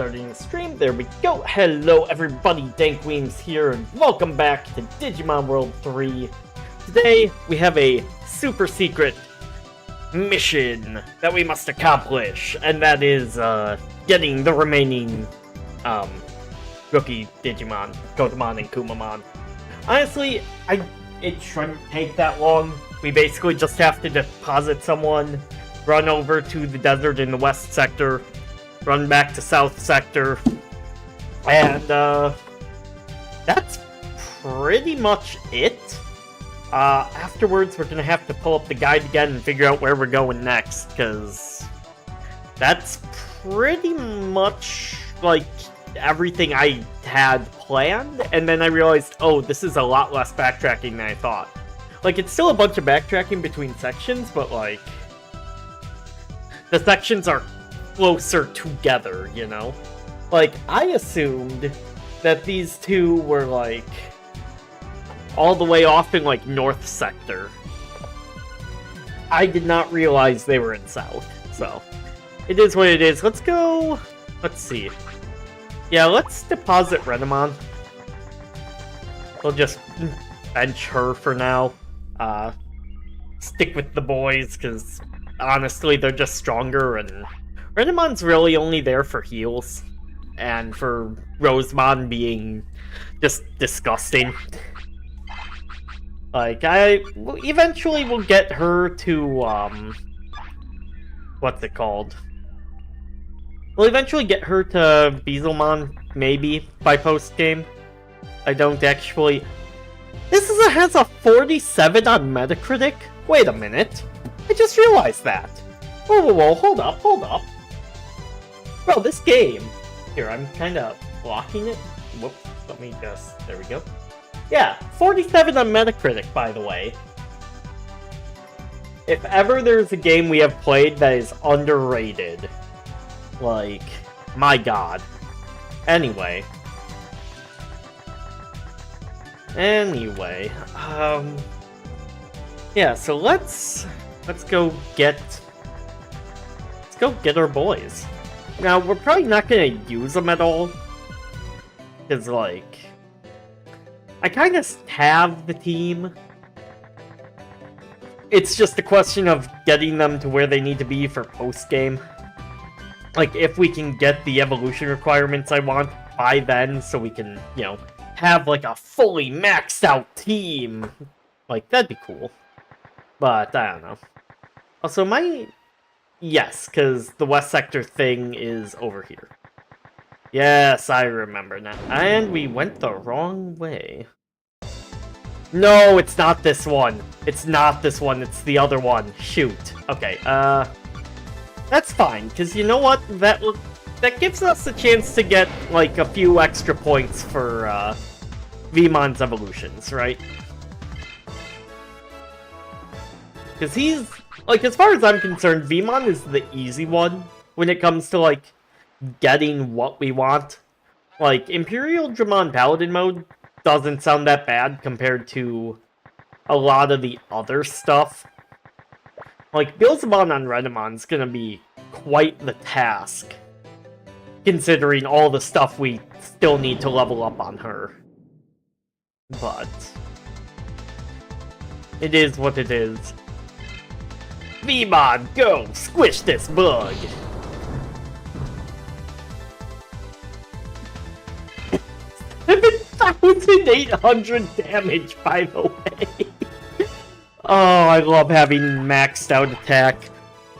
starting the stream. There we go. Hello everybody, Dank Wiems here, and welcome back to Digimon World 3. Today, we have a super secret mission that we must accomplish, and that is, getting the remaining, rookie Digimon, Kotemon and Kumamon. Honestly, it shouldn't take that long. We basically just have to deposit someone, run over to the desert in the west sector, run back to south sector, and that's pretty much it. Afterwards, we're gonna have to pull up the guide again and figure out where we're going next, because that's pretty much, like, everything I had planned, and then I realized, oh, this is a lot less backtracking than I thought. Like, it's still a bunch of backtracking between sections, but, like, the sections are closer together, you know? Like, I assumed that these two were, like, all the way off in, like, north sector. I did not realize they were in south, so it is what it is. Let's go, let's see. Yeah, let's deposit Renamon. We'll just bench her for now. Stick with the boys, because honestly, they're just stronger, and Renamon's really only there for heals, and for Rosemon being just disgusting. Like, eventually will get her to, what's it called? We'll eventually get her to Bezelmon, maybe, by post-game. I don't actually... This has a 47 on Metacritic? Wait a minute. I just realized that. Whoa, hold up. Bro, this game... Here, I'm kind of blocking it. Whoops, let me just... There we go. Yeah, 47 on Metacritic, by the way. If ever there's a game we have played that is underrated, like, my god. Anyway, yeah, so let's go get our boys. Now, we're probably not gonna use them at all, because, like, I kind of have the team. It's just a question of getting them to where they need to be for post-game. Like, if we can get the evolution requirements I want by then, so we can, you know, have, like, a fully maxed out team. Like, that'd be cool. But, I don't know. Also, yes, because the West Sector thing is over here. Yes, I remember now. And we went the wrong way. No, it's not this one. It's not this one, it's the other one. Shoot. Okay, that's fine, because you know what? That gives us a chance to get, like, a few extra points for, Veemon's evolutions, right? Because he's, like, as far as I'm concerned, Veemon is the easy one when it comes to, like, getting what we want. Like, Imperial Dramon Paladin mode doesn't sound that bad compared to a lot of the other stuff. Like, Beelzebub on Renamon's gonna be quite the task, considering all the stuff we still need to level up on her. But it is what it is. Veemon, go! Squish this bug! 7,800 damage, by the way! Oh, I love having maxed out attack.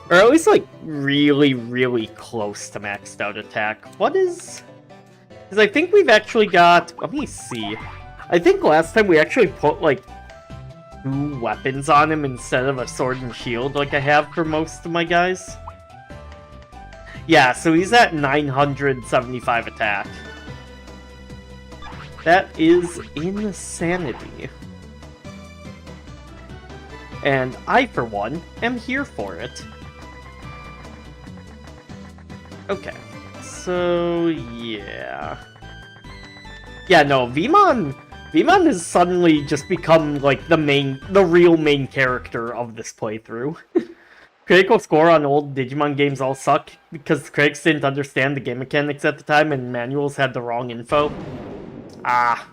Or at least, like, really, really close to maxed out attack. What is... Because I think we've actually got... Let me see. I think last time we actually put, like, 2 weapons on him instead of a sword and shield like I have for most of my guys. Yeah, so he's at 975 attack. That is insanity. And I, for one, am here for it. Okay, so yeah. Yeah, no, Veemon has suddenly just become, like, the real main character of this playthrough. critical score on old Digimon games all suck because critics didn't understand the game mechanics at the time and manuals had the wrong info? Ah.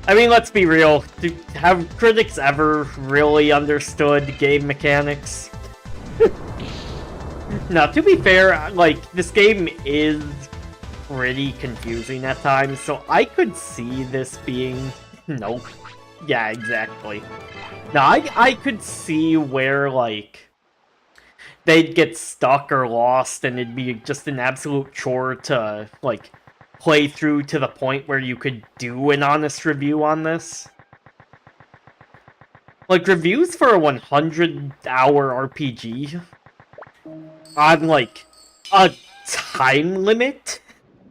I mean, let's be real. Have critics ever really understood game mechanics? Now, to be fair, like, this game is pretty confusing at times, so I could see this being... Nope. Yeah, exactly. Now, I could see where, like, they'd get stuck or lost, and it'd be just an absolute chore to, like, play through to the point where you could do an honest review on this. Like, reviews for a 100-hour RPG on, like, a time limit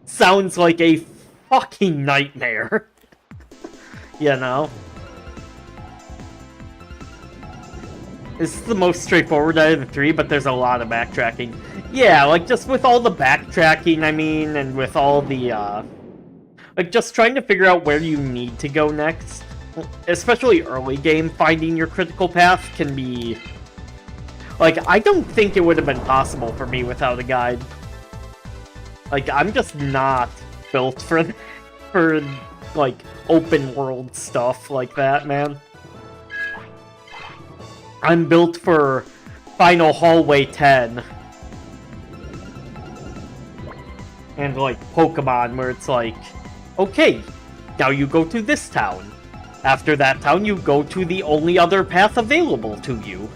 sounds like a fucking nightmare. You know? This is the most straightforward out of the three, but there's a lot of backtracking. Yeah, like, just with all the backtracking, I mean, and with all the, like, just trying to figure out where you need to go next, especially early game, finding your critical path can be... Like, I don't think it would have been possible for me without a guide. Like, I'm just not built for, like, open world stuff like that, man. I'm built for Final Hallway 10. And, like, Pokemon, where it's like, okay, now you go to this town. After that town, you go to the only other path available to you.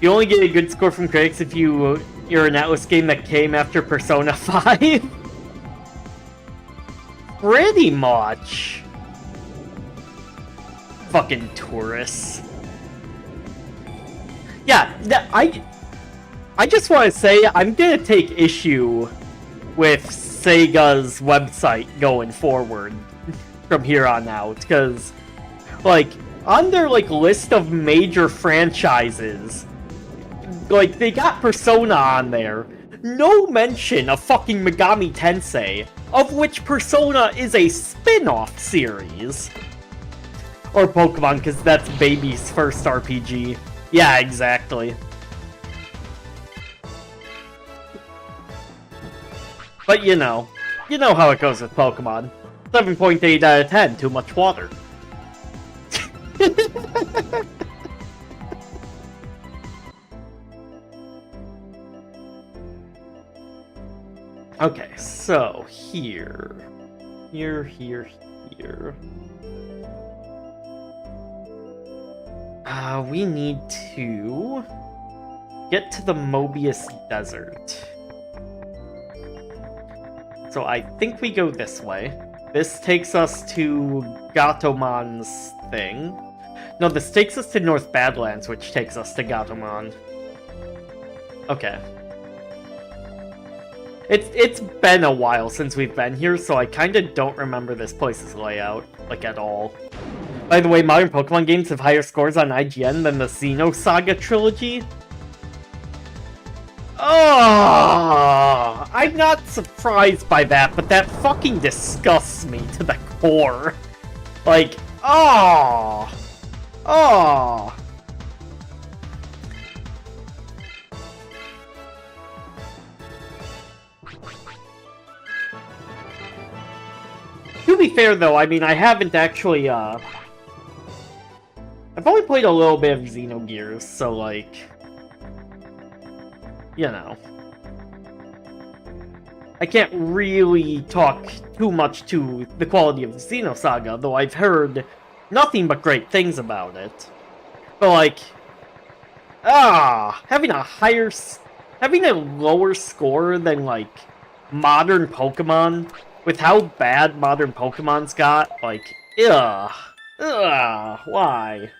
You only get a good score from critics if you're an Atlas game that came after Persona 5. Pretty much. Fucking tourists. Yeah, I just want to say, I'm gonna take issue with Sega's website going forward from here on out, because, like, on their, like, list of major franchises, like, they got Persona on there, no mention of fucking Megami Tensei, of which Persona is a spin-off series. Or Pokemon, because that's Baby's first RPG. Yeah, exactly. But you know how it goes with Pokemon. 7.8 out of 10, too much water. Okay, so here. We need to get to the Mobius Desert. So I think we go this way. This takes us to Gatomon's thing. No, this takes us to North Badlands, which takes us to Gatomon. Okay. It's been a while since we've been here, so I kinda don't remember this place's layout, like, at all. By the way, modern Pokemon games have higher scores on IGN than the Xenosaga trilogy. Oh, I'm not surprised by that, but that fucking disgusts me to the core. Like, oh. To be fair, though, I mean, I haven't actually, I've only played a little bit of Xenogears, so, like, you know. I can't really talk too much to the quality of Xenosaga, though I've heard nothing but great things about it. But, like, having a lower score than, like, modern Pokemon, with how bad modern Pokemon's got, like, why?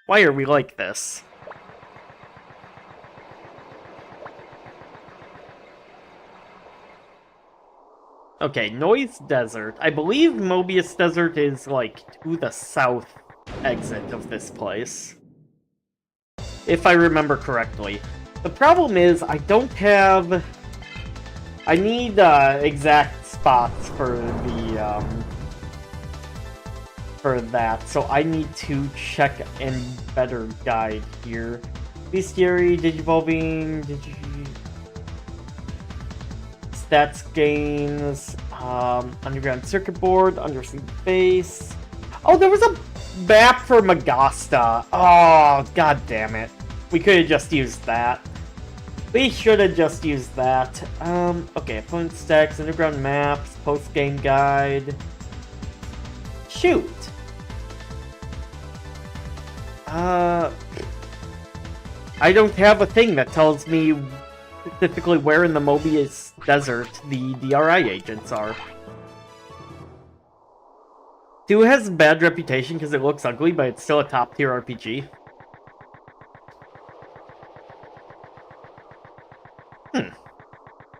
Why are we like this? Okay, Noise Desert. I believe Mobius Desert is, like, to the south exit of this place. If I remember correctly. The problem is, I don't have... I need, exact spots for the, for that, so I need to check and better guide here. Bestiary, Digivolving, Stats gains, Underground Circuit Board, Undersea Base. Oh, there was a map for Magasta. Oh, god damn it. We could have just used that. We should have just used that. Okay, opponent stacks, underground maps, post-game guide. Shoot! I don't have a thing that tells me specifically where in the Mobius Desert the DRI agents are. 2 has a bad reputation because it looks ugly, but it's still a top-tier RPG.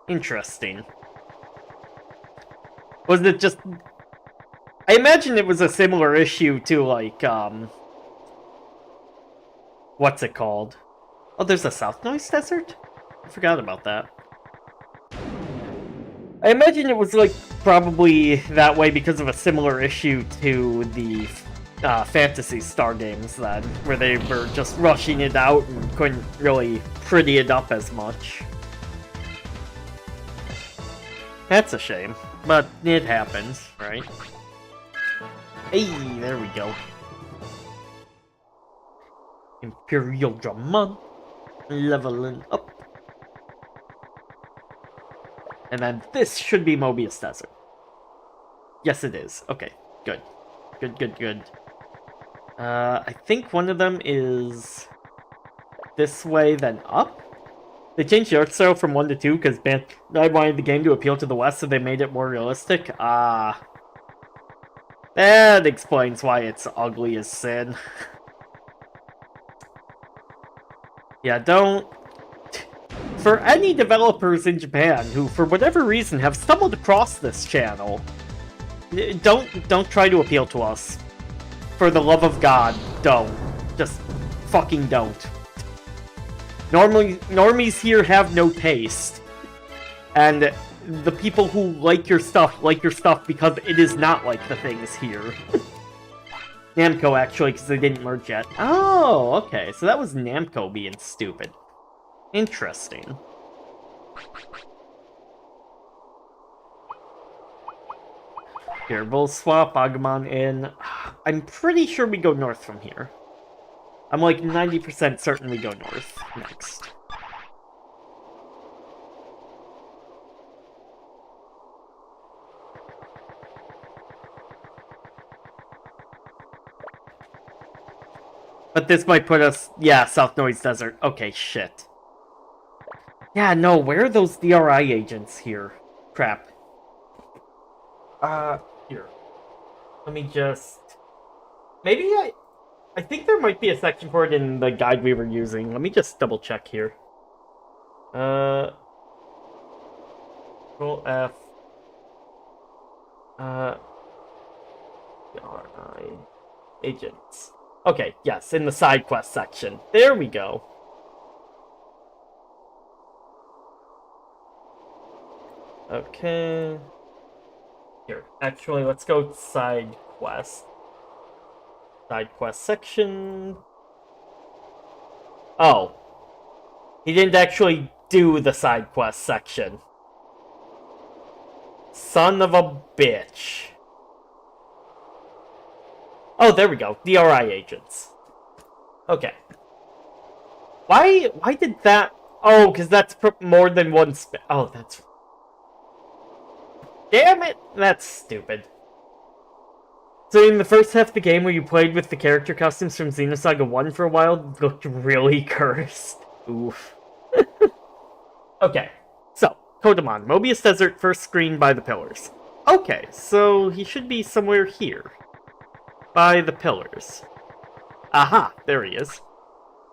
Interesting. Was it just... I imagine it was a similar issue to, like, what's it called? Oh, there's a South Noise Desert? I forgot about that. I imagine it was, like, probably that way because of a similar issue to the Phantasy Star games, then, where they were just rushing it out and couldn't really pretty it up as much. That's a shame, but it happens, right? Hey, there we go. Imperial Dramon, leveling up. And then this should be Mobius Desert. Yes, it is. Okay, good. Good. I think one of them is this way, then up? They changed the art style from 1 to 2 because I wanted the game to appeal to the West, so they made it more realistic. That explains why it's ugly as sin. Yeah, don't... For any developers in Japan who, for whatever reason, have stumbled across this channel, don't try to appeal to us. For the love of God, don't. Just fucking don't. Normies here have no taste. And the people who like your stuff because it is not like the things here. Namco, actually, because they didn't merge yet. Oh, okay. So that was Namco being stupid. Interesting. Here, we'll swap Agumon in. I'm pretty sure we go north from here. I'm like 90% certain we go north next. But this might put us... Yeah, South Noise Desert. Okay, shit. Yeah, no, where are those DRI agents here? Crap. Here. Let me just... Maybe I think there might be a section for it in the guide we were using. Let me just double check here. Control F. DRI agents. Okay, yes, in the side quest section. There we go. Okay. Here, actually, let's go side quest. Side quest section. Oh. He didn't actually do the side quest section. Son of a bitch. Oh, there we go. DRI agents. Okay. Why did that... Oh, because that's more than one Oh, that's... Damn it! That's stupid. So in the first half of the game where you played with the character costumes from Xenosaga 1 for a while, it looked really cursed. Oof. Okay, so, Kotemon, Mobius Desert, first screen by the pillars. Okay, so he should be somewhere here. By the pillars. Aha, there he is.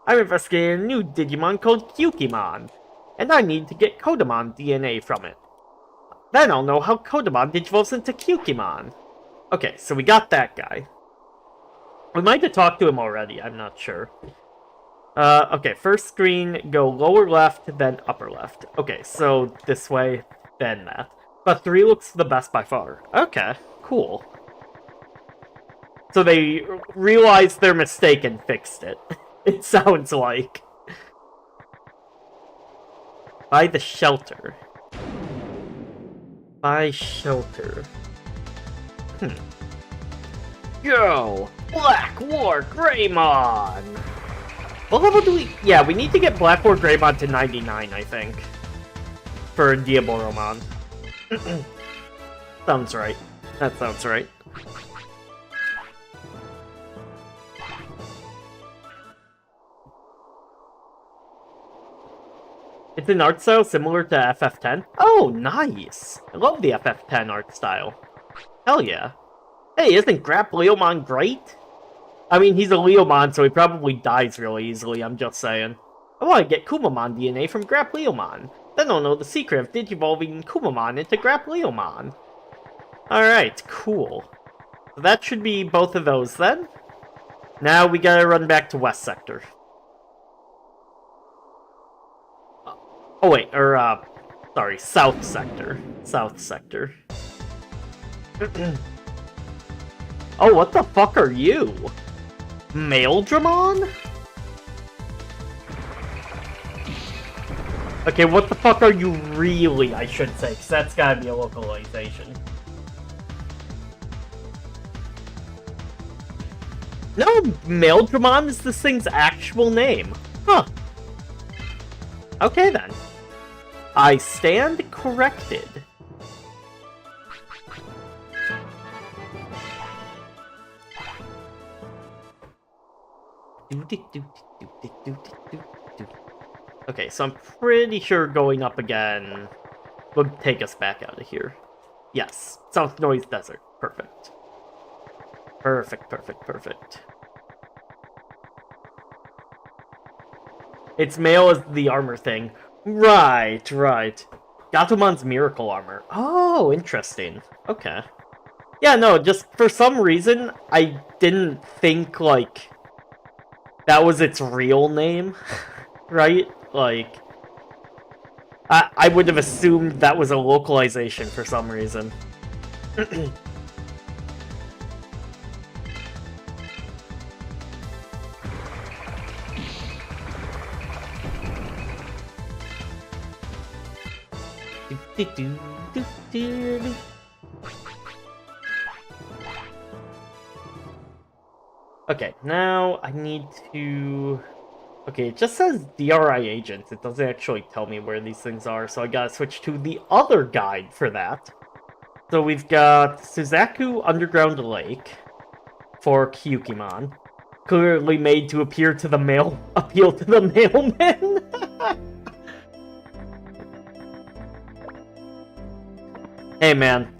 I'm investigating a new Digimon called Kotemon, and I need to get Kotemon DNA from it. Then I'll know how Kotemon digivolves into Kotemon. Okay, so we got that guy. We might have talked to him already, I'm not sure. Okay, first screen, go lower left, then upper left. Okay, so this way, then that. But 3 looks the best by far. Okay, cool. So they realized their mistake and fixed it. It sounds like. By the shelter. By shelter. Yo! Black War Greymon! What level do we... Yeah, we need to get Black War Greymon to 99, I think. For Diaboromon. Sounds right. That sounds right. It's an art style similar to FF10. Oh, nice! I love the FF10 art style. Hell yeah. Hey, isn't Grap Leomon great? I mean, he's a Leomon, so he probably dies really easily, I'm just saying. I want to get Kumamon DNA from Grap Leomon. Then I'll know the secret of digivolving Kumamon into Grap Leomon. Alright, cool. So that should be both of those then. Now we gotta run back to West Sector. Oh wait, or, sorry, South Sector. South Sector. Oh, what the fuck are you? Maildramon? Okay, what the fuck are you really, I should say, because that's gotta be a localization. No, Maildramon is this thing's actual name. Huh. Okay then. I stand corrected. Okay, so I'm pretty sure going up again would take us back out of here. Yes, South Noise Desert. Perfect. Perfect, perfect, perfect. Its male is the armor thing. Right, right. Gatomon's miracle armor. Oh, interesting. Okay. Yeah, no, just for some reason, I didn't think, like, that was its real name, right? Like, I would have assumed that was a localization for some reason. Okay, now I need to... Okay, it just says DRI agents. It doesn't actually tell me where these things are, so I gotta switch to the other guide for that. So we've got Suzaku Underground Lake for Kyukimon. Clearly made to appeal to the mailman. Hey man,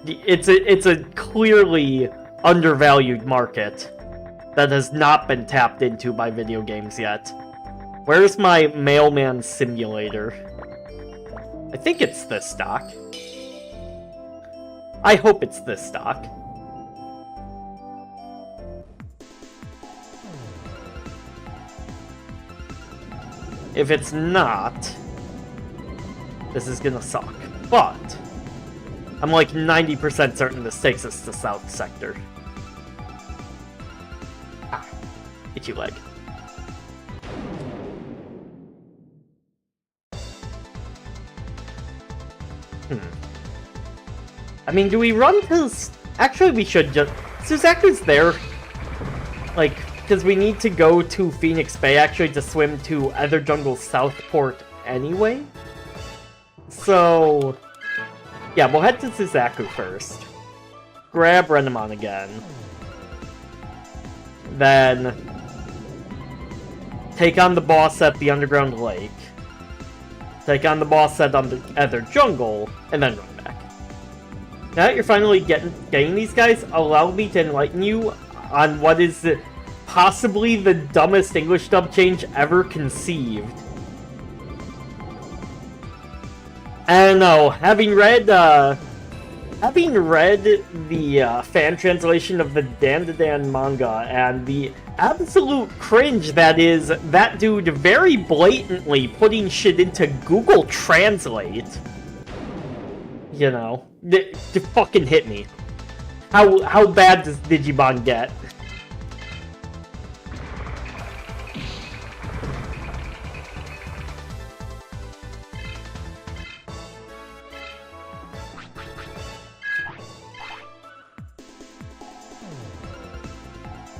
it's a clearly undervalued market that has not been tapped into by video games yet. Where's my mailman simulator? I think it's this stock. I hope it's this stock. If it's not, this is gonna suck. But I'm like 90% certain this takes us to South Sector. Ah, itchy leg. I mean, do we run to... Actually, we should just... Suzaku's there. Like, because we need to go to Phoenix Bay, actually, to swim to Ether Jungle's Southport anyway. So... yeah, we'll head to Suzaku first. Grab Renamon again. Then... take on the boss at the Underground Lake. Take on the boss at the Ether Jungle, and then run back. Now that you're finally getting these guys, allow me to enlighten you on what is possibly the dumbest English dub change ever conceived. I don't know, having read the fan translation of the Dandadan manga and the absolute cringe that is that dude very blatantly putting shit into Google Translate, you know, it fucking hit me. How bad does Digimon get?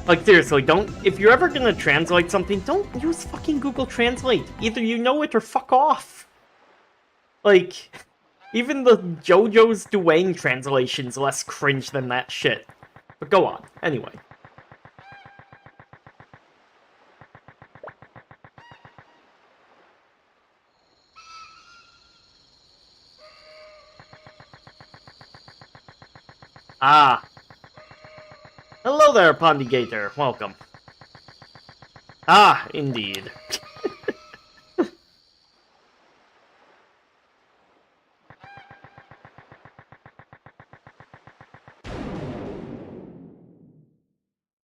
Like, seriously, if you're ever gonna translate something, don't use fucking Google Translate. Either you know it or fuck off. Like, even the JoJo's Duane translation's less cringe than that shit. But go on, anyway. Ah. Hello there, Pondigator. Welcome. Ah, indeed.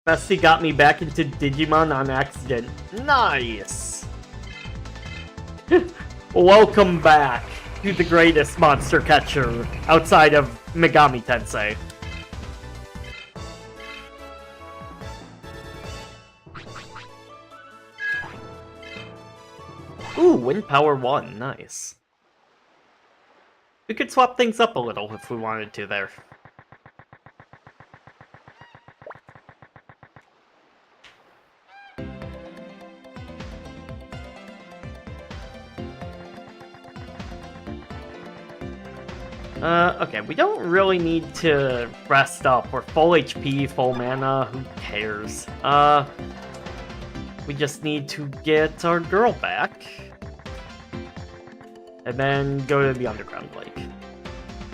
Bestie got me back into Digimon on accident. Nice! Welcome back to the greatest monster catcher outside of Megami Tensei. Ooh, Wind Power 1, nice. We could swap things up a little if we wanted to there. Okay, we don't really need to rest up. We're full HP, full mana, who cares? We just need to get our girl back. And then go to the Underground Lake.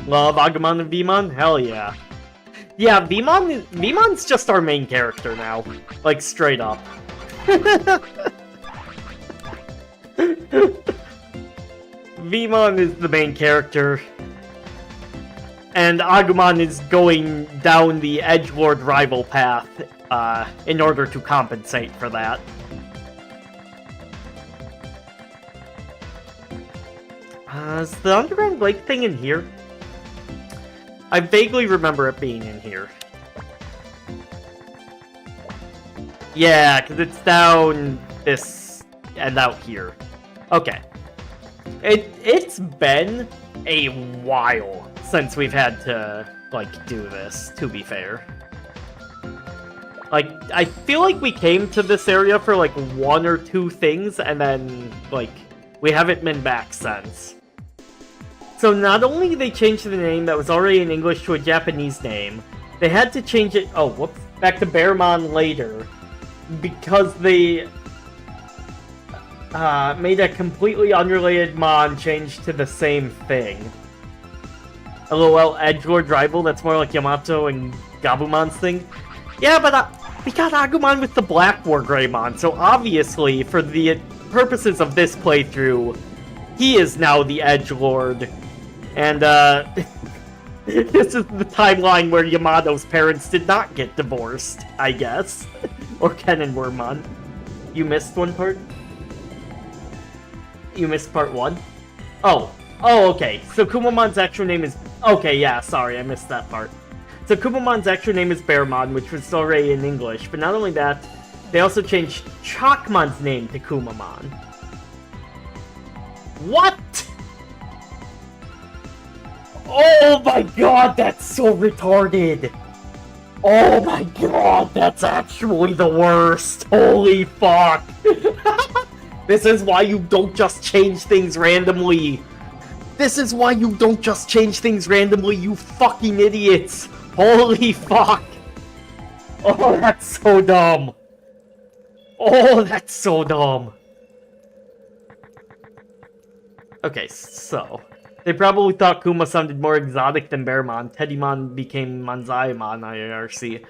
Love Agumon and Veemon? Hell yeah. Yeah, Veemon's just our main character now. Like, straight up. Veemon is the main character. And Agumon is going down the edgelord rival path in order to compensate for that. Is the Underground Lake thing in here? I vaguely remember it being in here. Yeah, because it's down this and out here. Okay. It's been a while since we've had to, like, do this, to be fair. Like, I feel like we came to this area for, like, 1 or 2 things, and then, like, we haven't been back since. So not only did they change the name that was already in English to a Japanese name, they had to change it, oh, whoops, back to Bearmon later, because they made a completely unrelated mon change to the same thing. LOL, edgelord rival, that's more like Yamato and Gabumon's thing. Yeah, but we got Agumon with the Black War Greymon, so obviously, for the purposes of this playthrough, he is now the edgelord. And, this is the timeline where Yamato's parents did not get divorced, I guess. Or Ken and Wormmon. You missed one part? You missed part 1? Oh, okay. So Kumamon's actual name is... Okay, yeah, sorry, I missed that part. So Kumamon's actual name is Bearmon, which was already in English. But not only that, they also changed Chalkmon's name to Kumamon. What?! Oh my god, that's so retarded! Oh my god, that's actually the worst! Holy fuck! This is why you don't just change things randomly! This is why you don't just change things randomly, you fucking idiots! Holy fuck! Oh, that's so dumb! Oh, that's so dumb! Okay, so... They probably thought Kuma sounded more exotic than Bearmon. Teddymon became Manzaimon IRC.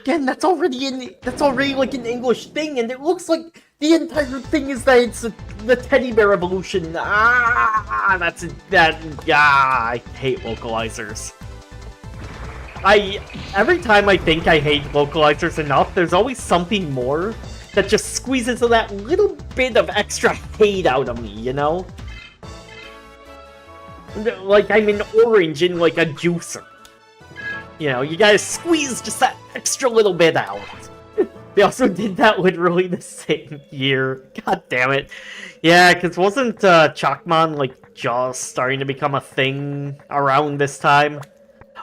Again, that's already like an English thing, and it looks like the entire thing is that it's the teddy bear evolution. I hate localizers. Every time I think I hate localizers enough, there's always something more that just squeezes that little bit of extra hate out of me, you know? Like I'm an orange in like a juicer. You know, you gotta squeeze just that extra little bit out. They also did that literally the same year. God damn it. Yeah, because wasn't Chalkmon, like, just starting to become a thing around this time?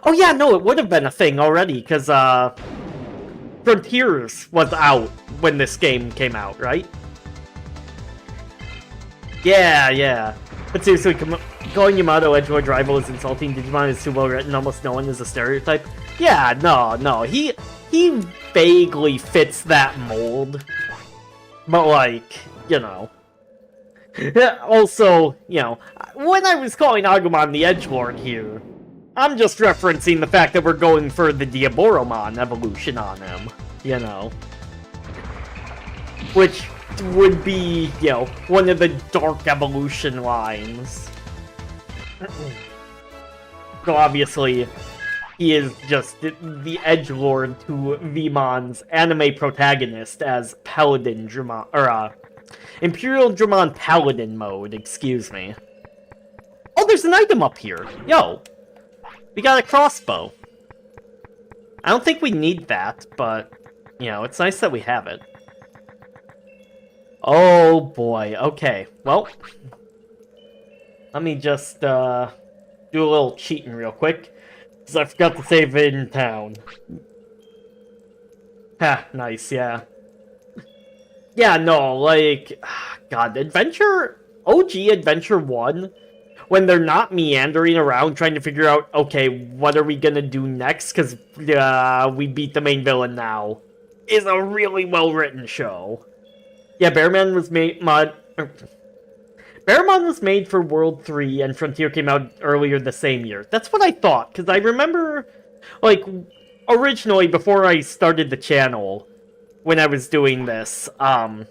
Oh yeah, no, it would have been a thing already, because, Frontiers was out when this game came out, right? Yeah, yeah. But seriously, calling Yamato Edgelord rival is insulting. Digimon is too well written, almost no one is a stereotype. Yeah, no, he vaguely fits that mold. But, like, you know. Also, you know, when I was calling Agumon the Edgelord here, I'm just referencing the fact that we're going for the Diaboromon evolution on him, you know. Which would be, you know, one of the dark evolution lines. So obviously, he is just the edgelord to Veemon's anime protagonist as Paladin Dramon, or Imperial Dramon Paladin mode, excuse me. Oh, there's an item up here! Yo! We got a crossbow. I don't think we need that, but, you know, it's nice that we have it. Oh boy, okay. Well, let me just, do a little cheating real quick. Because I forgot to save it in town. Ha, nice, yeah. Yeah, no, like, God, OG Adventure 1, when they're not meandering around trying to figure out, okay, what are we gonna do next, because we beat the main villain now, is a really well-written show. Yeah, Bearman was made Bearmon was made for World 3, and Frontier came out earlier the same year. That's what I thought, because I remember, like, originally, before I started the channel, when I was doing this, I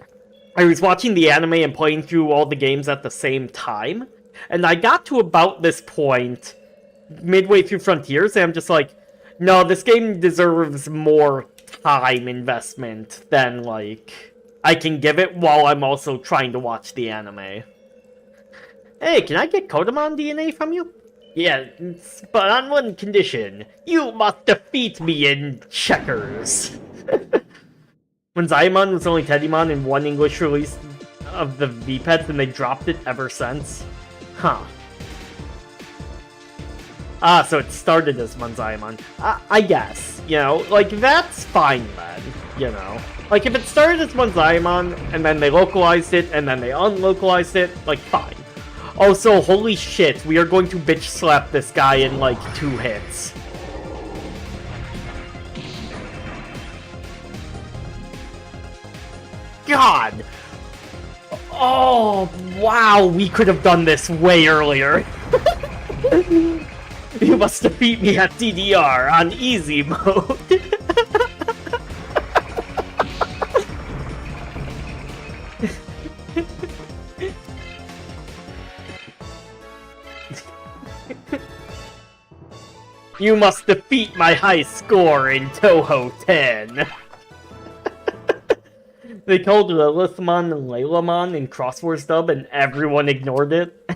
was watching the anime and playing through all the games at the same time, and I got to about this point, midway through Frontiers, and I'm just like, no, this game deserves more time investment than, like, I can give it while I'm also trying to watch the anime. Hey, can I get Kotemon DNA from you? Yeah, but on one condition. You must defeat me in checkers. When Zaimon was only Teddymon in one English release of the V-Pets, and they dropped it ever since. Huh. Ah, so it started as Manzaimon. I guess, you know, like, that's fine then, you know. Like, if it started as Manzaimon, and then they localized it, and then they unlocalized it, like, fine. Also, holy shit, we are going to bitch slap this guy in, like, 2 hits. God! Oh, wow, we could have done this way earlier. You must defeat me at DDR on easy mode. You must defeat my high score in Toho 10. They called it Lithmon and Laylamon in Crosswars dub, and everyone ignored it.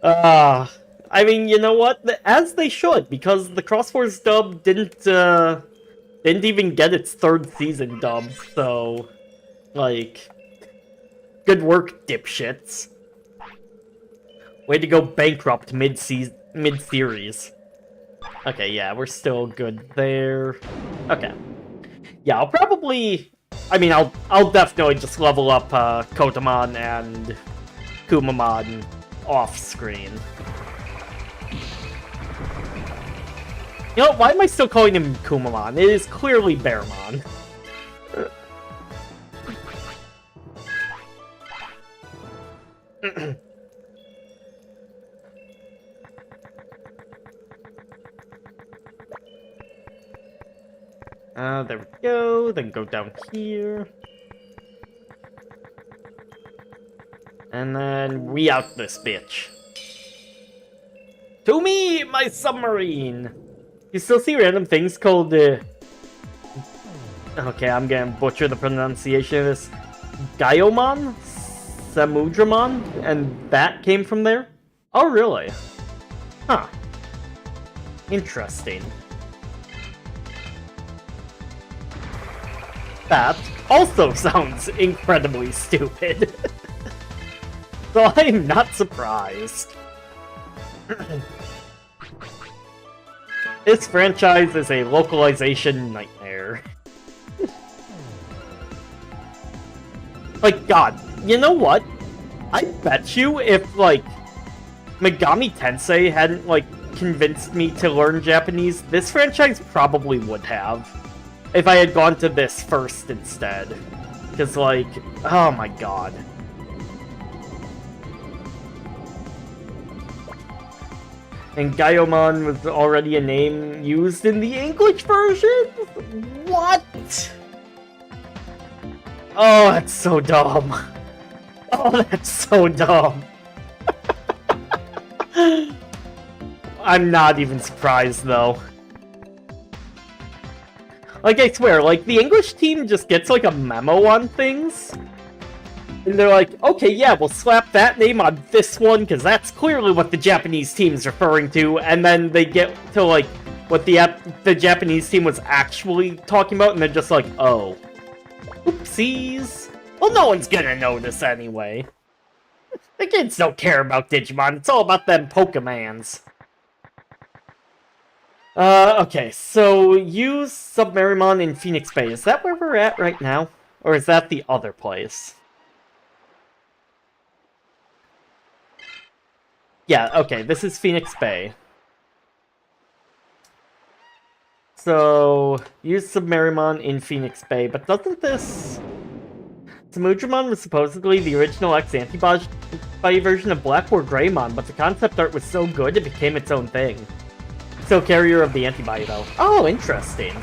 I mean, you know what? As they should, because the Crosswars dub didn't even get its 3rd season dub, so, like, good work, dipshits. Way to go bankrupt mid-series. Okay, yeah, we're still good there. Okay. Yeah, I'll probably... I mean, I'll definitely just level up Kotemon and Kumamon off-screen. You know, why am I still calling him Kumamon? It is clearly Bearmon. There we go, then go down here. And then re-out this bitch. To me, my submarine! You still see random things called, Okay, I'm gonna butcher the pronunciation of this. Gaiomon? Samudramon? And that came from there? Oh, really? Huh. Interesting. That also sounds incredibly stupid. So I'm not surprised. This franchise is a localization nightmare. Like, God, you know what? I bet you if, like, Megami Tensei hadn't, like, convinced me to learn Japanese, this franchise probably would have. If I had gone to this first instead. Because, like, oh my god. And Gaiomon was already a name used in the English version? What? Oh, that's so dumb. Oh, that's so dumb. I'm not even surprised, though. Like, I swear, like, the English team just gets, like, a memo on things. And they're like, okay, yeah, we'll slap that name on this one, because that's clearly what the Japanese team's referring to. And then they get to, like, what the Japanese team was actually talking about, and they're just like, oh. Oopsies. Well, no one's gonna notice anyway. The kids don't care about Digimon, it's all about them Pokemons. Okay, so use Submarimon in Phoenix Bay. Is that where we're at right now? Or is that the other place? Yeah, okay, this is Phoenix Bay. So, use Submarimon in Phoenix Bay, but doesn't this... Samudramon was supposedly the original X-Antibody version of Black War Greymon, but the concept art was so good it became its own thing. So carrier of the antibody, though. Oh, interesting.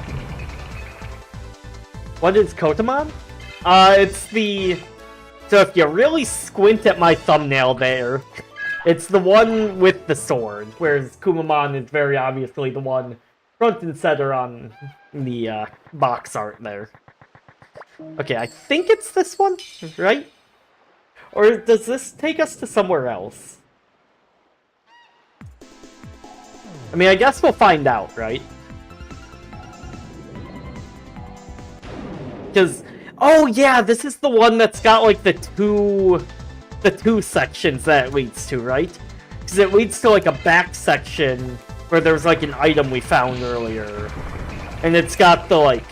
What is Kotemon? It's the... So if you really squint at my thumbnail there, it's the one with the sword, whereas Kumamon is very obviously the one front and center on the box art there. Okay, I think it's this one, right? Or does this take us to somewhere else? I mean, I guess we'll find out, right? Because, oh yeah, this is the one that's got like the two sections that it leads to, right? Because it leads to like a back section where there's like an item we found earlier. And it's got the like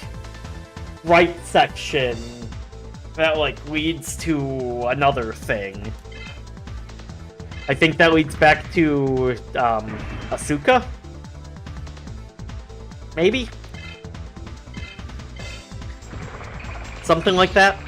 right section that like leads to another thing. I think that leads back to Asuka? Maybe? Something like that?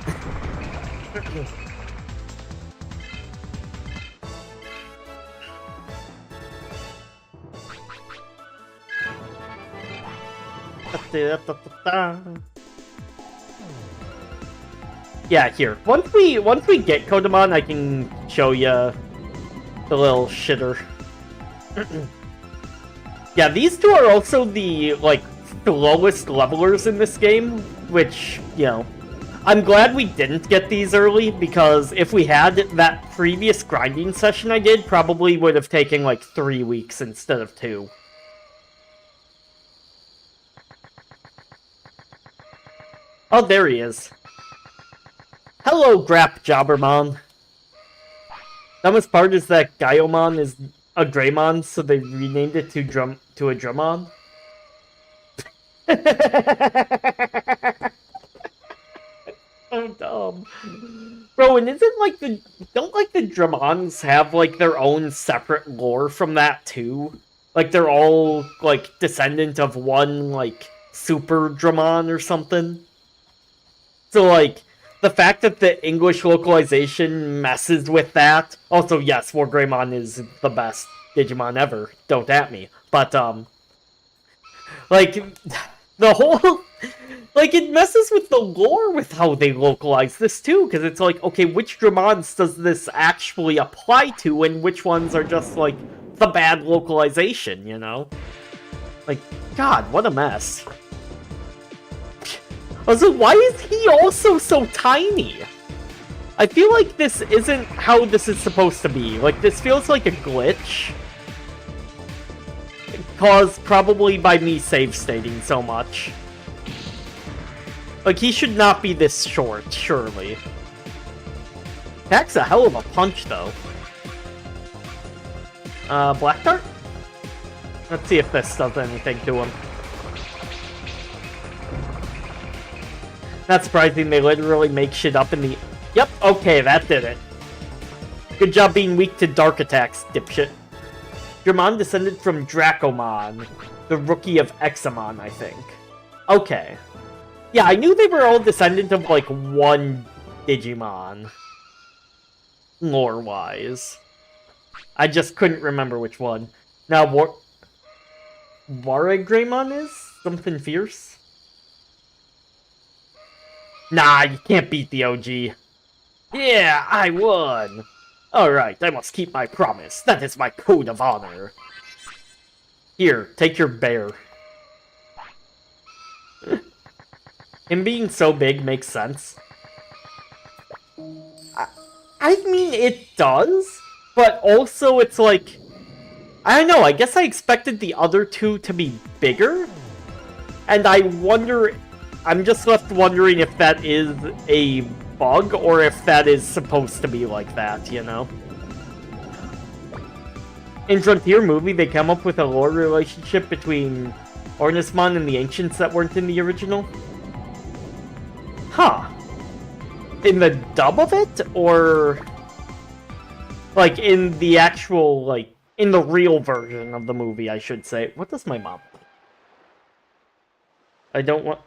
Yeah, here. Once we get Kotemon, I can show you the little shitter. Yeah, these two are also the, like, slowest levelers in this game, which, you know, I'm glad we didn't get these early, because if we had, that previous grinding session I did probably would have taken, like, 3 weeks instead of 2. Oh, there he is. Hello, Grap Jobbermon. Dumbest part is that Gaiomon is a Greymon, so they renamed it to a Drummon. So dumb. Bro, and isn't like don't like the Drummons have like their own separate lore from that too? Like they're all like descendant of one like super Drummon or something? So like the fact that the English localization messes with that. Also, yes, War Greymon is the best Digimon ever. Don't at me. But, like, the whole... Like, it messes with the lore with how they localize this, too. Because it's like, okay, which Dramons does this actually apply to, and which ones are just, like, the bad localization, you know? Like, God, what a mess. Also, why is he also so tiny? I feel like this isn't how this is supposed to be. Like, this feels like a glitch. caused probably by me save stating so much. Like, he should not be this short, surely. Packs a hell of a punch, though. Black Dart? Let's see if this does anything to him. Not surprising, they literally make shit up in the... Yep, okay, that did it. Good job being weak to dark attacks, dipshit. Dramon descended from Dracomon, the rookie of Examon, I think. Okay. Yeah, I knew they were all descendant of, like, one Digimon. Lore-wise. I just couldn't remember which one. Now, Waregreymon is? Something fierce? Nah, you can't beat the OG. Yeah, I won! Alright, I must keep my promise. That is my code of honor. Here, take your bear. Him being so big makes sense. I mean, it does, but also it's like... I don't know, I guess I expected the other two to be bigger? And I wonder... I'm just left wondering if that is a bug, or if that is supposed to be like that, you know? In Frontier movie, they come up with a lore relationship between Ornismon and the Ancients that weren't in the original? Huh. In the dub of it? Or... like, in the actual, like... in the real version of the movie, I should say. What does my mom... I don't want...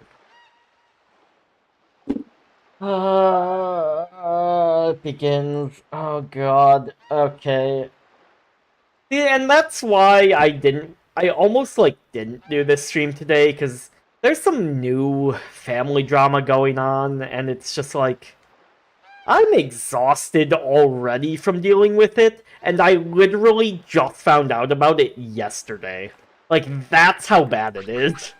it begins. Oh god. Okay. Yeah, and that's why I almost, like, didn't do this stream today, because there's some new family drama going on, and it's just like... I'm exhausted already from dealing with it, and I literally just found out about it yesterday. Like, that's how bad it is.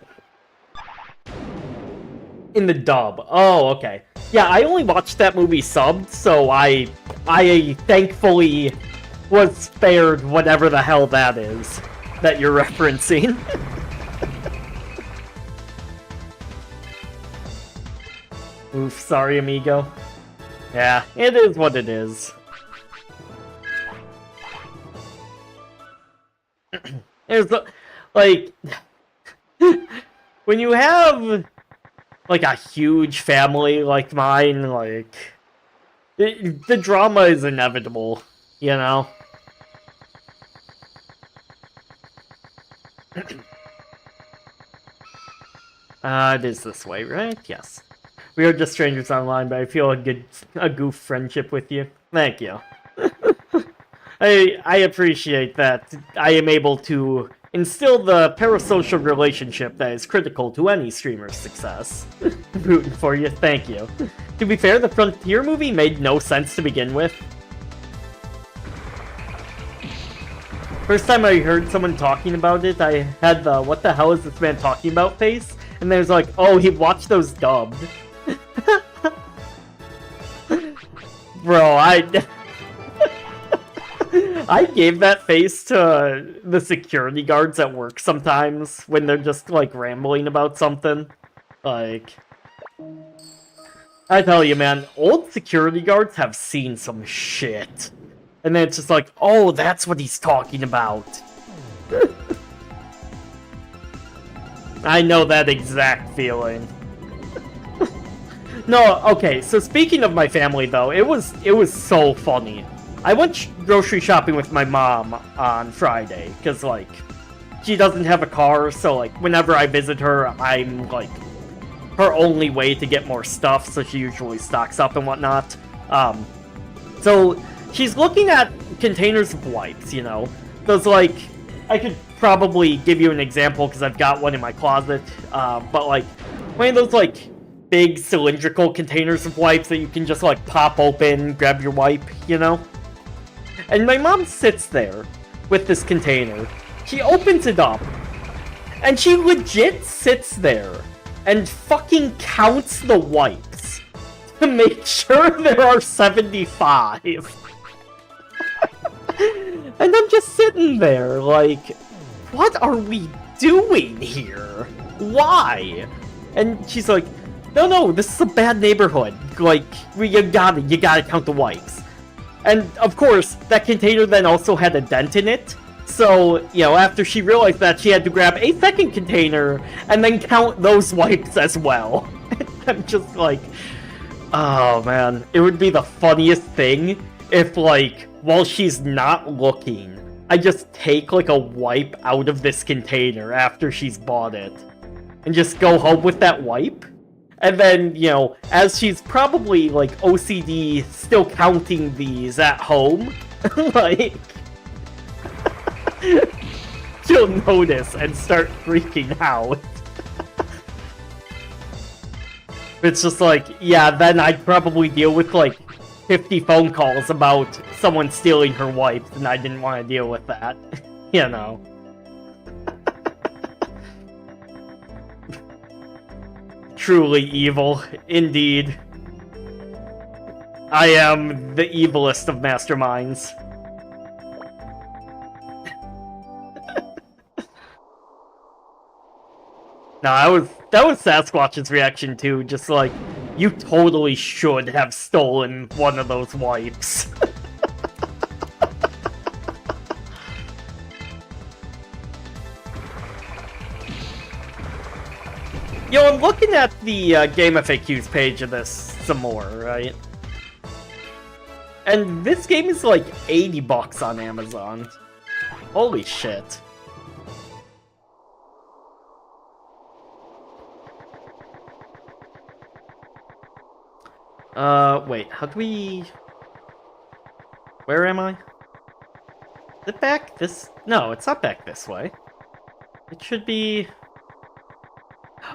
In the dub. Oh, okay. Yeah, I only watched that movie subbed, so I thankfully was spared whatever the hell that is that you're referencing. Oof, sorry, amigo. Yeah, it is what it is. There's, like... when you have... like, a huge family like mine, like... the drama is inevitable, you know? It is this way, right? Yes. We are just strangers online, but I feel a goof friendship with you. Thank you. I appreciate that I am able to instill the parasocial relationship that is critical to any streamer's success. Rooting for you, thank you. To be fair, the Frontier movie made no sense to begin with. First time I heard someone talking about it, I had the what the hell is this man talking about face? And there's like, oh, he watched those dubbed. Bro, I gave that face to the security guards at work sometimes when they're just, like, rambling about something. Like... I tell you, man, old security guards have seen some shit. And then it's just like, oh, that's what he's talking about. I know that exact feeling. No, okay, so speaking of my family, though, it was so funny. I went grocery shopping with my mom on Friday, because, like, she doesn't have a car, so, like, whenever I visit her, I'm, like, her only way to get more stuff, so she usually stocks up and whatnot. So, she's looking at containers of wipes, you know? Those, like, I could probably give you an example, because I've got one in my closet, but, like, one of those, like, big cylindrical containers of wipes that you can just, like, pop open, grab your wipe, you know? And my mom sits there with this container. She opens it up, and she legit sits there and fucking counts the wipes to make sure there are 75. And I'm just sitting there, like, what are we doing here? Why? And she's like, no, this is a bad neighborhood. Like, you gotta count the wipes. And, of course, that container then also had a dent in it. So, you know, after she realized that, she had to grab a second container and then count those wipes as well. I'm just like, oh, man. It would be the funniest thing if, like, while she's not looking, I just take, like, a wipe out of this container after she's bought it. And just go home with that wipe. And then, you know, as she's probably, like, OCD still counting these at home, like, she'll notice and start freaking out. It's just like, yeah, then I'd probably deal with, like, 50 phone calls about someone stealing her wipes, and I didn't want to deal with that. You know. Truly evil, indeed. I am the evilest of masterminds. No, that was Sasquatch's reaction too, just like, you totally should have stolen one of those wipes. Yo, I'm looking at the Game FAQs page of this some more, right? And this game is like $80 on Amazon. Holy shit. Wait, how do we... Where am I? Is it back this... No, it's not back this way. It should be...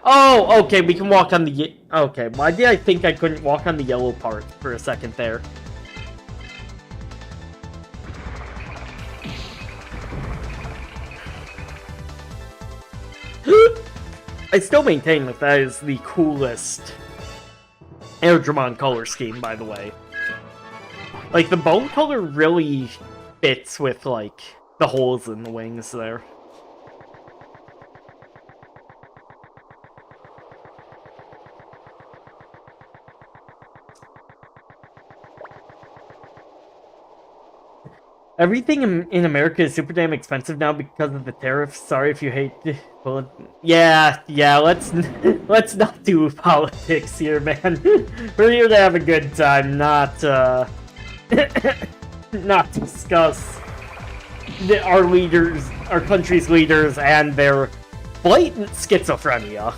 Oh, okay, we can walk on the... Okay, why did I think I couldn't walk on the yellow part for a second there? I still maintain that that is the coolest Airdramon color scheme, by the way. Like, the bone color really fits with, like, the holes in the wings there. Everything in America is super damn expensive now because of the tariffs. Sorry if you hate... Well, yeah, let's not do politics here, man. We're here to have a good time, not not discuss our leaders, our country's leaders, and their blatant schizophrenia.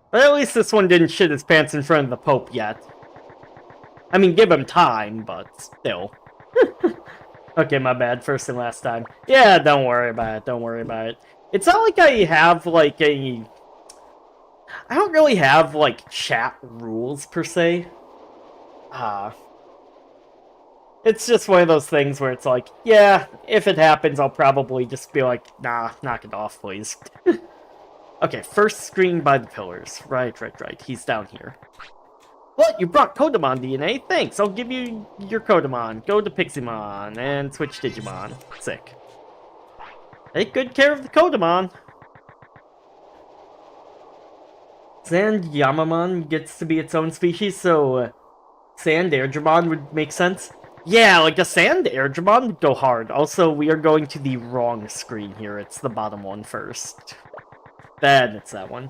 But at least this one didn't shit his pants in front of the Pope yet. I mean, give him time, but still. Okay, my bad. First and last time. Yeah, don't worry about it. Don't worry about it. It's not like I have, like, a... I don't really have, like, chat rules, per se. It's just one of those things where it's like, yeah, if it happens, I'll probably just be like, nah, knock it off, please. Okay, first screen by the pillars. Right. He's down here. What? You brought Kotemon DNA? Thanks, I'll give you your Kotemon. Go to Piximon and switch Digimon. Sick. Take good care of the Kotemon. Sand Yamamon gets to be its own species, so Sand Airdramon would make sense. Yeah, like a Sand Airdramon would go hard. Also, we are going to the wrong screen here. It's the bottom one first. Then it's that one.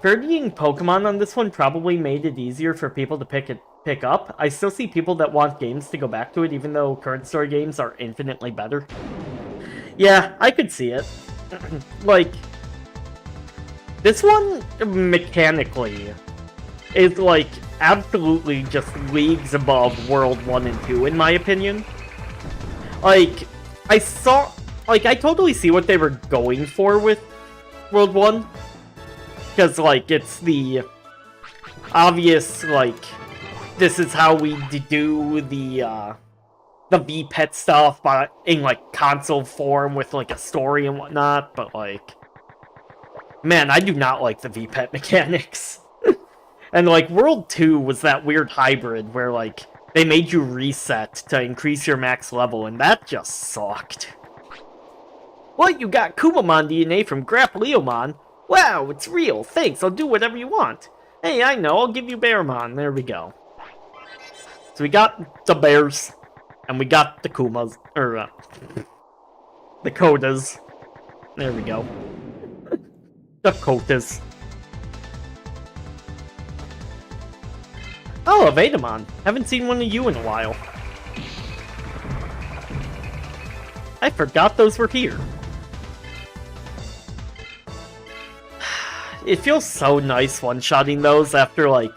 Parodying Pokemon on this one probably made it easier for people to pick up. I still see people that want games to go back to it, even though current story games are infinitely better. Yeah, I could see it. Like, this one, mechanically, is, like, absolutely just leagues above World 1 and 2, in my opinion. Like, I totally see what they were going for with World 1, because, like, it's the obvious, like, this is how we do the VPET stuff, but in, like, console form with, like, a story and whatnot, but, like, man, I do not like the VPET mechanics. And, like, World 2 was that weird hybrid where, like, they made you reset to increase your max level, and that just sucked. What, you got Kumamon DNA from Grappleomon? Wow, it's real. Thanks, I'll do whatever you want. Hey, I know, I'll give you Bearmon. There we go. So we got the bears, and we got the Kumas, or, the Kotas. There we go. The Kotas. Oh, Avadamon. Haven't seen one of you in a while. I forgot those were here. It feels so nice one-shotting those after, like,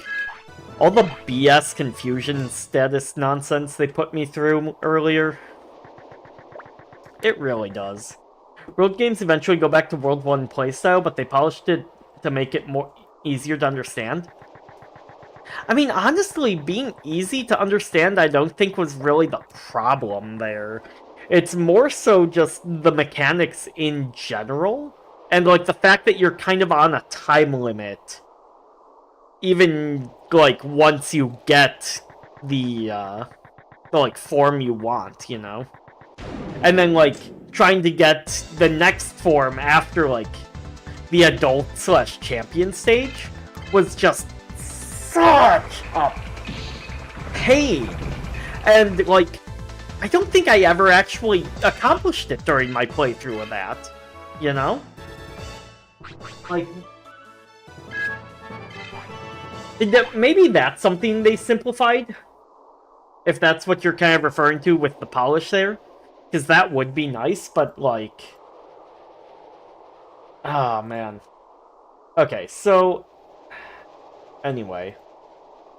all the BS confusion status nonsense they put me through earlier. It really does. World games eventually go back to World 1 playstyle, but they polished it to make it more easier to understand. I mean, honestly, being easy to understand I don't think was really the problem there. It's more so just the mechanics in general, and, like, the fact that you're kind of on a time limit. Even, like, once you get the like, form you want, you know? And then, like, trying to get the next form after, like, the adult/champion stage was just such a pain. And, like, I don't think I ever actually accomplished it during my playthrough of that, you know? Like, maybe that's something they simplified? If that's what you're kind of referring to with the polish there? Because that would be nice, but, like... Ah, oh, man. Okay, so... Anyway,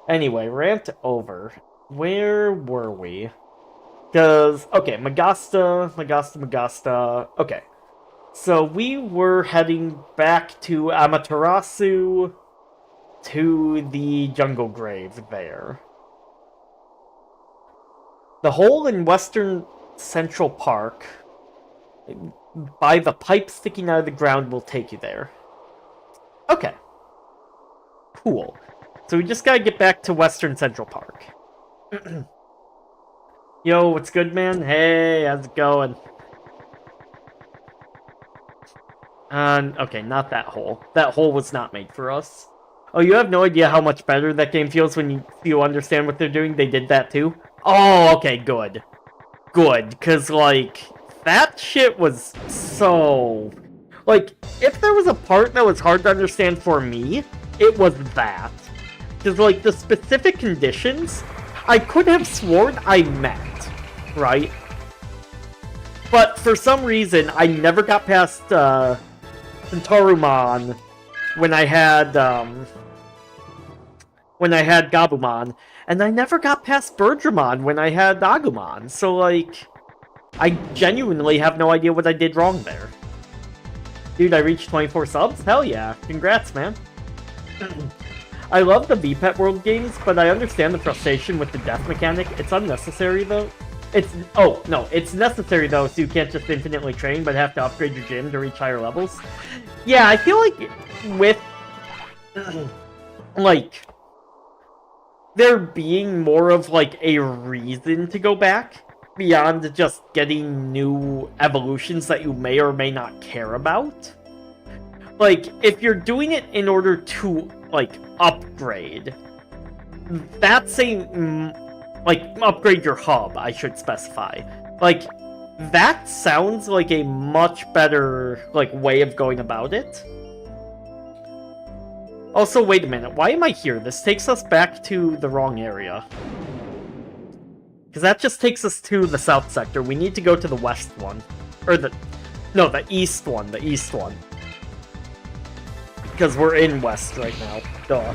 rant over. Where were we? Because, okay, Magasta. Okay. So we were heading back to Amaterasu to the Jungle Grave there. The hole in Western Central Park by the pipe sticking out of the ground will take you there. Okay. Cool. So we just gotta get back to Western Central Park. Yo, what's good, man? Hey, how's it going? Okay, not that hole. That hole was not made for us. Oh, you have no idea how much better that game feels when you understand what they're doing? They did that too? Oh, okay, good. Good, because, like, that shit was so... Like, if there was a part that was hard to understand for me, it was that. Because, like, the specific conditions, I could have sworn I met, right? But for some reason, I never got past, Centarumon when I had Gabumon, and I never got past Birdramon when I had Agumon, so, like, I genuinely have no idea what I did wrong there. Dude, I reached 24 subs? Hell yeah. Congrats, man. I love the VPET World games, but I understand the frustration with the death mechanic. It's unnecessary, though. It's necessary, though, so you can't just infinitely train, but have to upgrade your gym to reach higher levels. Yeah, I feel like with, like, there being more of, like, a reason to go back, beyond just getting new evolutions that you may or may not care about. Like, if you're doing it in order to, like, upgrade, that's a, like, upgrade your hub, I should specify. Like, that sounds like a much better, like, way of going about it. Also, wait a minute, why am I here? This takes us back to the wrong area. Because that just takes us to the south sector. We need to go to the west one. Or the east one. The east one. Because we're in west right now. Duh.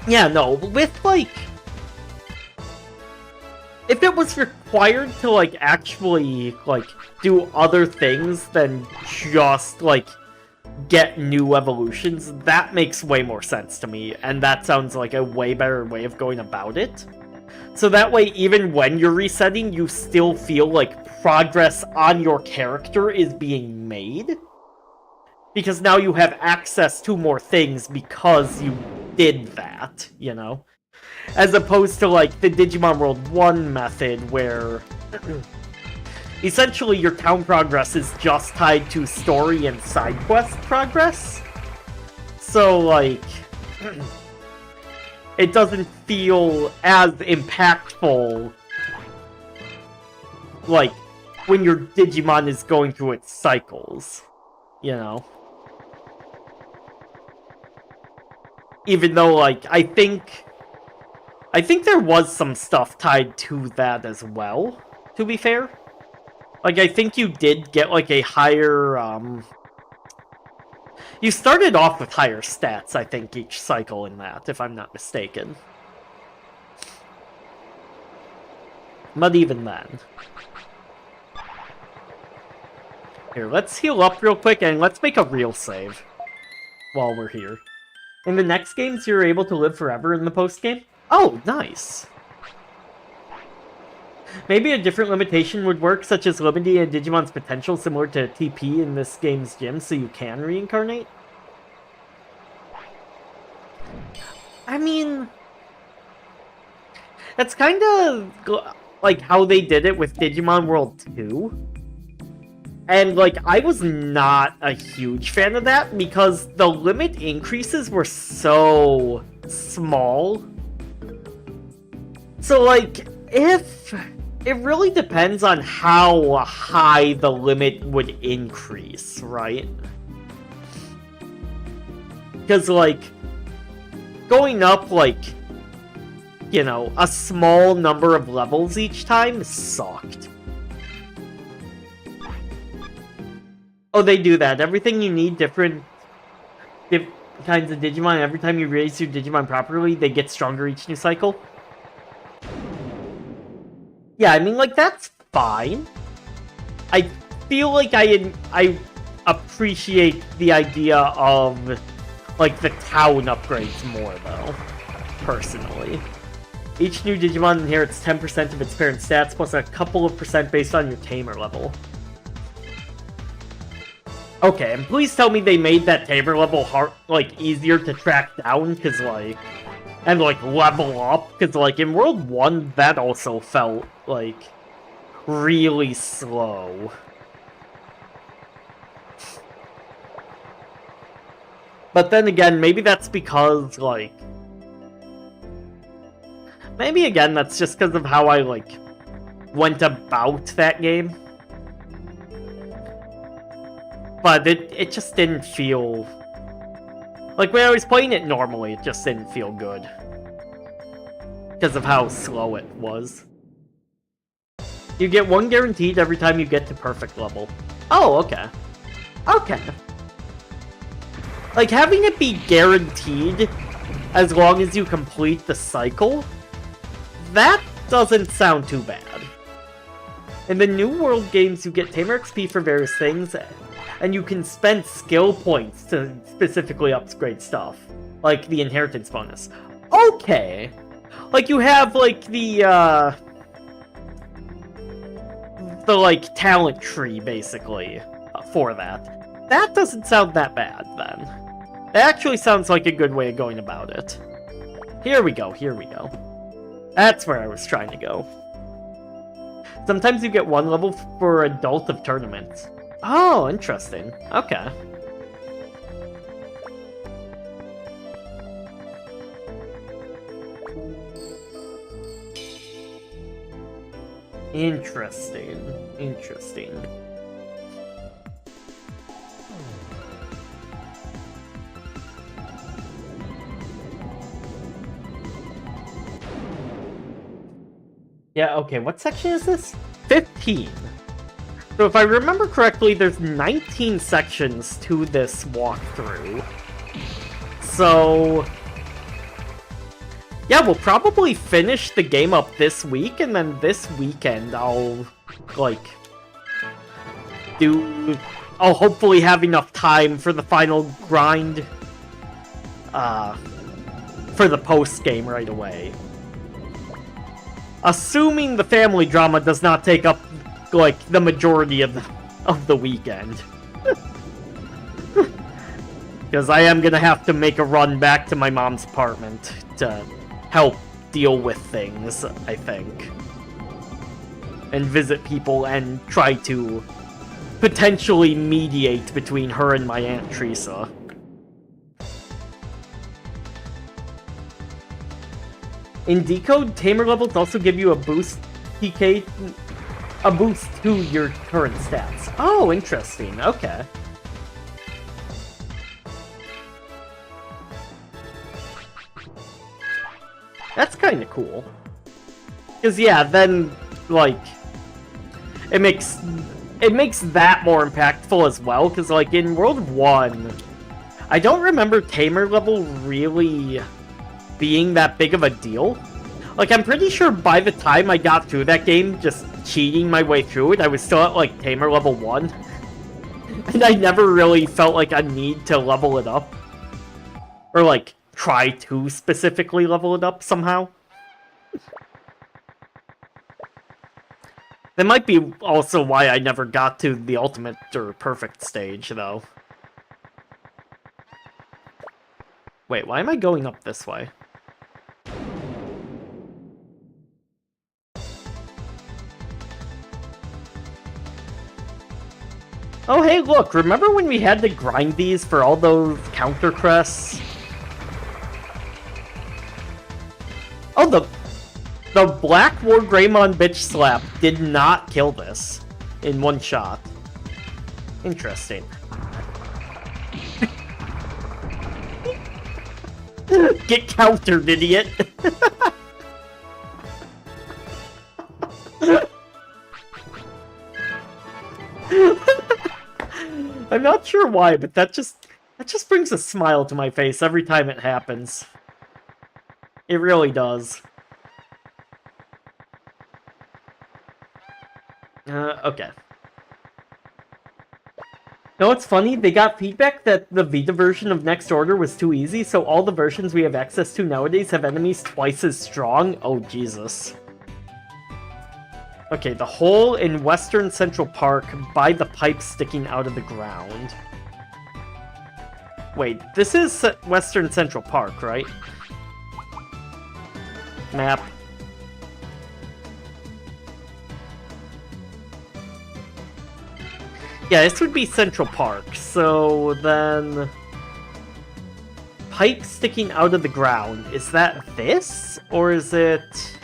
Yeah, no, with, like... If it was required to, like, actually, like, do other things than just, like, get new evolutions, that makes way more sense to me. And that sounds like a way better way of going about it. So that way, even when you're resetting, you still feel like progress on your character is being made. Because now you have access to more things because you did that, you know? As opposed to, like, the Digimon World 1 method, where essentially your town progress is just tied to story and side quest progress. So, like, it doesn't feel as impactful, like, when your Digimon is going through its cycles, you know? Even though, like, I think there was some stuff tied to that as well, to be fair. Like, I think you did get, like, a higher, you started off with higher stats, I think, each cycle in that, if I'm not mistaken. But even then. Here, let's heal up real quick, and let's make a real save while we're here. In the next games, you're able to live forever in the post-game? Oh, nice! Maybe a different limitation would work, such as limiting a Digimon's potential similar to TP in this game's gym, so you can reincarnate? I mean, that's kind of like how they did it with Digimon World 2. And, like, I was not a huge fan of that because the limit increases were so small. So, like, if... It really depends on how high the limit would increase, right? Because, like, going up, like, you know, a small number of levels each time sucked. Oh, they do that. Everything you need, different kinds of Digimon. Every time you raise your Digimon properly, they get stronger each new cycle. Yeah, I mean, like, that's fine. I feel like I appreciate the idea of, like, the town upgrades more, though, personally. Each new Digimon inherits 10% of its parent stats, plus a couple of percent based on your tamer level. Okay, and please tell me they made that tamer level hard, like, easier to track down, because, like, and, like, level up, because, like, in World 1, that also felt, like, really slow. But then again, maybe that's because, like... Maybe, again, that's just because of how I, like, went about that game. But it just didn't feel... Like, when I was playing it normally, it just didn't feel good. Because of how slow it was. You get one guaranteed every time you get to perfect level. Oh, okay. Okay. Like, having it be guaranteed as long as you complete the cycle, that doesn't sound too bad. In the New World games, you get Tamer XP for various things, and you can spend skill points to specifically upgrade stuff, like the inheritance bonus. Okay! Like, you have, like, the, like, talent tree, basically, for that. That doesn't sound that bad, then. It actually sounds like a good way of going about it. Here we go, here we go. That's where I was trying to go. Sometimes you get one level for adult of tournaments. Oh, interesting. Okay. Interesting. Interesting. Yeah, okay, what section is this? 15. So if I remember correctly, there's 19 sections to this walkthrough. So... yeah, we'll probably finish the game up this week, and then this weekend I'll, like, I'll hopefully have enough time for the final grind, for the post-game right away. Assuming the family drama does not take up, like, the majority of the weekend. Because I am gonna have to make a run back to my mom's apartment to help deal with things, I think. And visit people and try to potentially mediate between her and my Aunt Teresa. In Decode, Tamer levels also give you a boost a boost to your current stats. Oh, interesting. Okay. That's kind of cool. Because, yeah, then, like, it makes that more impactful as well, because, like, in World 1, I don't remember Tamer level really being that big of a deal. Like, I'm pretty sure by the time I got through that game, just cheating my way through it, I was still at, like, Tamer level 1. And I never really felt like a need to level it up. Or, like, try to specifically level it up somehow. That might be also why I never got to the ultimate or perfect stage, though. Wait, why am I going up this way? Oh, hey, look, remember when we had to grind these for all those counter crests? Oh, the Black War Greymon Bitch Slap did not kill this in one shot. Interesting. Get countered, idiot! I'm not sure why, but that just brings a smile to my face every time it happens. It really does. Okay. No, it's funny, they got feedback that the Vita version of Next Order was too easy, so all the versions we have access to nowadays have enemies twice as strong. Oh, Jesus. Okay, the hole in Western Central Park by the pipe sticking out of the ground. Wait, this is Western Central Park, right? Map. Yeah, this would be Central Park, so then... Pipe sticking out of the ground, is that this? Or is it...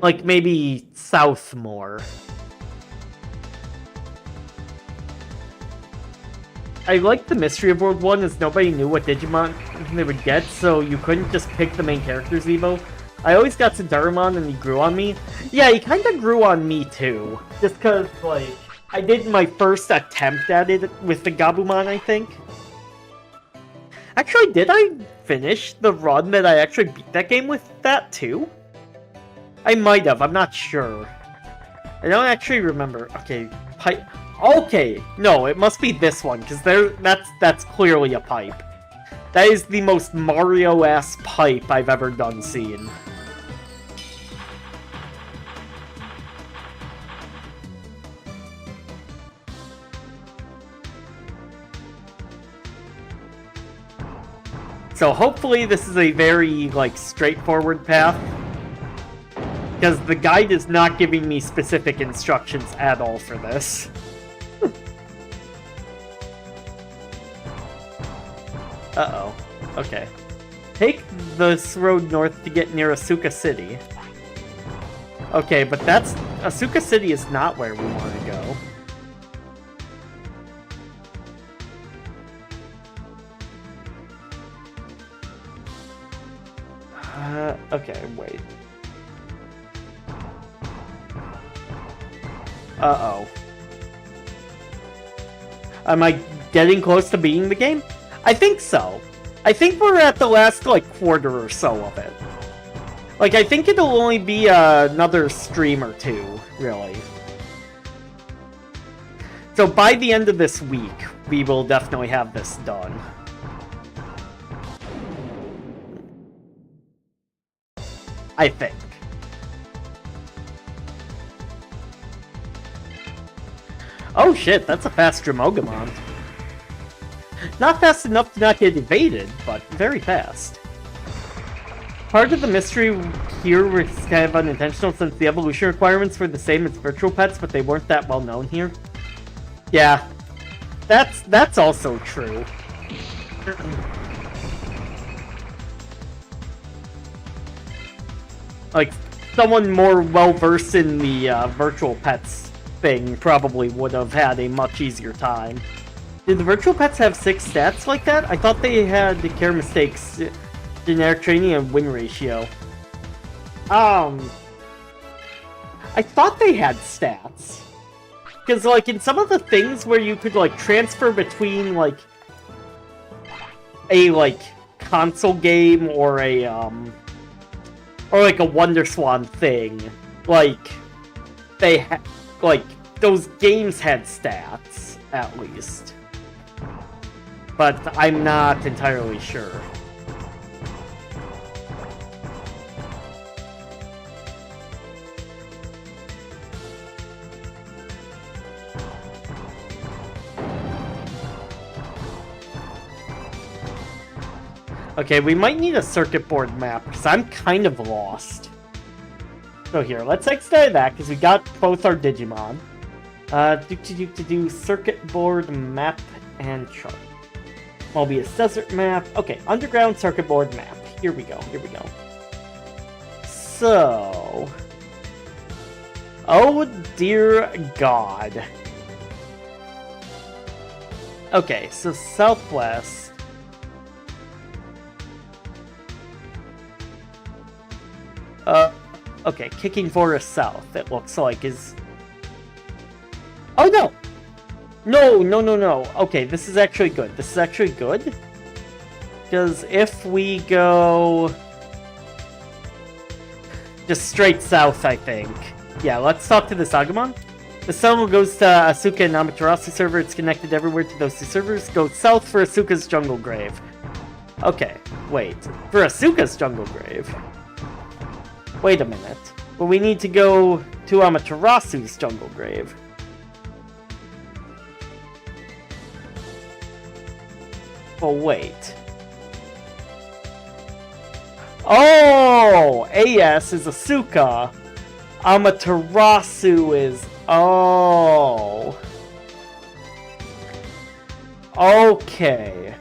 like, maybe south more? I like the mystery of World 1 is nobody knew what Digimon they would get, so you couldn't just pick the main character's Evo. I always got Sudarumon and he grew on me. Yeah, he kind of grew on me too. Just because, like, I did my first attempt at it with the Gabumon, I think. Actually, did I finish the run that I actually beat that game with that too? I might have, I'm not sure. I don't actually remember. Okay, pipe. Okay, no, it must be this one, because that's clearly a pipe. That is the most Mario-ass pipe I've ever done seen. So hopefully this is a very, like, straightforward path. Because the guide is not giving me specific instructions at all for this. Uh-oh. Okay. Take this road north to get near Asuka City. Okay, but that's... Asuka City is not where we want to go. Okay, wait. Uh-oh. Am I getting close to beating the game? I think so. I think we're at the last, like, quarter or so of it. Like, I think it'll only be another stream or two, really. So by the end of this week, we will definitely have this done. I think. Oh shit, that's a fast Dramogamon. Not fast enough to not get evaded, but very fast. Part of the mystery here was kind of unintentional since the evolution requirements were the same as virtual pets, but they weren't that well known here. Yeah, that's also true. Like, someone more well-versed in the virtual pets thing probably would have had a much easier time. Did the virtual pets have 6 stats like that? I thought they had the care mistakes, generic training, and win ratio. I thought they had stats. Because, like, in some of the things where you could, like, transfer between, like, a, like, console game or a, or, like, a WonderSwan thing, like, they like, those games had stats, at least. But I'm not entirely sure. Okay, we might need a circuit board map, because I'm kind of lost. So here, let's extend that, because we got both our Digimon. Do circuit board map and chart. Mobius Desert map. Okay, underground circuit board map. Here we go, here we go. So... oh dear God. Okay, so southwest. Okay, Kicking Forest South, it looks like, is... oh, no! No. Okay, this is actually good. This is actually good. Because if we go... just straight south, I think. Yeah, let's talk to the Sagamon. The sun goes to Asuka and Amaterasu server. It's connected everywhere to those 2 servers. Go south for Asuka's Jungle Grave. Okay, wait. For Asuka's Jungle Grave? Wait a minute. But we need to go to Amaterasu's Jungle Grave. Oh, wait. Oh! AS is Asuka. Amaterasu is... oh. Okay.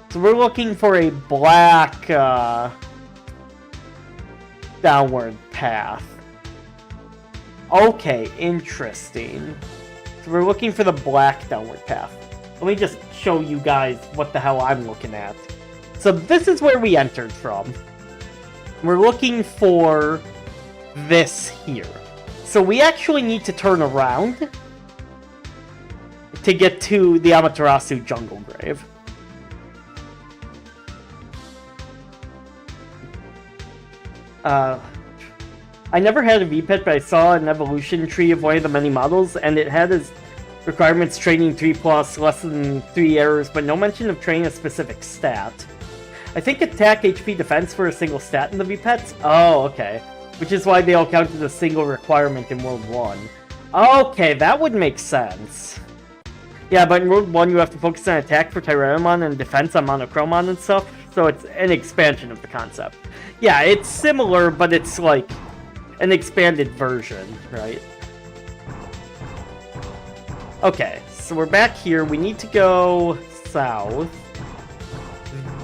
So we're looking for a black, downward path. Okay, interesting. So we're looking for the black downward path. Let me just show you guys what the hell I'm looking at. So this is where we entered from. We're looking for this here. So we actually need to turn around to get to the Amaterasu Jungle Grave. I never had a V-Pet, but I saw an evolution tree of one of the many models, and it had as requirements training 3+, less than 3 errors, but no mention of training a specific stat. I think attack, HP, defense were a single stat in the V-Pets? Oh, okay. Which is why they all count as a single requirement in World 1. Okay, that would make sense. Yeah, but in World 1 you have to focus on attack for Tyrannomon and defense on Monochromon and stuff, so it's an expansion of the concept. Yeah, it's similar, but it's like an expanded version, right? Okay, so we're back here. We need to go south.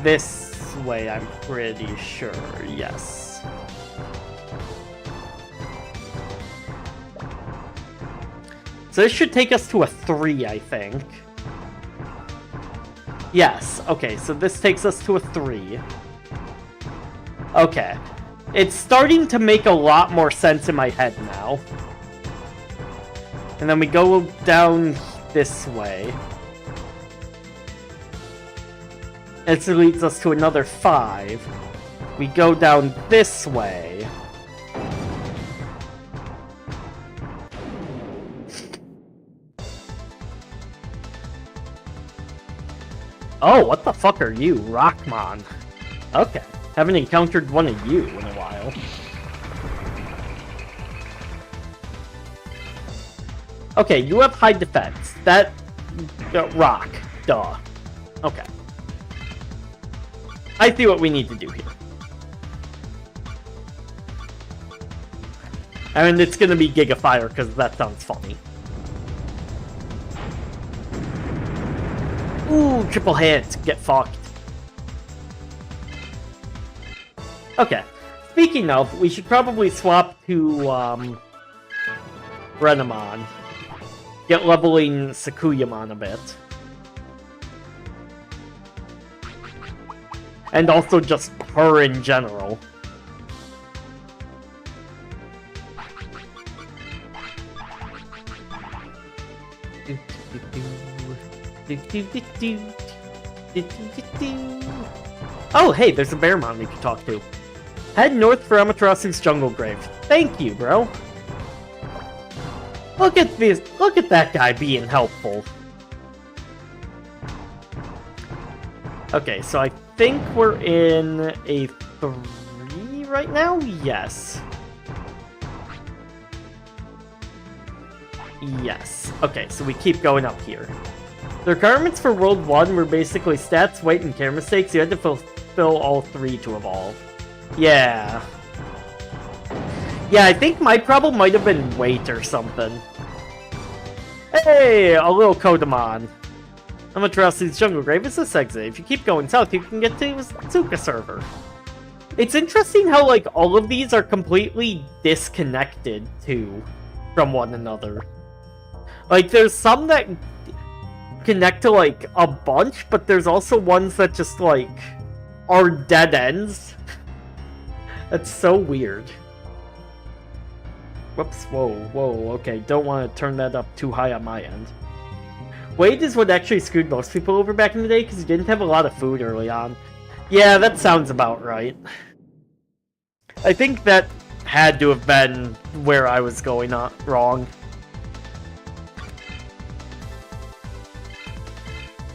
This way, I'm pretty sure. Yes. So this should take us to a 3, I think. Yes, okay, so this takes us to a 3. Okay. It's starting to make a lot more sense in my head now. And then we go down this way. It leads us to another 5. We go down this way. Oh, what the fuck are you? Rockmon. Okay. Haven't encountered one of you in a while. Okay, you have high defense. rock. Duh. Okay. I see what we need to do here. And it's gonna be Giga Fire, because that sounds funny. Ooh, triple hit. Get fucked. Okay. Speaking of, we should probably swap to, Renamon. Get leveling Sakuyamon a bit. And also just her in general. Oh, hey, there's a Bearmon we can talk to. Head north for Amaterasu's Jungle Grave. Thank you, bro. Look at this. Look at that guy being helpful. Okay, so I think we're in a 3 right now? Yes. Yes. Okay, so we keep going up here. The requirements for World 1 were basically stats, weight, and camera mistakes. You had to fulfill all 3 to evolve. Yeah. Yeah, I think my problem might have been weight or something. Hey, a little Kotemon. Amaterasu's Jungle Grave is this exit. If you keep going south, you can get to Suka server. It's interesting how, like, all of these are completely disconnected, too, from one another. Like, there's some that connect to, like, a bunch, but there's also ones that just, like, are dead ends. That's so weird. Whoops, whoa, okay, don't want to turn that up too high on my end. Weight is what actually screwed most people over back in the day, because you didn't have a lot of food early on. Yeah, that sounds about right. I think that had to have been where I was going wrong.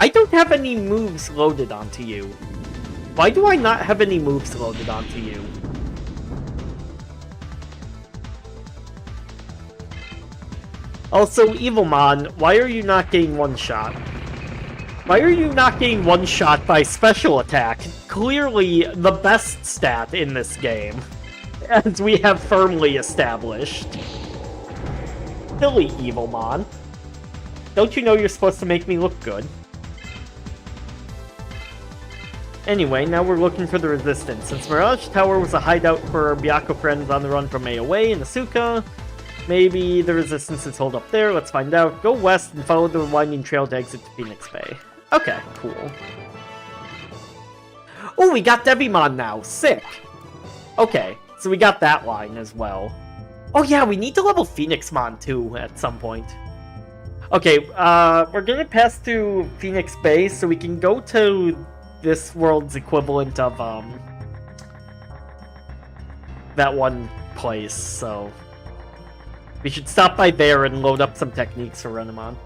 I don't have any moves loaded onto you. Why do I not have any moves loaded onto you? Also, Evilmon, why are you not getting one shot? Why are you not getting one shot by special attack? Clearly the best stat in this game, as we have firmly established. Silly Evilmon. Don't you know you're supposed to make me look good? Anyway, now we're looking for the Resistance. Since Mirage Tower was a hideout for our Byakko friends on the run from AOA and Asuka, maybe the Resistance is holed up there. Let's find out. Go west and follow the winding trail to exit to Phoenix Bay. Okay, cool. Oh, we got Devimon now. Sick. Okay, so we got that line as well. Oh yeah, we need to level Phoenixmon too at some point. Okay, we're gonna pass through Phoenix Bay so we can go to this world's equivalent of, that one place, so we should stop by there and load up some techniques for Renamon.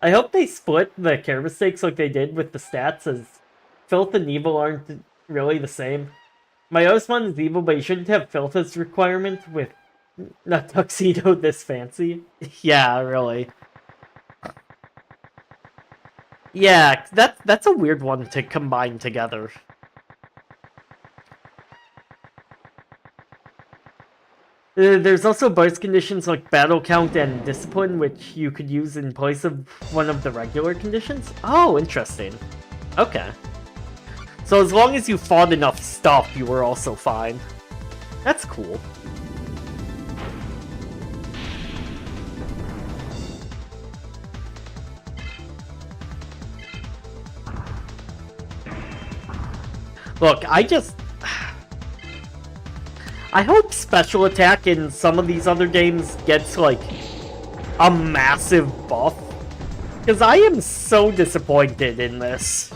I hope they split the care mistakes like they did with the stats, as Filth and Evil aren't really the same. My Osmon is evil, but you shouldn't have Filth as requirement with a tuxedo this fancy. Yeah, really. Yeah, that's a weird one to combine together. There's also bonus conditions like Battle Count and Discipline, which you could use in place of one of the regular conditions. Oh, interesting. Okay. So as long as you fought enough stuff, you were also fine. That's cool. Look, I hope special attack in some of these other games gets, like, a massive buff. Because I am so disappointed in this.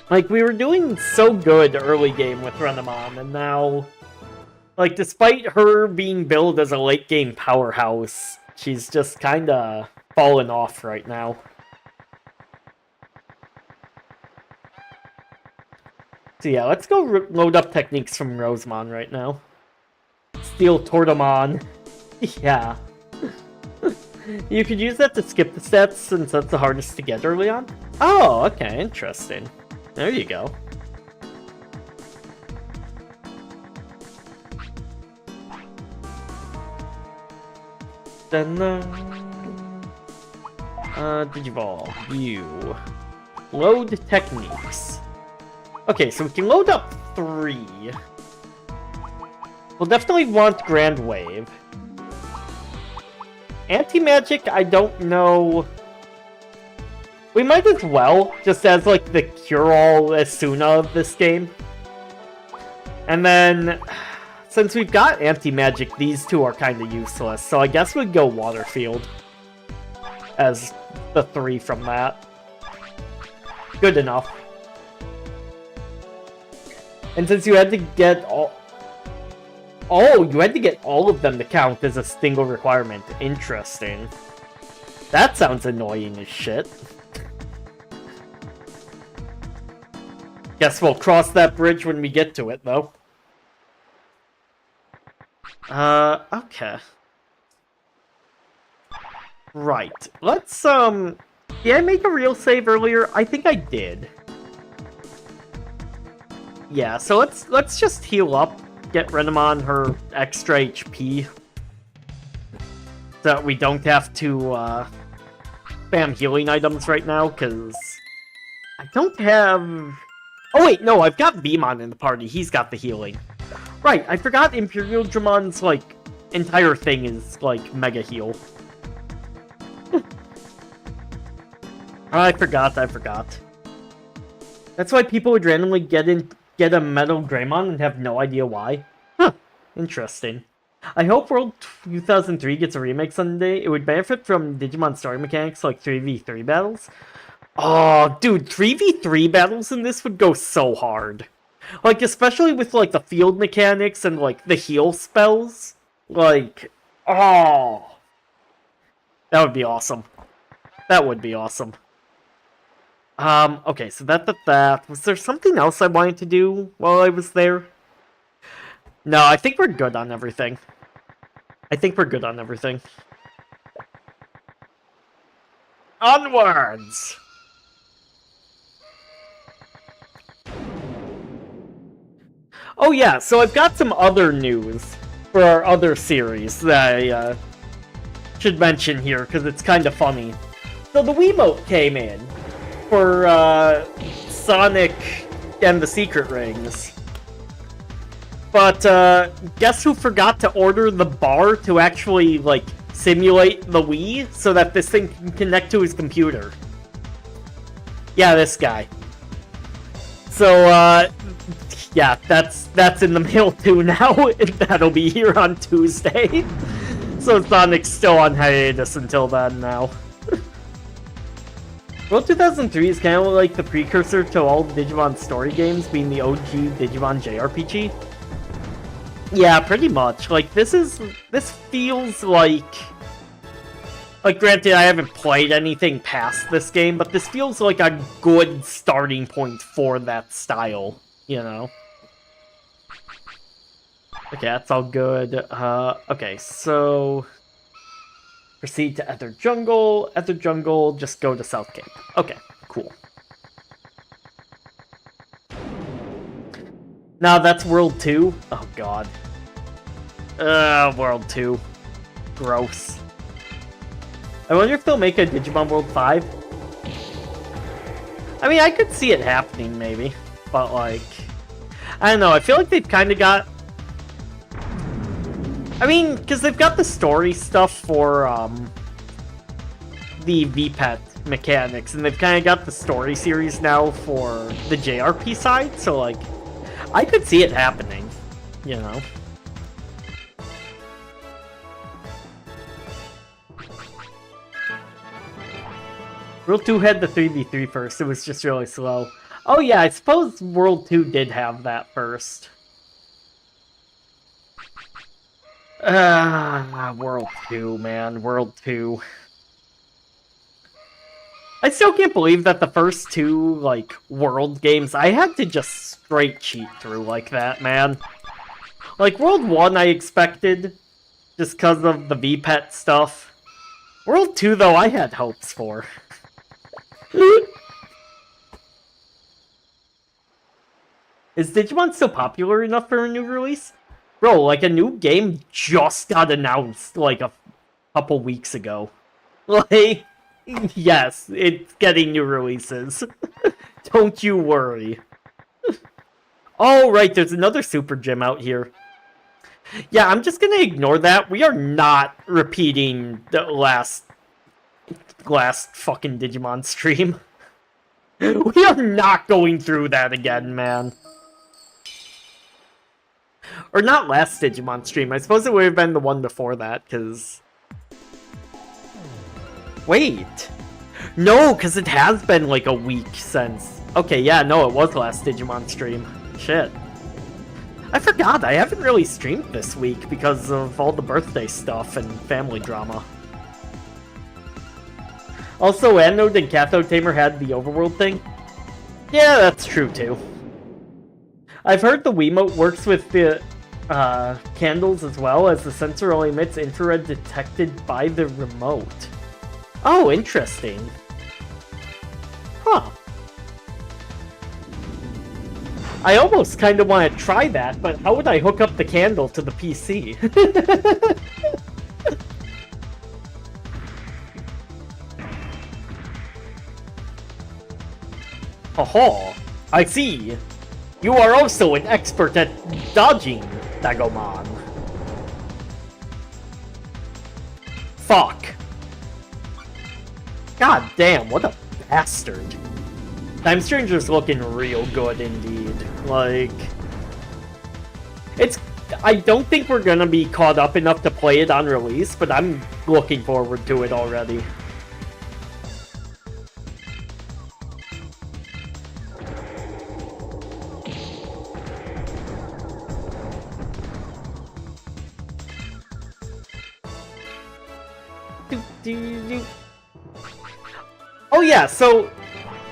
Like, we were doing so good early game with Renamon, and now, like, despite her being billed as a late game powerhouse, she's just kinda fallen off right now. So yeah, let's go load up techniques from Rosemon right now. Steel Tortomon. Yeah. You could use that to skip the stats since that's the hardest to get early on. Oh, okay, interesting. There you go. Then, Digivolve, view. Load techniques. Okay, so we can load up 3. We'll definitely want Grand Wave. Anti-Magic, I don't know. We might as well, just as like the cure-all Asuna of this game. And then, since we've got Anti-Magic, these two are kind of useless, so I guess we'd go Water Field as the 3 from that. Good enough. And since you had to get all... Oh, you had to get all of them to count as a single requirement. Interesting. That sounds annoying as shit. Guess we'll cross that bridge when we get to it, though. Okay. Right. Let's, Did I make a real save earlier? I think I did. Yeah, so let's just heal up. Get Renamon her extra HP. So that we don't have to, spam healing items right now, because I don't have... Oh wait, no, I've got Beamon in the party. He's got the healing. Right, I forgot Imperial Dramon's, like, entire thing is, like, Mega Heal. I forgot. That's why people would randomly get a Metal Greymon and have no idea why. Huh, interesting. I hope World 2003 gets a remake someday. It would benefit from Digimon story mechanics like 3v3 battles. Oh, dude, 3v3 battles in this would go so hard. Like, especially with, like, the field mechanics and, like, the heal spells. Like, oh. That would be awesome. That would be awesome. Okay, so that. Was there something else I wanted to do while I was there? No, I think we're good on everything. Onwards! Oh yeah, so I've got some other news for our other series that I should mention here, because it's kind of funny. So the Wiimote came in for Sonic and the Secret Rings. But guess who forgot to order the bar to actually, like, simulate the Wii so that this thing can connect to his computer? Yeah, this guy. So, yeah, that's in the mail too now. That'll be here on Tuesday. So Sonic's still on hiatus until then now. World 2003 is kind of like the precursor to all Digimon story games, being the OG Digimon JRPG. Yeah, pretty much. Like, this feels like... Like, granted, I haven't played anything past this game, but this feels like a good starting point for that style, you know? Okay, that's all good. Okay, so... Proceed to Ether Jungle. Ether Jungle, just go to South Cape. Okay, cool. Now that's World 2. Oh god. World 2. Gross. I wonder if they'll make a Digimon World 5. I mean, I could see it happening, maybe. But, like... I don't know, I feel like they've kind of got... I mean, because they've got the story stuff for, the VPET mechanics, and they've kind of got the story series now for the JRP side, so, like, I could see it happening, you know? World 2 had the 3v3 first, it was just really slow. Oh yeah, I suppose World 2 did have that first. World 2, man. World 2. I still can't believe that the first 2, like, World games, I had to just straight cheat through like that, man. Like, World 1 I expected just because of the VPET stuff. World 2, though, I had hopes for. Is Digimon still popular enough for a new release? Bro, like, a new game just got announced, like, a couple weeks ago. Like, yes, it's getting new releases. Don't you worry. Oh, right, there's another Super Gym out here. Yeah, I'm just gonna ignore that. We are not repeating the last fucking Digimon stream. We are not going through that again, man. Or not last Digimon stream. I suppose it would have been the one before that, because... Wait! No, because it has been like a week since... Okay, yeah, no, it was last Digimon stream. Shit. I forgot, I haven't really streamed this week because of all the birthday stuff and family drama. Also, Anode and Cathode Tamer had the Overworld thing. Yeah, that's true too. I've heard the Wiimote works with the candles as well, as the sensor only emits infrared detected by the remote. Oh, interesting. Huh. I almost kind of want to try that, but how would I hook up the candle to the PC? Oh, I see. You are also an expert at dodging, Dagomon. Fuck. God damn, what a bastard. Time Stranger's looking real good indeed. Like... I don't think we're gonna be caught up enough to play it on release, but I'm looking forward to it already. Oh yeah, so...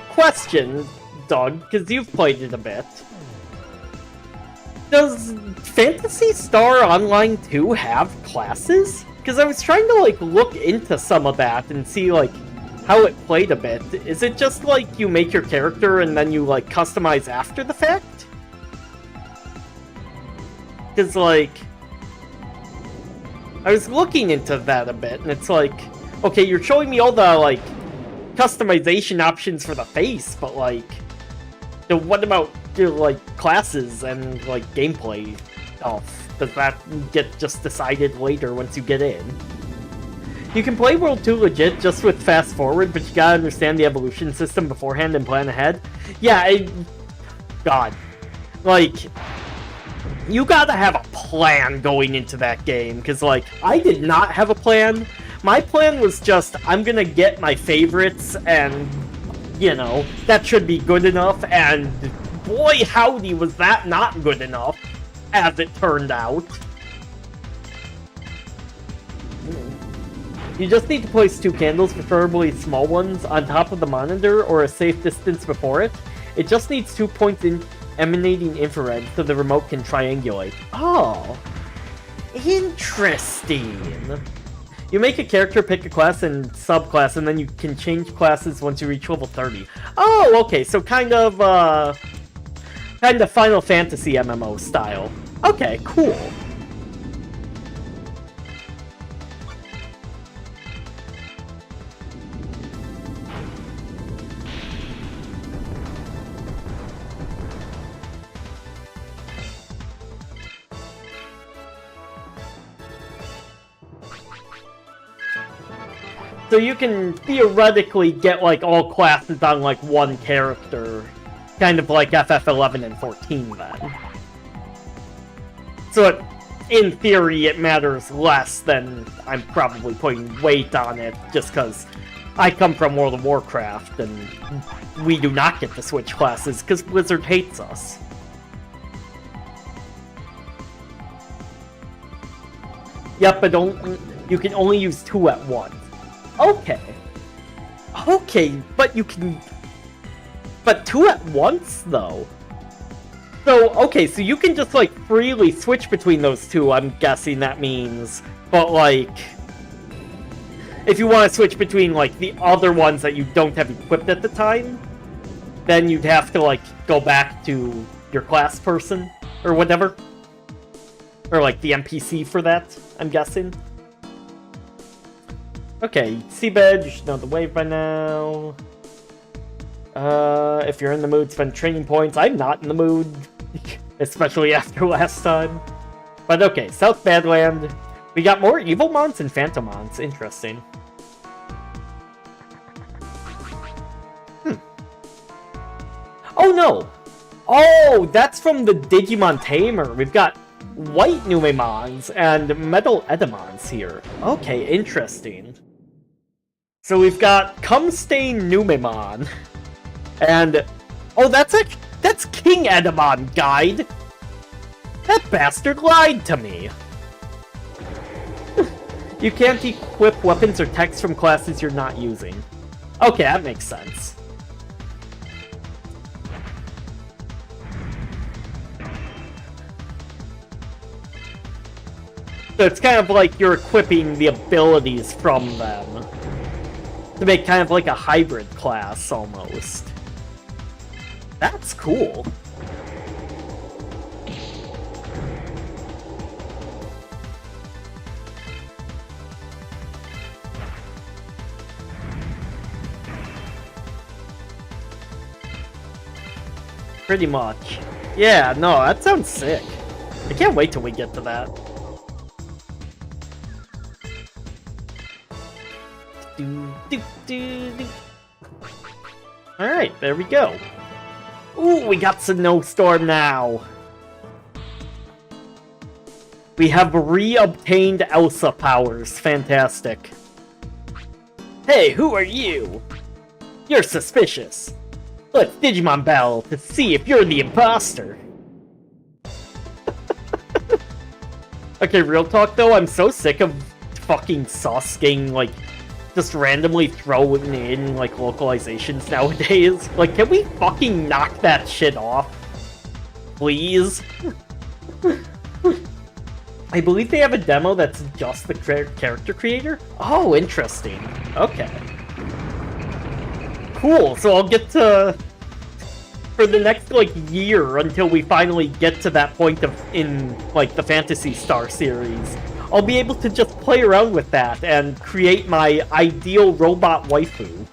Question, Doug, because you've played it a bit. Does Phantasy Star Online 2 have classes? Because I was trying to, like, look into some of that and see, like, how it played a bit. Is it just, like, you make your character and then you, like, customize after the fact? Because, like... I was looking into that a bit, and it's like... Okay, you're showing me all the, like... customization options for the face, but like, what about like classes and like gameplay stuff? Does that get just decided later once you get in? You can play World 2 legit just with fast forward, but you gotta understand the evolution system beforehand and plan ahead. Yeah, God, like, you gotta have a plan going into that game, because like, I did not have a plan. My plan was just, I'm gonna get my favorites, and, you know, that should be good enough, and boy howdy was that not good enough, as it turned out. You just need to place 2 candles, preferably small ones, on top of the monitor, or a safe distance before it. It just needs 2 points emanating infrared, so the remote can triangulate. Oh, interesting. You make a character, pick a class and subclass, and then you can change classes once you reach level 30. Oh, okay, so kind of Final Fantasy MMO style. Okay, cool. So you can theoretically get, like, all classes on, like, one character. Kind of like FF11 and 14, then. So, in theory, it matters less than I'm probably putting weight on it, just because I come from World of Warcraft, and we do not get to switch classes, because Blizzard hates us. Yep, but you can only use 2 at once. Okay. Okay, but you can... But 2 at once, though? So, okay, so you can just, like, freely switch between those two, I'm guessing that means. But, like, if you want to switch between, like, the other ones that you don't have equipped at the time, then you'd have to, like, go back to your class person, or whatever. Or, like, the NPC for that, I'm guessing. Okay, Seabed, you should know the wave by now. If you're in the mood, spend training points. I'm not in the mood, especially after last time. But okay, South Badland. We got more Evilmons and Phantomons. Interesting. Oh no! Oh, that's from the Digimon Tamer. We've got White Numemons and Metal Edamons here. Okay, interesting. So we've got Cumstain Numemon. And, oh, that's King Edamon, guide! That bastard lied to me! You can't equip weapons or texts from classes you're not using. Okay, that makes sense. So it's kind of like you're equipping the abilities from them. To make kind of like a hybrid class, almost. That's cool. Pretty much. Yeah, no, that sounds sick. I can't wait till we get to that. Alright, there we go. Ooh, we got Snowstorm now. We have re-obtained Elsa powers. Fantastic. Hey, who are you? You're suspicious. Let's Digimon battle to see if you're the imposter. Okay, real talk though, I'm so sick of fucking Sasuke, like, just randomly throwing in, like, localizations nowadays. Like, can we fucking knock that shit off? Please? I believe they have a demo that's just the character creator? Oh, interesting. Okay. Cool, so I'll get to... For the next, like, year, until we finally get to that point in, like, the Phantasy Star series, I'll be able to just play around with that and create my ideal robot waifu.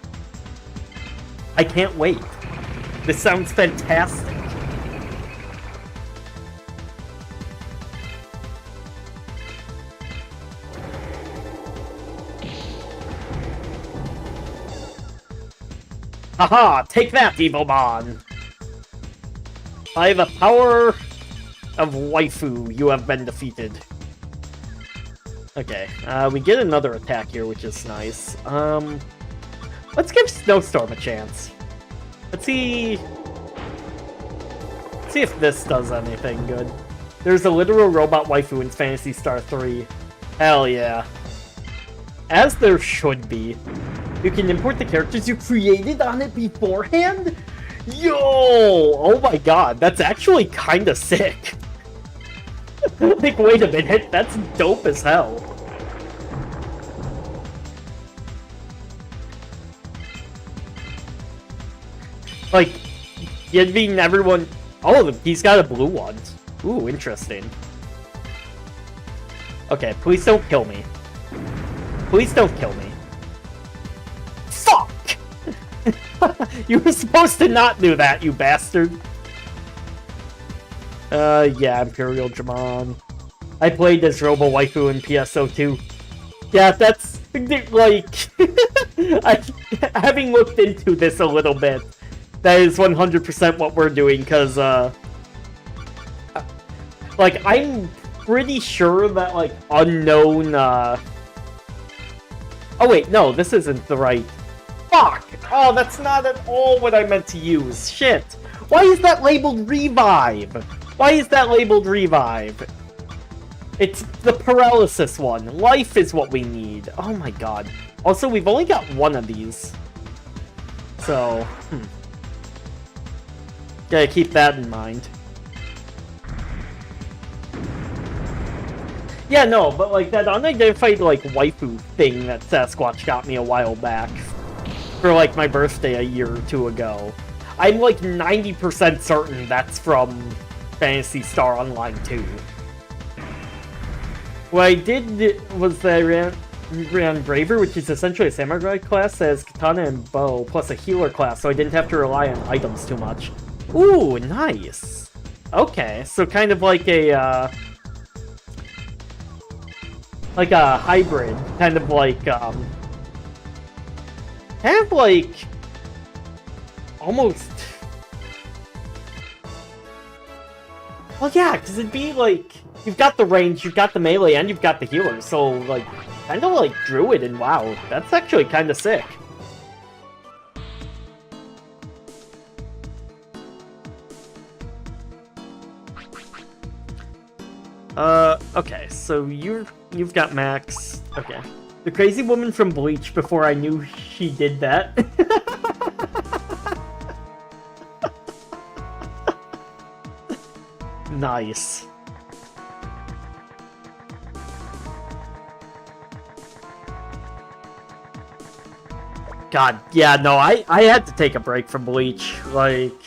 I can't wait. This sounds fantastic. Haha! Take that, Evilmon! By the power of waifu, you have been defeated. Okay, we get another attack here, which is nice. Let's give Snowstorm a chance. Let's see if this does anything good. There's a literal robot waifu in Phantasy Star 3. Hell yeah. As there should be. You can import the characters you created on it beforehand? Yo! Oh my god, that's actually kinda sick. Like, wait a minute, that's dope as hell. Like, giving everyone... Oh, he's got a blue one. Ooh, interesting. Okay, please don't kill me. Please don't kill me. Fuck! You were supposed to not do that, you bastard. Yeah, Imperial Dramon. I played as Robo Waifu in PSO2. Yeah, that's, like... having looked into this a little bit, that is 100% what we're doing, because, like, I'm pretty sure that, like, unknown, Oh wait, no, this isn't the right... Fuck! Oh, that's not at all what I meant to use. Shit! Why is that labeled Revive? Why is that labeled Revive? It's the Paralysis one. Life is what we need. Oh my god. Also, we've only got one of these. So, gotta keep that in mind. Yeah, no, but like that unidentified like waifu thing that Sasquatch got me a while back for like my birthday a year or two ago. I'm like 90% certain that's from Phantasy Star Online 2. What I did was that I ran Braver, which is essentially a samurai class that has katana and bow, plus a healer class, so I didn't have to rely on items too much. Ooh, nice! Okay, so kind of like a hybrid, kind of like, almost... Well, yeah, because it'd be like, you've got the range, you've got the melee, and you've got the healer, so, like, kind of like Druid and WoW. That's actually kind of sick. Okay, so you've got Max. Okay. The crazy woman from Bleach before I knew she did that. Nice. God, yeah, no, I had to take a break from Bleach. Like,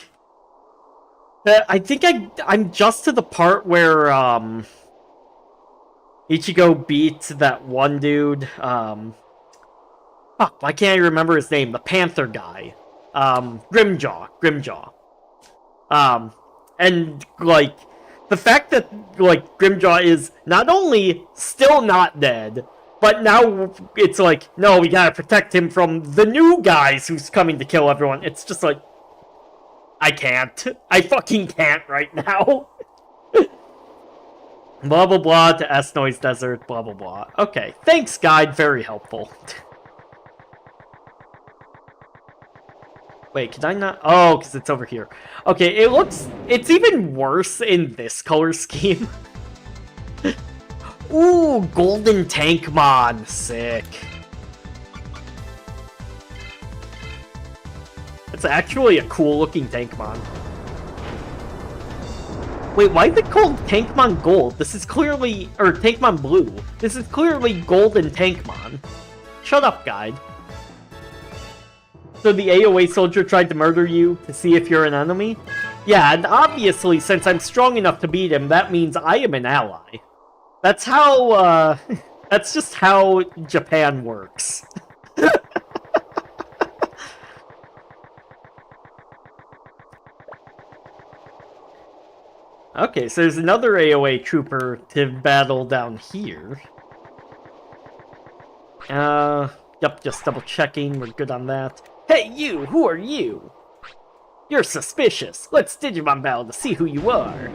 I think I'm just to the part where Ichigo beats that one dude. Fuck, why can't I remember his name? The Panther guy. Grimjaw. And like the fact that like Grimjaw is not only still not dead, but now it's like, no, we gotta protect him from the new guys who's coming to kill everyone. It's just like, I can't. I fucking can't right now. Blah blah blah to S-Noise Desert, blah blah blah. Okay, thanks guide, very helpful. Wait, can I not? Oh, because it's over here. Okay, it's even worse in this color scheme. Ooh, Golden Tankmon, sick. It's actually a cool looking Tankmon. Wait, why is it called Tankmon Gold? This is clearly, or Tankmon Blue. This is clearly Golden Tankmon. Shut up, guide. So the AOA soldier tried to murder you to see if you're an enemy? Yeah, and obviously, since I'm strong enough to beat him, that means I am an ally. That's how, that's just how Japan works. Okay, so there's another AOA trooper to battle down here. Yep, just double checking, we're good on that. Hey you, who are you? You're suspicious. Let's Digimon battle to see who you are.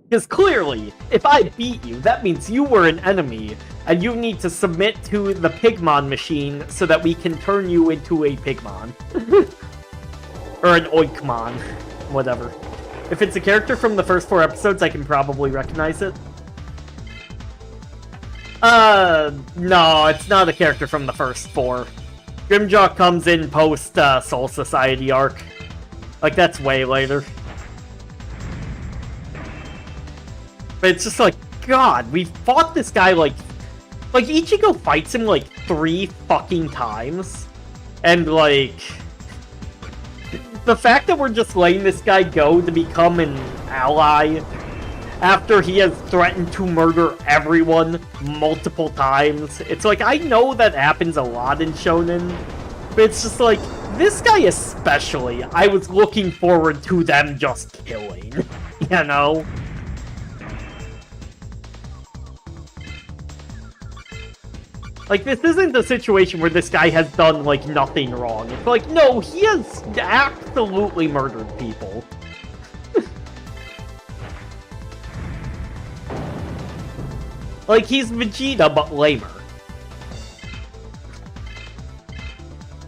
Because clearly, if I beat you, that means you were an enemy, and you need to submit to the Pigmon machine so that we can turn you into a Pigmon. Or an Oikmon. Whatever. If it's a character from the first 4 episodes, I can probably recognize it. No, it's not a character from the first 4. Grimjaw comes in post Soul Society arc. Like, that's way later. But it's just like, God, we've fought this guy like Ichigo fights him like 3 fucking times. And like, the fact that we're just letting this guy go to become an ally after he has threatened to murder everyone multiple times. It's like, I know that happens a lot in Shonen, but it's just like, this guy especially, I was looking forward to them just killing, you know? Like, this isn't a situation where this guy has done, like, nothing wrong. It's like, no, he has absolutely murdered people. Like, he's Vegeta, but lamer.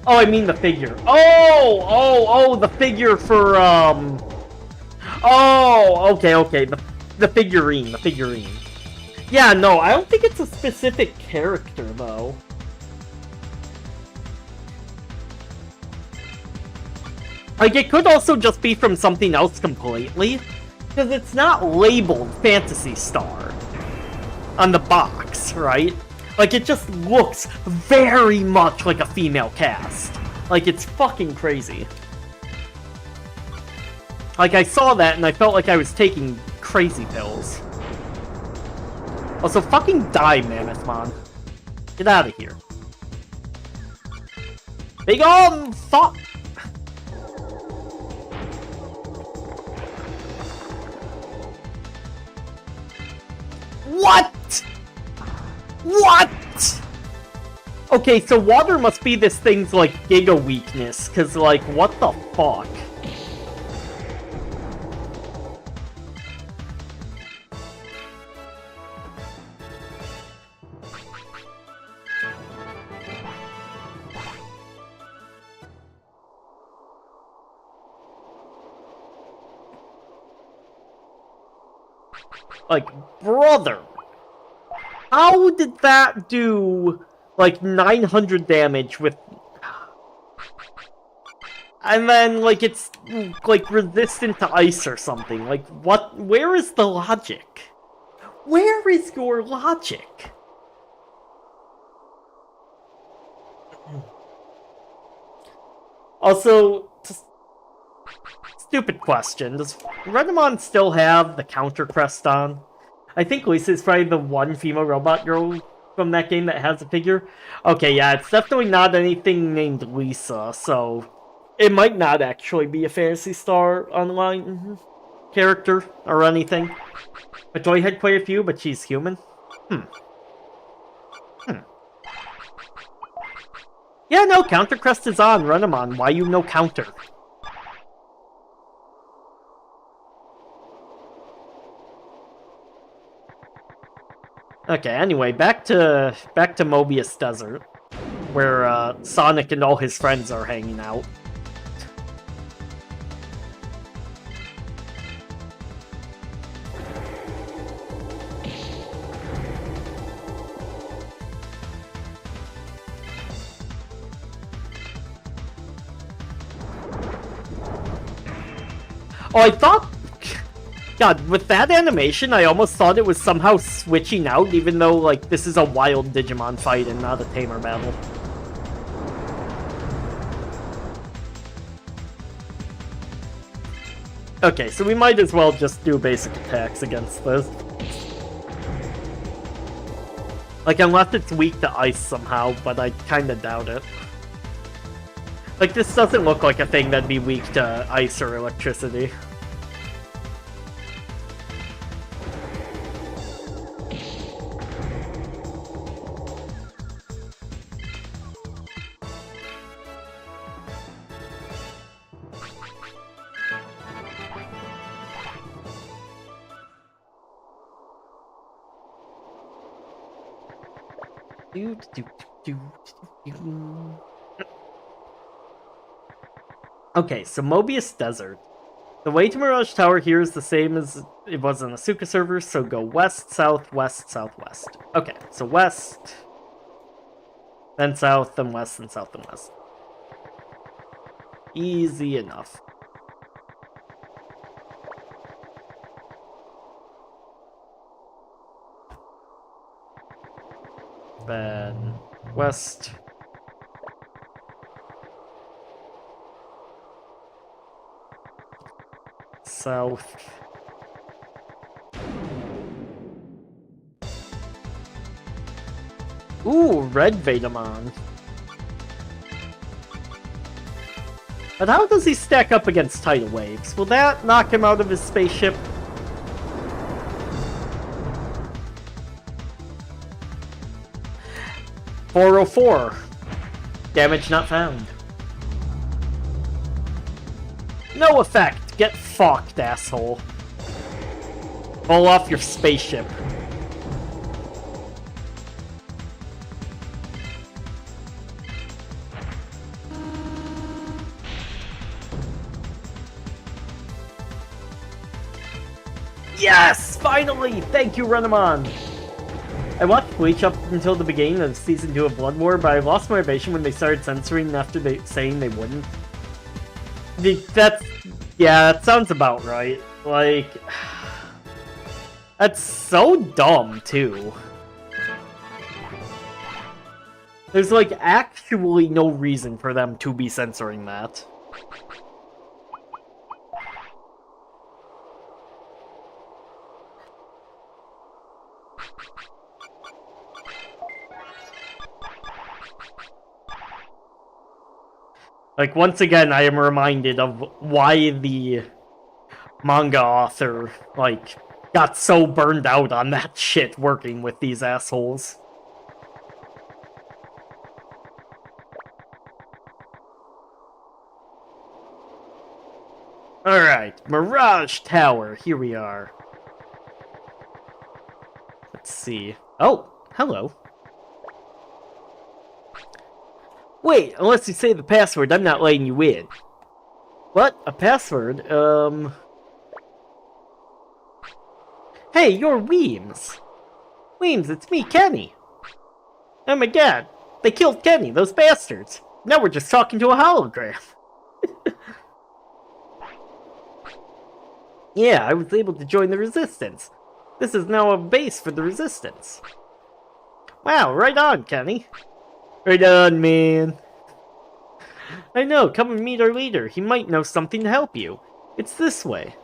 Oh, I mean the figure. Oh, the figure for, Oh, okay, the figurine. Yeah, no, I don't think it's a specific character, though. Like, it could also just be from something else completely, because it's not labeled Phantasy Star. on the box, right? Like, it just looks very much like a female cast. Like, it's fucking crazy. Like, I saw that and I felt like I was taking crazy pills. Also, fucking die, Mammothmon. Get out of here. Big ol' fuck. What? What? Okay, so water must be this thing's, like, giga weakness, cause, like, what the fuck? Like, brother, how did that do, like, 900 damage with... And then, like, it's, like, resistant to ice or something. Like, what? Where is the logic? Where is your logic? Also, stupid question. Does Renamon still have the counter crest on? I think Lisa is probably the one female robot girl from that game that has a figure. Okay, yeah, it's definitely not anything named Lisa, so it might not actually be a Phantasy Star Online character or anything. But Joy had quite a few, but she's human. Yeah, no, counter crest is on, Renamon. Why you no counter? Okay, anyway, back to Mobius Desert, where Sonic and all his friends are hanging out. Oh, I thought... God, with that animation, I almost thought it was somehow switching out, even though, like, this is a wild Digimon fight and not a tamer battle. Okay, so we might as well just do basic attacks against this. Like, unless it's weak to ice somehow, but I kinda doubt it. Like, this doesn't look like a thing that'd be weak to ice or electricity. Okay, so Mobius Desert. The way to Mirage Tower here is the same as it was on the Suka server, so go west, south, west, southwest. Okay, so west, then south, then west, then south, then west. Easy enough. Then west. South. Ooh, red Vetamon. But how does he stack up against tidal waves? Will that knock him out of his spaceship? .404. Damage not found. No effect. Get fucked, asshole. Pull off your spaceship. Yes! Finally! Thank you, Renamon! I watched Bleach up until the beginning of Season 2 of Blood War, but I lost motivation when they started censoring after saying they wouldn't. Yeah, that sounds about right. Like... That's so dumb, too. There's, like, actually no reason for them to be censoring that. Like, once again, I am reminded of why the manga author, like, got so burned out on that shit working with these assholes. Alright, Mirage Tower, here we are. Let's see. Oh, hello. Wait, unless you say the password, I'm not letting you in. What? A password? Hey, you're Wiems. Wiems, it's me, Kenny. Oh my god, they killed Kenny, those bastards. Now we're just talking to a hologram. Yeah, I was able to join the Resistance. This is now a base for the Resistance. Wow, right on, Kenny. Right on, man. I know, come and meet our leader. He might know something to help you. It's this way.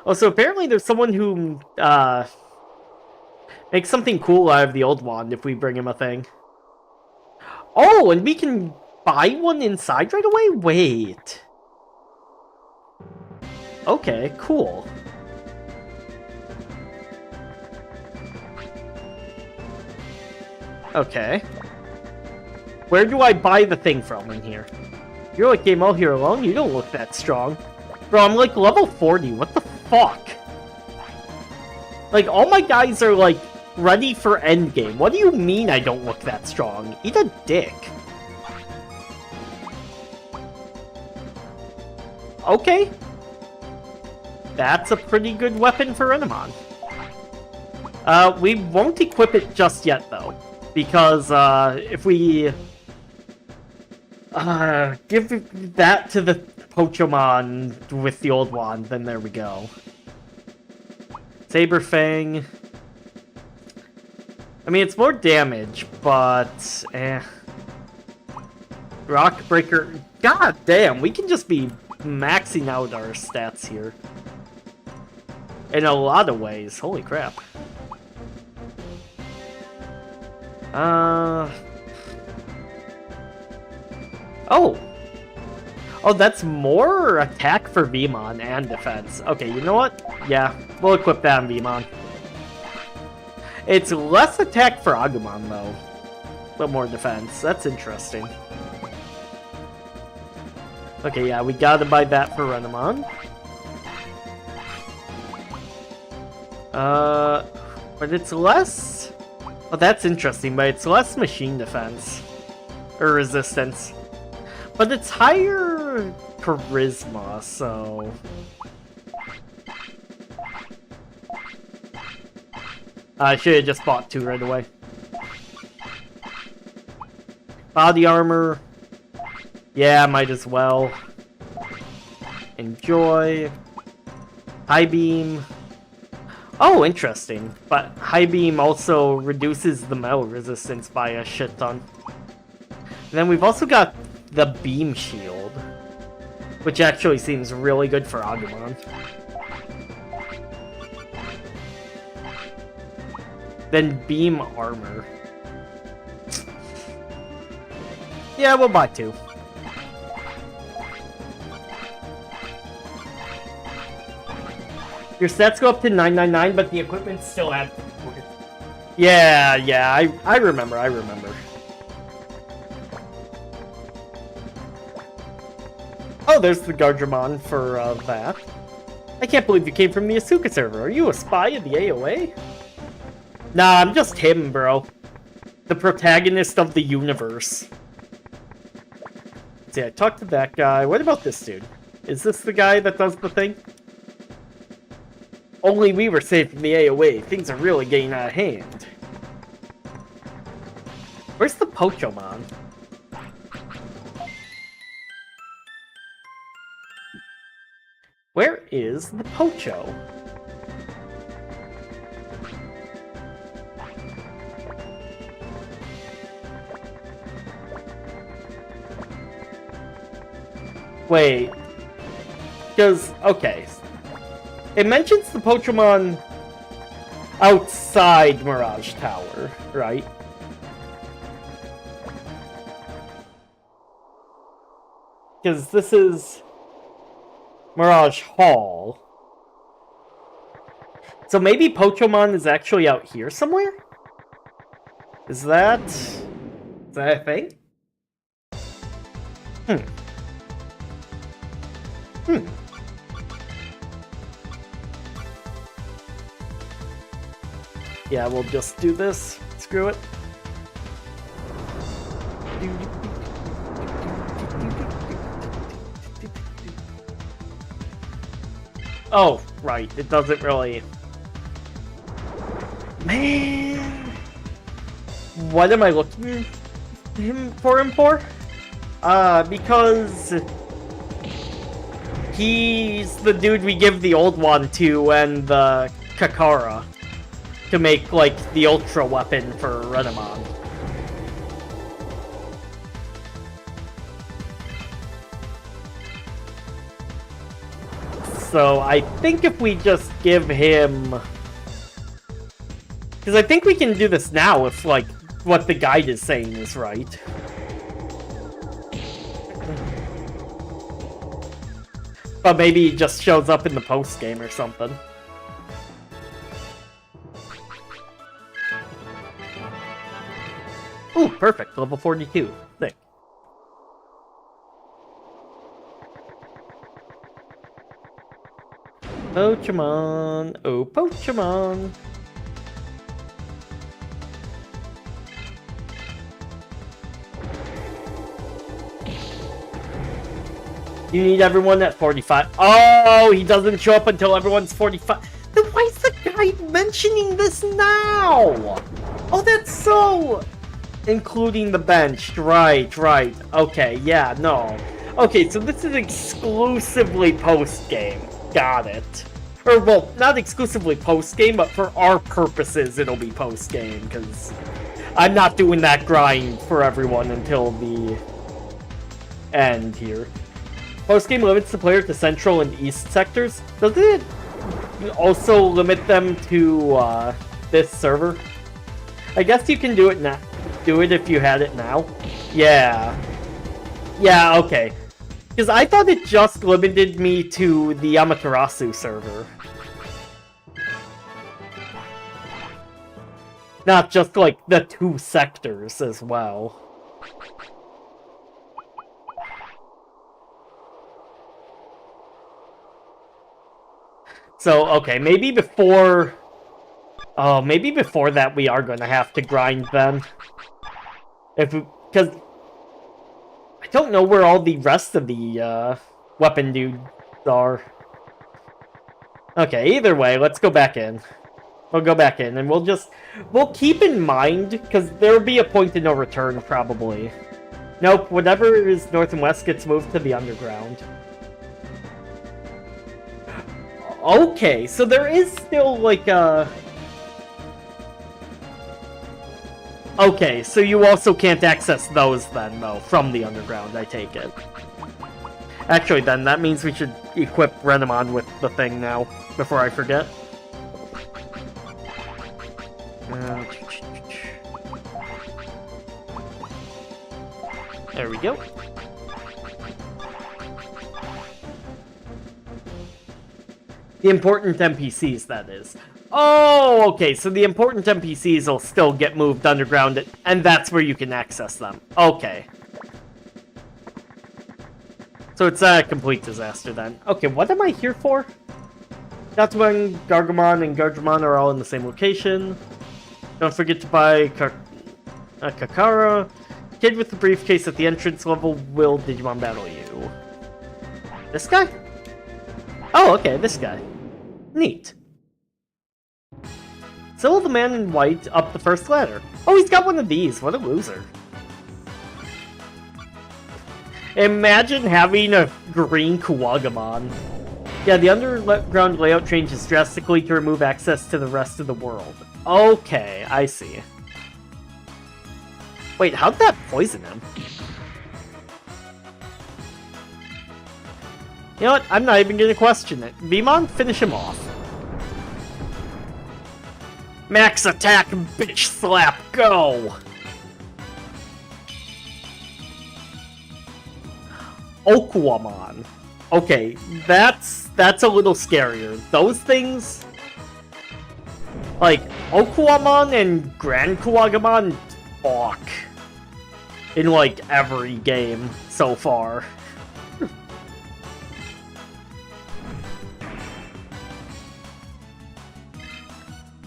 Oh, so apparently there's someone who, makes something cool out of the old wand if we bring him a thing. Oh, and we can buy one inside right away? Wait. Okay, cool. Okay. Where do I buy the thing from in here? You're like game all here alone? You don't look that strong. Bro, I'm like level 40. What the fuck? Like, all my guys are like ready for endgame. What do you mean I don't look that strong? Eat a dick. Okay. That's a pretty good weapon for Renamon. We won't equip it just yet, though. Because, if we... give that to the Kotemon with the old wand, then there we go. Saber Fang. I mean, it's more damage, but... Rock Breaker... God damn, we can just be maxing out our stats here. In a lot of ways. Holy crap. Oh! Oh, that's more attack for Veemon and defense. Okay, you know what? Yeah, we'll equip that on Veemon. It's less attack for Agumon, though. But more defense. That's interesting. Okay, yeah, we gotta buy that for Renamon. But it's less... Oh, that's interesting, but it's less machine defense. Or resistance. But it's higher charisma, so... I should have just bought 2 right away. Body armor. Yeah, might as well. Enjoy. High beam. Oh, interesting. But high beam also reduces the metal resistance by a shit ton. And then we've also got the beam shield, which actually seems really good for Agumon. Then beam armor. Yeah, we'll buy 2. Your stats go up to 999, but the equipment still adds. Yeah, I remember. Oh, there's the Guardramon for that. I can't believe you came from the Asuka server. Are you a spy of the AOA? Nah, I'm just him, bro. The protagonist of the universe. See, I talked to that guy. What about this dude? Is this the guy that does the thing? Only we were saved from the AOA. Things are really getting out of hand. Where's the Pochomon? Where is the Pocho? Wait. Because, okay. It mentions the Kotemon outside Mirage Tower, right? Because this is Mirage Hall. So maybe Kotemon is actually out here somewhere? Is that a thing? Yeah, we'll just do this. Screw it. Oh, right. It doesn't really... Man! What am I looking for him for? Because... he's the dude we give the old one to and the Kakara to make, like, the ultra weapon for Renamon. So I think if we just give him... Because I think we can do this now if, like, what the guide is saying is right. But maybe he just shows up in the post-game or something. Ooh, perfect. Level 42. Sick. Kotemon. Oh, Kotemon. You need everyone at 45. Oh, he doesn't show up until everyone's 45. Then why is the guy mentioning this now? Oh, that's so... Including the bench. Right. Okay, yeah, no. Okay, so this is exclusively post-game. Got it. Or, well, not exclusively post-game, but for our purposes, it'll be post-game, because I'm not doing that grind for everyone until the end here. Post-game limits the player to central and east sectors. Does it also limit them to this server? I guess you can do it now. Do it if you had it now. Yeah. Yeah, okay. Because I thought it just limited me to the Amaterasu server. Not just, like, the 2 sectors as well. So, okay, maybe before... Oh, maybe before that we are going to have to grind then. Because... I don't know where all the rest of the, weapon dudes are. Okay, either way, let's go back in. We'll go back in, and we'll keep in mind, because there'll be a point of no return, probably. Nope, whatever is north and west gets moved to the underground. Okay, so there is still, like, Okay, so you also can't access those then, though, from the underground, I take it. Actually, then, that means we should equip Renamon with the thing now, before I forget. There we go. The important NPCs, that is. Oh, okay, so the important NPCs will still get moved underground, and that's where you can access them. Okay. So it's a complete disaster then. Okay, what am I here for? That's when Gargamon and Gargamon are all in the same location. Don't forget to buy Kakara. Kid with the briefcase at the entrance level will Digimon battle you. This guy? Oh, okay, this guy. Neat. Still the man in white up the first ladder. Oh, he's got one of these. What a loser. Imagine having a green Kuwagamon. Yeah, the underground layout changes drastically to remove access to the rest of the world. Okay, I see. Wait, how'd that poison him? You know what? I'm not even gonna question it. Veemon, finish him off. Max attack, bitch slap, go! Kotemon. Okay, that's a little scarier. Those things, like Kotemon and Grand Kuwagamon, talk in like every game so far.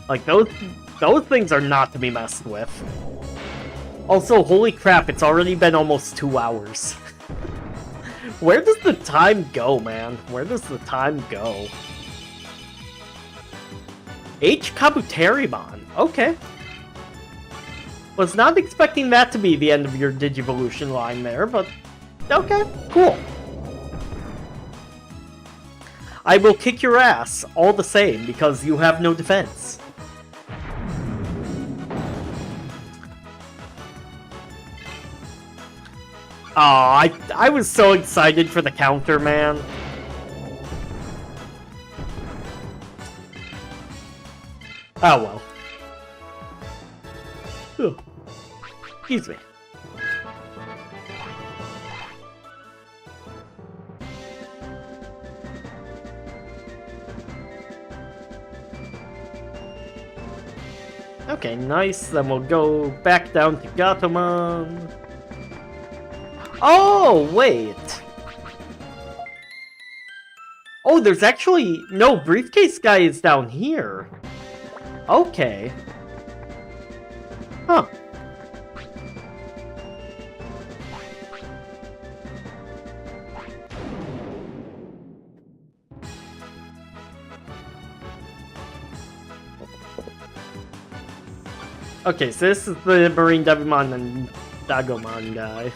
Like those things are not to be messed with. Also, holy crap, it's already been almost 2 hours. Where does the time go, man? Where does the time go? H. Kabuterimon. Okay. Was not expecting that to be the end of your Digivolution line there, but okay, cool. I will kick your ass all the same because you have no defense. Aw, I was so excited for the counter, man. Oh well. Ugh. Excuse me. Okay, nice. Then we'll go back down to Kotemon. Oh, wait. Oh, there's actually... No, briefcase guy is down here. Okay. Huh. Okay, so this is the Marine Devimon and Dagomon guy.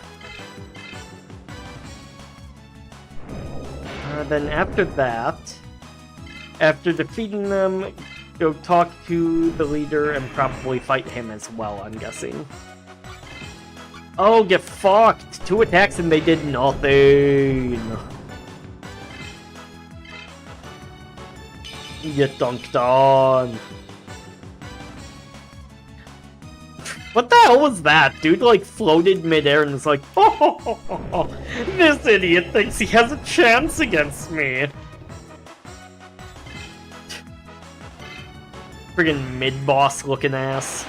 Then after that, after defeating them, go talk to the leader and probably fight him as well, I'm guessing. Oh, get fucked! 2 attacks and they did nothing! Get dunked on! What the hell was that? Dude, like, floated midair and was like, oh, this idiot thinks he has a chance against me. Friggin' mid-boss looking ass.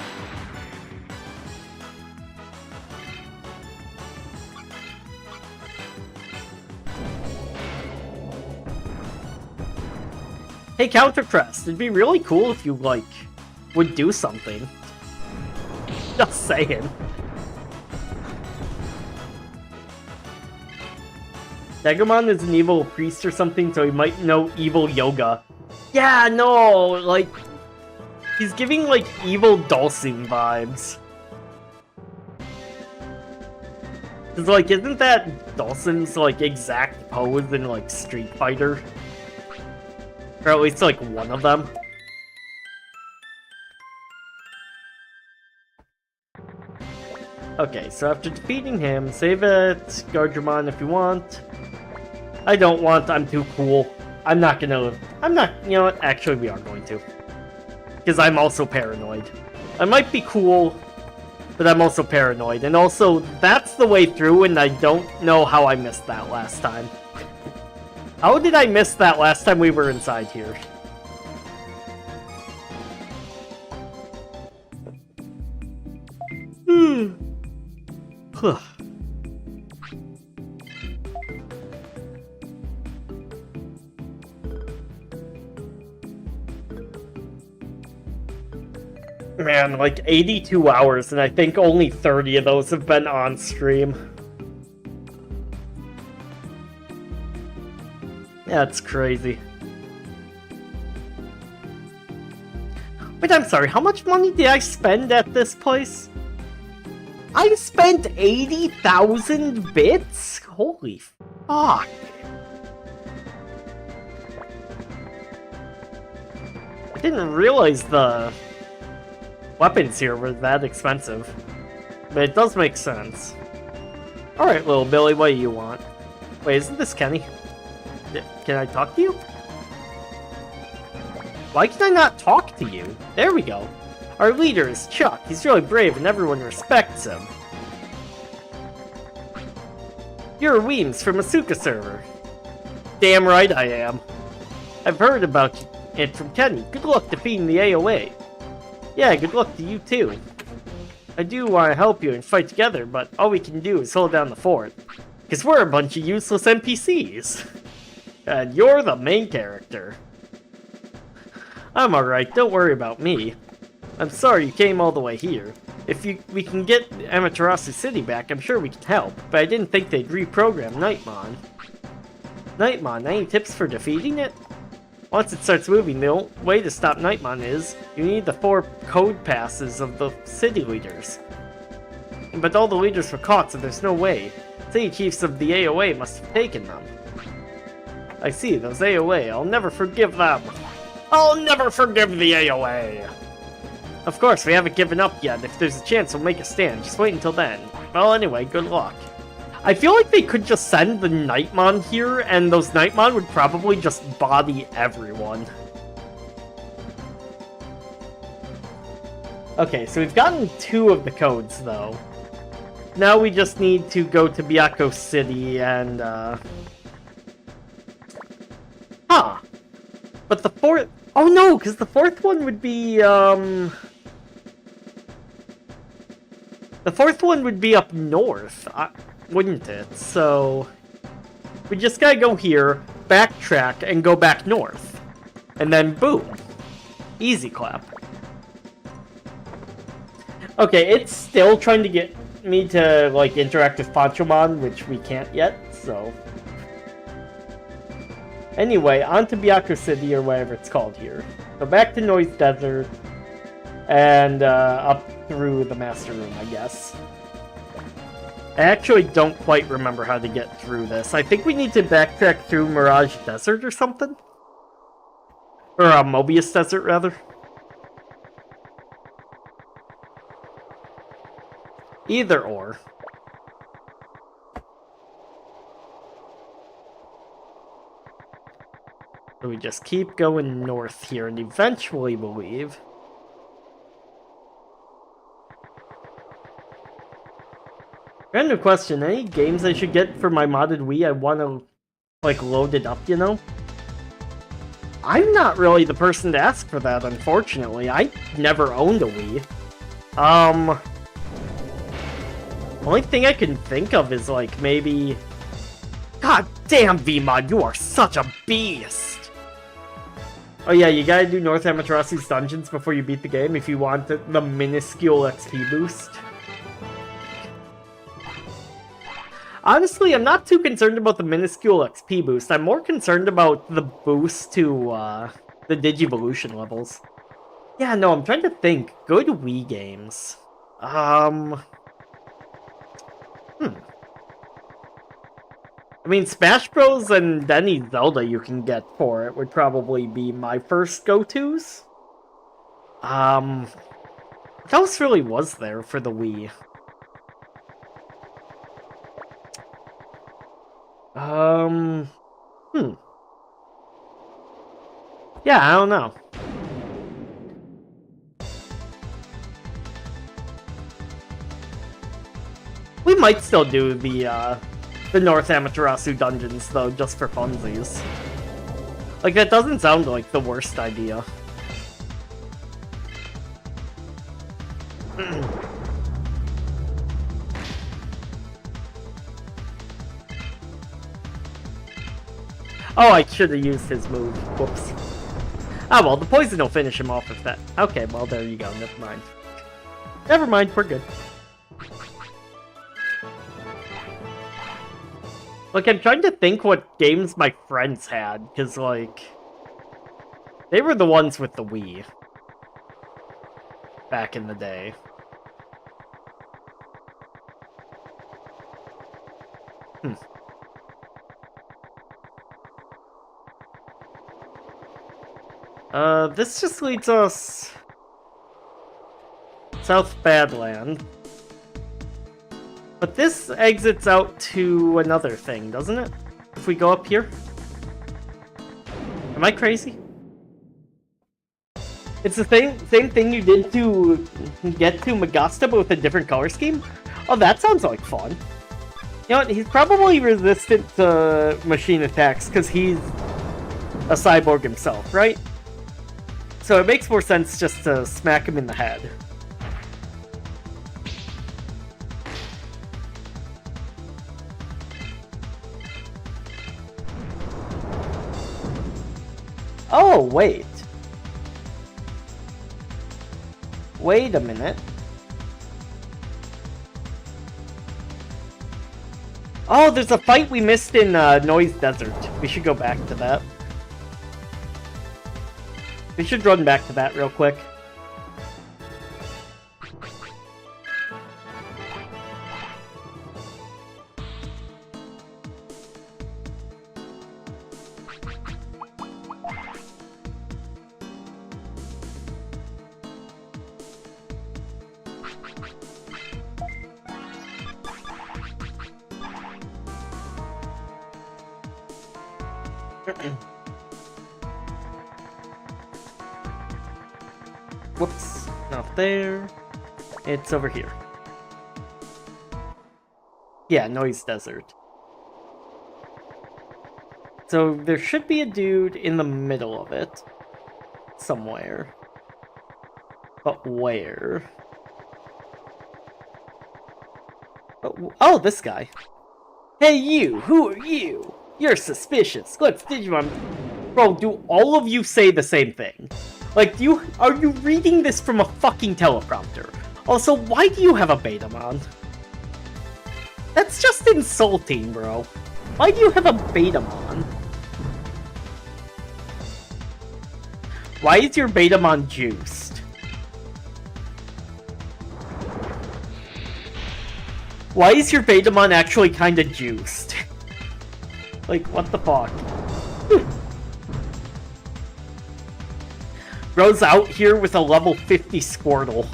Hey, Countercrest, it'd be really cool if you, like, would do something. Just saying. Digimon is an evil priest or something, so he might know evil yoga. Yeah, no, like... He's giving, like, evil Dulcim vibes. Cause, like, isn't that Dulcim's, like, exact pose in, like, Street Fighter? Or at least, like, one of them. Okay, so after defeating him, save it, Gardramon if you want. I don't want, I'm too cool. I'm not, you know what, actually we are going to. Because I'm also paranoid. I might be cool, but I'm also paranoid. And also, that's the way through, and I don't know how I missed that last time. How did I miss that last time we were inside here? Man, like 82 hours, and I think only 30 of those have been on stream. That's crazy. Wait, I'm sorry, how much money did I spend at this place? I spent 80,000 bits? Holy fuck. I didn't realize the weapons here were that expensive. But it does make sense. Alright, little Billy, what do you want? Wait, isn't this Kenny? Can I talk to you? Why can I not talk to you? There we go. Our leader is Chuck. He's really brave and everyone respects him. You're Wiems from Asuka server. Damn right I am. I've heard about it from Kenny. Good luck defeating the AOA. Yeah, good luck to you too. I do want to help you and fight together, but all we can do is hold down the fort. Because we're a bunch of useless NPCs. And you're the main character. I'm alright, don't worry about me. I'm sorry you came all the way here. If we can get Amaterasu City back, I'm sure we can help. But I didn't think they'd reprogram Nightmon. Nightmon, any tips for defeating it? Once it starts moving, the only way to stop Nightmon is you need the 4 code passes of the city leaders. But all the leaders were caught, so there's no way. City chiefs of the AOA must have taken them. I see, those AOA, I'll never forgive them. I'll never forgive the AOA! Of course, we haven't given up yet. If there's a chance, we'll make a stand. Just wait until then. Well, anyway, good luck. I feel like they could just send the Nightmon here, and those Nightmon would probably just body everyone. Okay, so we've gotten 2 of the codes, though. Now we just need to go to Byakko City and, Huh! But the 4th... Oh no, because the 4th one would be, The 4th one would be up north, wouldn't it? So... we just gotta go here, backtrack, and go back north. And then boom. Easy clap. Okay, it's still trying to get me to, like, interact with Panchomon, which we can't yet, so... Anyway, on to Byakko City, or whatever it's called here. So back to Noise Desert, and up through the Master Room, I guess. I actually don't quite remember how to get through this. I think we need to backtrack through Mirage Desert or something? Or Mobius Desert, rather. Either or. So we just keep going north here, and eventually we'll leave. Random question, any games I should get for my modded Wii I want to, like, load it up, you know? I'm not really the person to ask for that, unfortunately. I never owned a Wii. Only thing I can think of is, like, maybe... God damn, VMod, you are such a beast! Oh yeah, you gotta do North Amaterasu's dungeons before you beat the game if you want the minuscule XP boost. Honestly, I'm not too concerned about the minuscule XP boost. I'm more concerned about the boost to the Digivolution levels. Yeah, no, I'm trying to think. Good Wii games. I mean, Smash Bros. And any Zelda you can get for it would probably be my first go-tos. What else really was there for the Wii? Yeah, I don't know. We might still do the North Amaterasu dungeons, though, just for funsies. Like, that doesn't sound like the worst idea. Oh, I should have used his move. Whoops. Ah, well, the poison will finish him off with that. Okay, well, there you go. Never mind. Never mind, we're good. Look, I'm trying to think what games my friends had, because, like... they were the ones with the Wii. Back in the day. This just leads us... South Badland. But this exits out to another thing, doesn't it? If we go up here? Am I crazy? It's the same thing you did to get to Megasta, but with a different color scheme? Oh, that sounds like fun. You know what, he's probably resistant to machine attacks, because he's a cyborg himself, right? So it makes more sense just to smack him in the head. Oh, wait. Wait a minute. Oh, there's a fight we missed in Noise Desert. We should go back to that. We should run back to that real quick. Whoops, not there. It's over here. Yeah, Noise Desert. So there should be a dude in the middle of it. Somewhere. But where? Oh, this guy. Hey you, who are you? You're suspicious. Let's Digimon. Bro, do all of you say the same thing? Like, are you reading this from a fucking teleprompter? Also, why do you have a Betamon? That's just insulting, bro. Why do you have a Betamon? Why is your Betamon juiced? Why is your Betamon actually kinda juiced? Like, what the fuck? Bro's out here with a level 50 Squirtle.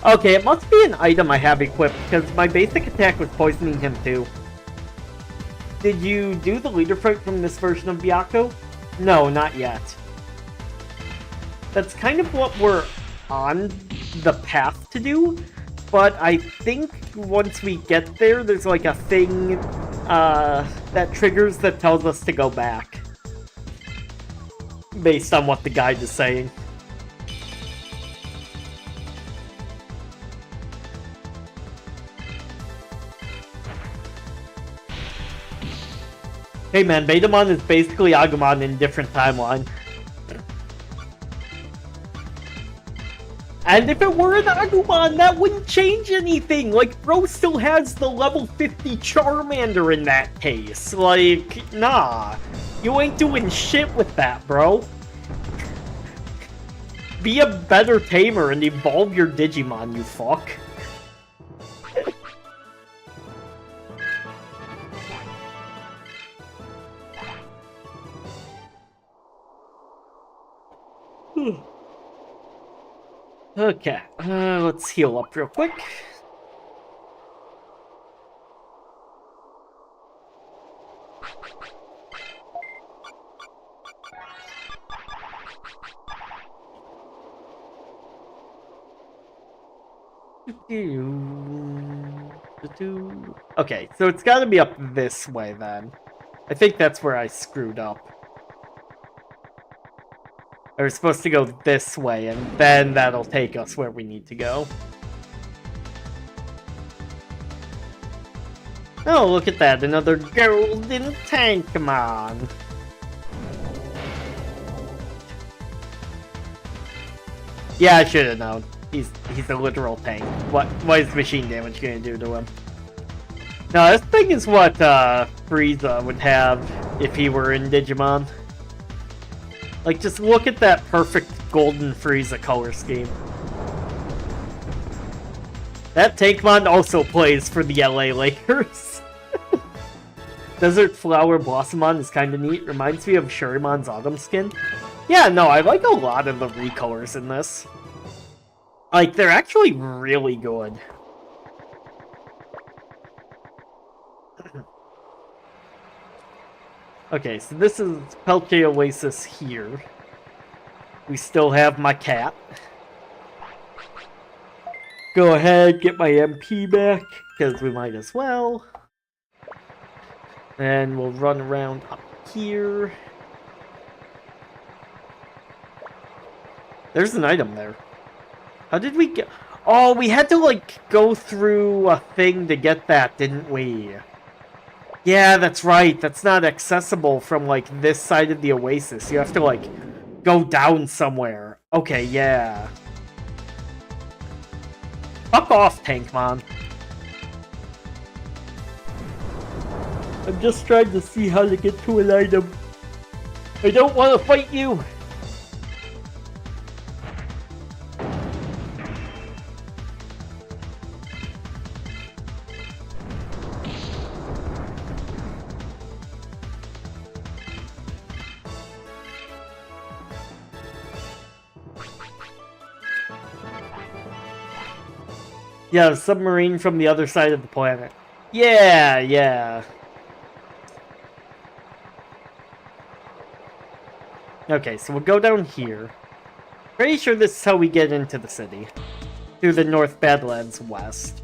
Okay, it must be an item I have equipped, because my basic attack was poisoning him too. Did you do the leader fight from this version of Byakko? No, not yet. That's kind of what we're on the path to do, but I think once we get there, there's like a thing that triggers that tells us to go back. Based on what the guide is saying. Hey man, Betamon is basically Agumon in a different timeline. And if it were an Agumon, that wouldn't change anything! Like, bro still has the level 50 Charmander in that case. Like, nah. You ain't doing shit with that, bro. Be a better tamer and evolve your Digimon, you fuck. Okay, let's heal up real quick. Okay, so it's gotta be up this way then. I think that's where I screwed up. We're supposed to go this way, and then that'll take us where we need to go. Oh, look at that, another golden Tankmon! Yeah, I should have known. He's a literal tank. What is machine damage gonna do to him? No, this thing is what Frieza would have if he were in Digimon. Like, just look at that perfect golden Frieza color scheme. That Tankmon also plays for the LA Lakers. Desert Flower Blossomon is kinda neat. Reminds me of Shurimon's Autumn skin. Yeah, no, I like a lot of the recolors in this. Like, they're actually really good. Okay, so this is Pelche Oasis here. We still have my cat. Go ahead, get my MP back, because we might as well. And we'll run around up here. There's an item there. How did we get... Oh, we had to, like, go through a thing to get that, didn't we? Yeah, that's right. That's not accessible from, like, this side of the oasis. You have to, like, go down somewhere. Okay, yeah. Fuck off, Tankmon. I'm just trying to see how to get to an item. I don't want to fight you! Yeah, a submarine from the other side of the planet. Yeah, yeah. Okay, so we'll go down here. Pretty sure this is how we get into the city. Through the North Badlands west.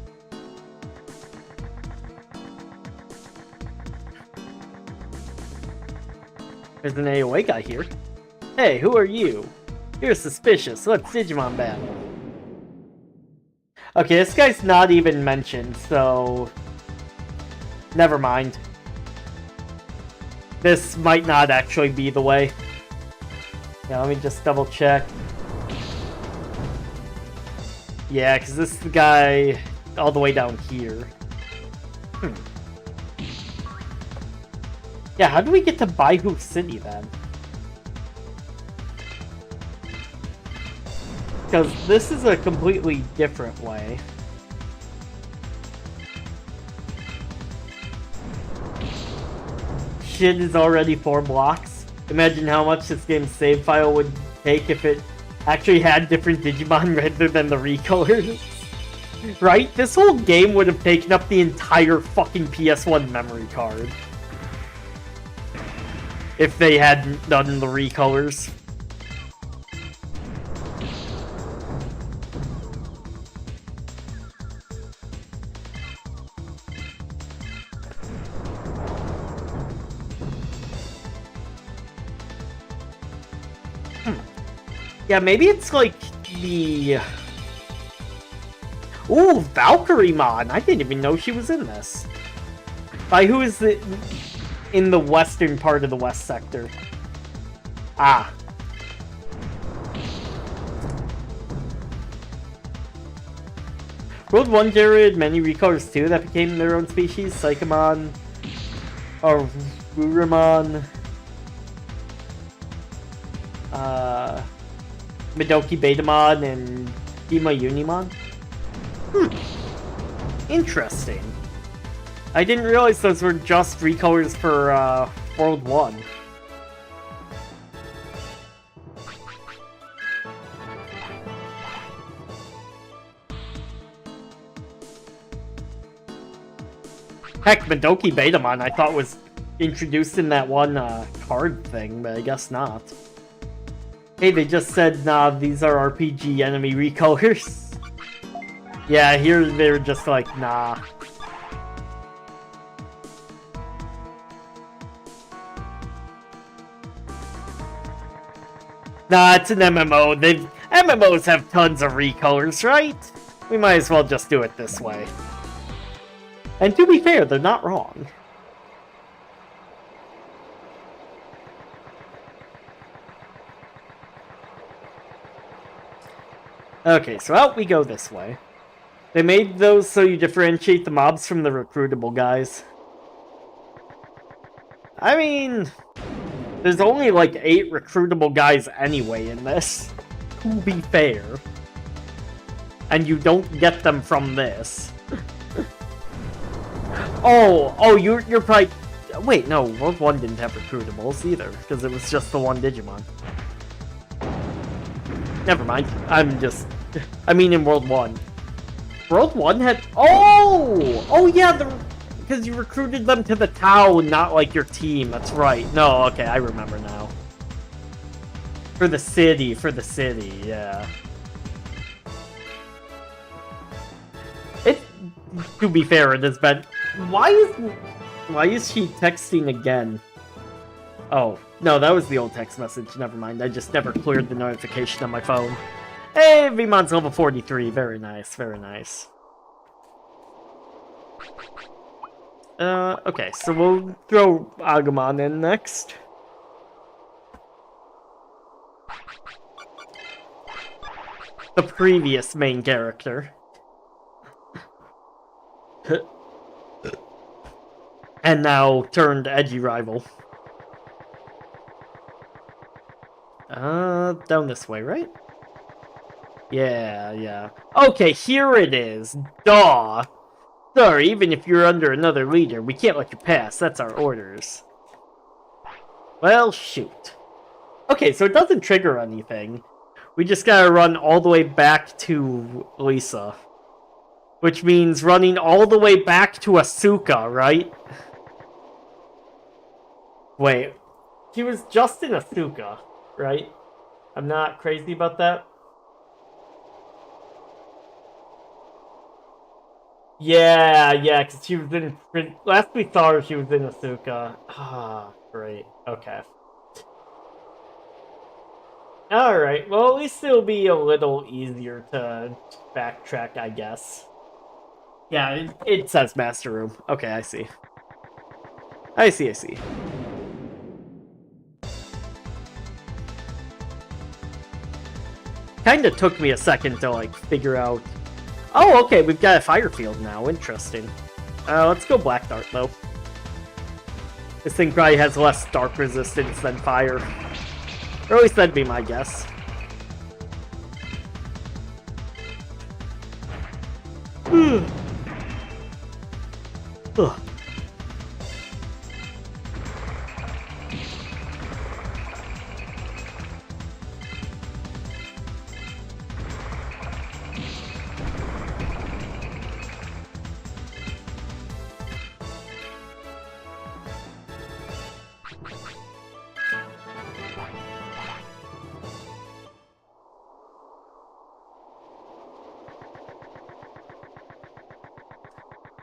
There's an AOA guy here. Hey, who are you? You're suspicious. Let's Digimon battle. Okay, this guy's not even mentioned, so... Never mind. This might not actually be the way. Yeah, let me just double check. Yeah, because this is the guy all the way down here. Yeah, how do we get to Baihu City then? Because this is a completely different way. Shit is already 4 blocks. Imagine how much this game's save file would take if it actually had different Digimon rather than the recolors. Right? This whole game would have taken up the entire fucking PS1 memory card. If they hadn't done the recolors. Yeah, maybe it's like the... Ooh, Valkyremon! I didn't even know she was in this. By who is it in the western part of the west sector? Ah. World 1 generated many recolors too that became their own species. Psychomon, or Ruramon, Midoki Betamon, and Dima Unimon. Interesting. I didn't realize those were just recolors for World 1. Heck, Midoki Betamon I thought was introduced in that one card thing, but I guess not. Hey, they just said, nah, these are RPG enemy recolors. Yeah, here they're just like, nah. Nah, it's an MMO. MMOs have tons of recolors, right? We might as well just do it this way. And to be fair, they're not wrong. Okay, so out we go this way. They made those so you differentiate the mobs from the recruitable guys. I mean, there's only like 8 recruitable guys anyway in this, to be fair. And you don't get them from this. You're probably... Wait, no, World 1 didn't have recruitables either, because it was just the one Digimon. Never mind, I mean in World 1. World 1 had... Oh yeah, because you recruited them to the town, not like your team. That's right. No, okay, I remember now. For the city, yeah. To be fair, it has been... Why is she texting again? Oh, no, that was the old text message. Never mind. I just never cleared the notification on my phone. Hey, Vimon's level 43. Very nice, very nice. Okay, so we'll throw Agumon in next. The previous main character. And now turned edgy rival. Down this way, right? Yeah. Okay, here it is. Duh. Sorry, even if you're under another leader, we can't let you pass. That's our orders. Well, shoot. Okay, so it doesn't trigger anything. We just gotta run all the way back to Lisa. Which means running all the way back to Asuka, right? Wait. She was just in Asuka, right? I'm not crazy about that. Yeah, because she was in... Last we saw her, she was in Asuka. Ah, great. Okay. Alright, well, at least it'll be a little easier to backtrack, I guess. Yeah, it says Master Room. Okay, I see. I see. Kinda took me a second to, like, figure out... Oh, okay, we've got a fire field now. Interesting. Let's go Black Dart, though. This thing probably has less dark resistance than fire. Or at least that'd be my guess. Ugh.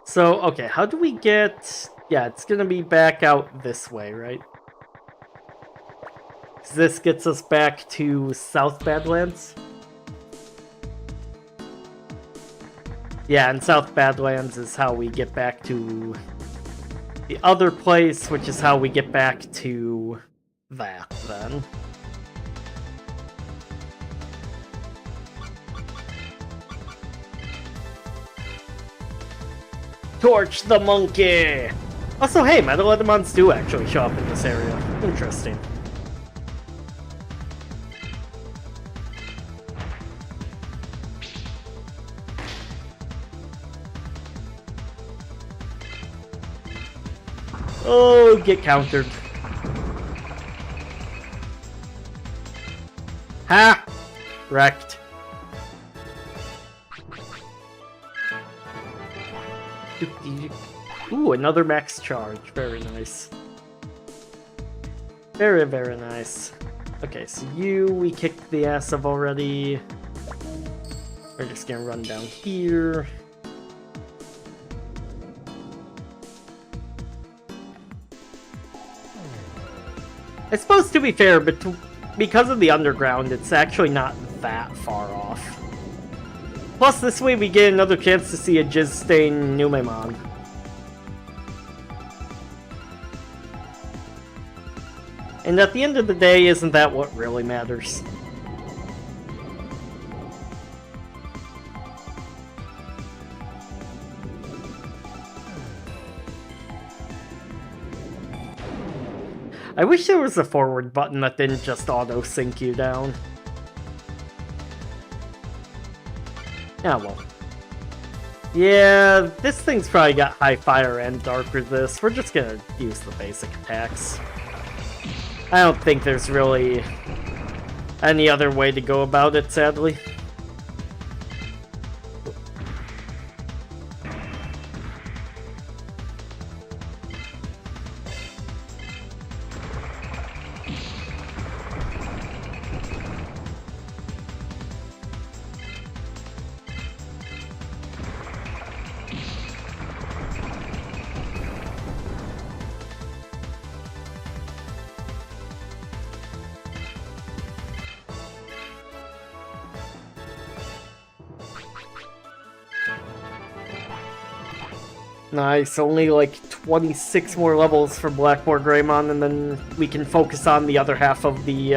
So, okay, how do we get... Yeah, it's gonna be back out this way, right? This gets us back to South Badlands? Yeah, and South Badlands is how we get back to the other place, which is how we get back to that, then. Torch the monkey! Also, hey, Metalodemons do actually show up in this area. Interesting. Oh, get countered. Ha! Wrecked. Ooh, another max charge. Very nice. Very, very nice. Okay, so we kicked the ass of already. We're just gonna run down here. I suppose, to be fair, but because of the underground, it's actually not that far off. Plus, this way we get another chance to see a Jizz-Stain Numemon. And at the end of the day, isn't that what really matters? I wish there was a forward button that didn't just auto-sync you down. Ah, well. Yeah, this thing's probably got high fire and dark resist. We're just gonna use the basic attacks. I don't think there's really any other way to go about it, sadly. Nice, only like 26 more levels for Blackboard Greymon, and then we can focus on the other half of the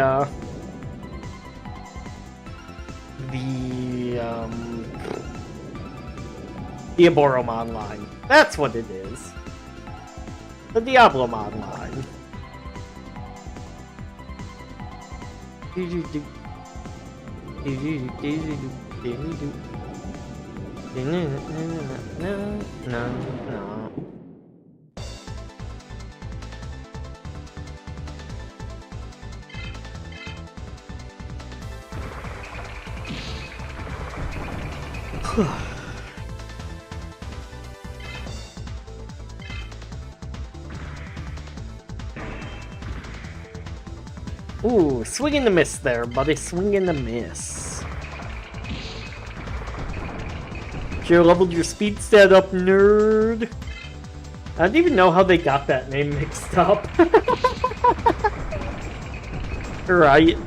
Diaboromon line. That's what it is. The Diablomon line. No. Ooh, swing and a miss there, buddy. Swing and a miss. You leveled your speed stat up, nerd. I don't even know how they got that name mixed up. Right.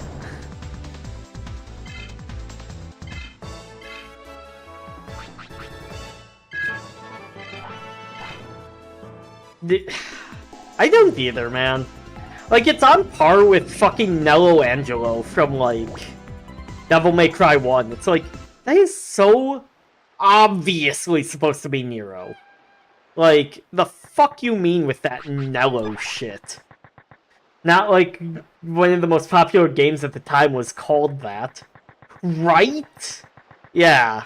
I don't either, man. Like, it's on par with fucking Nello Angelo from, like, Devil May Cry 1. It's like, that is so obviously supposed to be Nero. Like, the fuck you mean with that Nello shit? Not like one of the most popular games at the time was called that. Right? Yeah.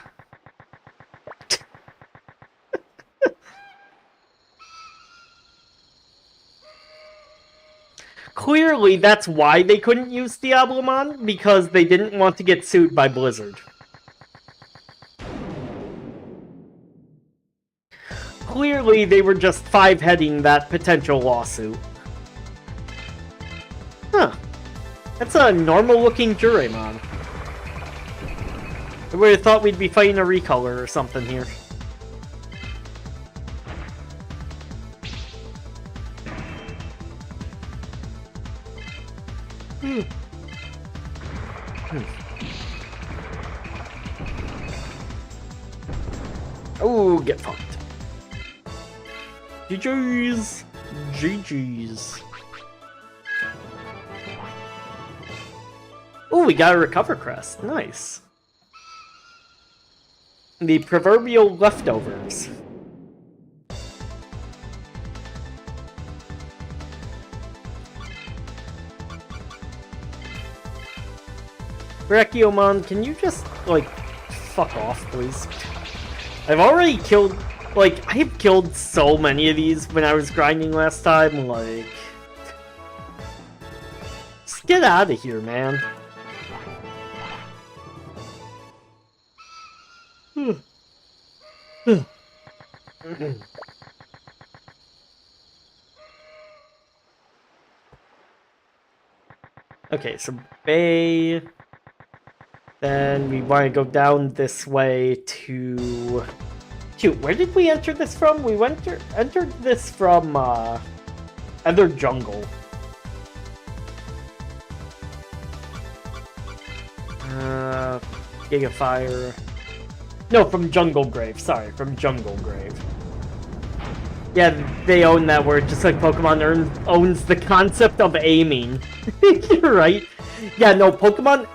Clearly, that's why they couldn't use Diablomon, because they didn't want to get sued by Blizzard. Clearly, they were just five-heading that potential lawsuit. Huh. That's a normal-looking Juremon. I would have thought we'd be fighting a recolor or something here. Oh, get fucked. GG's. GG's. Oh, we got a recover crest. Nice. The proverbial leftovers. Brachiomon, can you just, like, fuck off, please? I've already killed, like, I've killed so many of these when I was grinding last time, like... Just get out of here, man. Okay, so Bay... Then we want to go down this way to... Shoot, where did we enter this from? We entered this from, Other Jungle. Gigafire... No, from Jungle Grave. Sorry, from Jungle Grave. Yeah, they own that word, just like Pokemon owns the concept of aiming. You're right. Yeah, no, Pokemon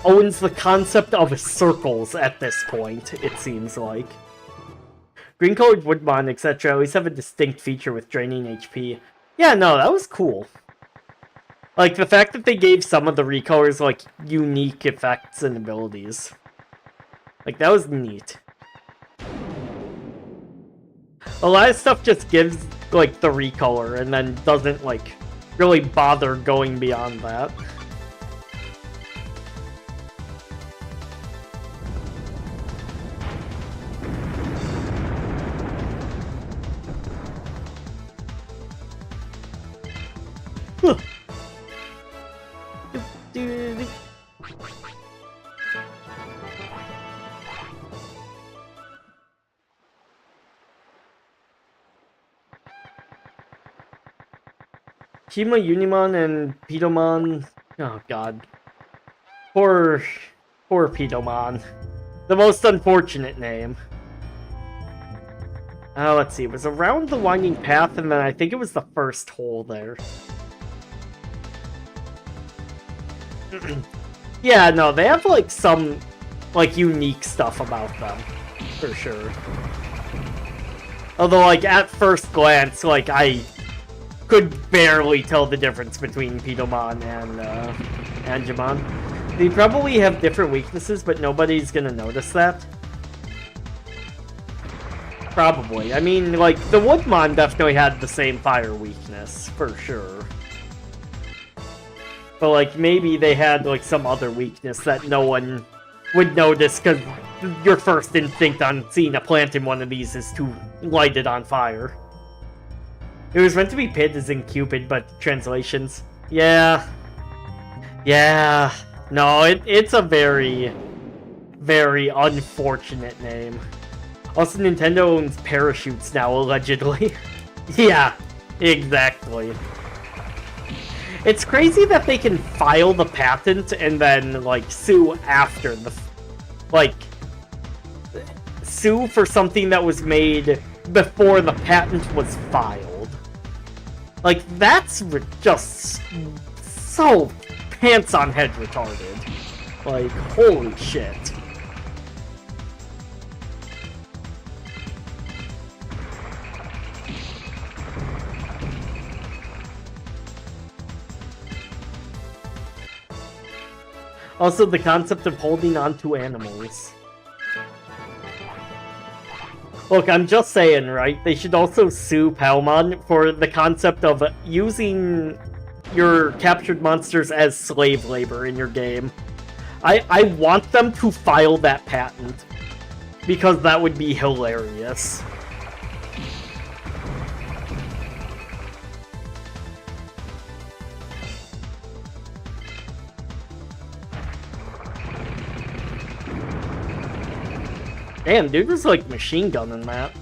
owns the concept of circles at this point, it seems like. Green-colored Woodmon, etc. always have a distinct feature with draining HP. Yeah, no, that was cool. Like, the fact that they gave some of the recolors, like, unique effects and abilities. Like, that was neat. A lot of stuff just gives, like, the recolor and then doesn't, like, really bother going beyond that. Kima Unimon and Pidomon. Oh god. Poor Pidomon. The most unfortunate name. Let's see, it was around the winding path, and then I think it was the first hole there. Yeah, no, they have, like, some, like, unique stuff about them, for sure. Although, like, at first glance, like, I could barely tell the difference between Kotemon and Digimon. They probably have different weaknesses, but nobody's gonna notice that. Probably. I mean, like, the Woodmon definitely had the same fire weakness, for sure. But, like, maybe they had, like, some other weakness that no one would notice, because your first instinct on seeing a plant in one of these is to light it on fire. It was meant to be Pid as in Cupid, but translations. Yeah. Yeah. No, it's a very, very unfortunate name. Also, Nintendo owns parachutes now, allegedly. Yeah, exactly. It's crazy that they can file the patent and then, like, sue after the... Like, sue for something that was made before the patent was filed. Like, that's just so pants-on-head retarded. Like, holy shit. Also, the concept of holding on to animals. Look, I'm just saying, right? They should also sue Palmon for the concept of using your captured monsters as slave labor in your game. I want them to file that patent, because that would be hilarious. Damn, dude was like machine gunning that.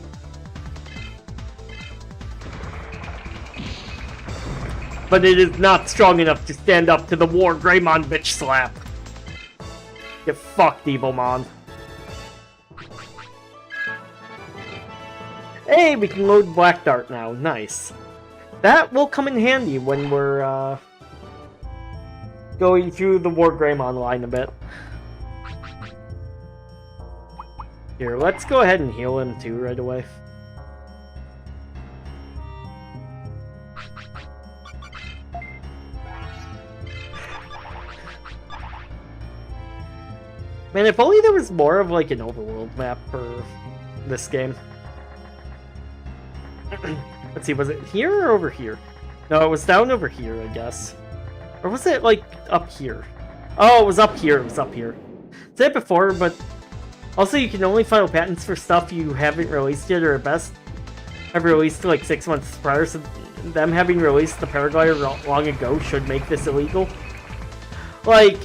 But it is not strong enough to stand up to the War Greymon bitch slap. Get fucked, Evilmon. Hey, we can load Black Dart now. Nice. That will come in handy when we're going through the War Greymon line a bit. Here, let's go ahead and heal him too right away. Man, if only there was more of like an overworld map for this game. Let's see, was it here or over here? No, it was down over here, I guess. Or was it like up here? Oh, it was up here, it was up here. I said it before, but also, you can only file patents for stuff you haven't released yet, or at best have released like 6 months prior, so them having released the paraglider long ago should make this illegal. Like,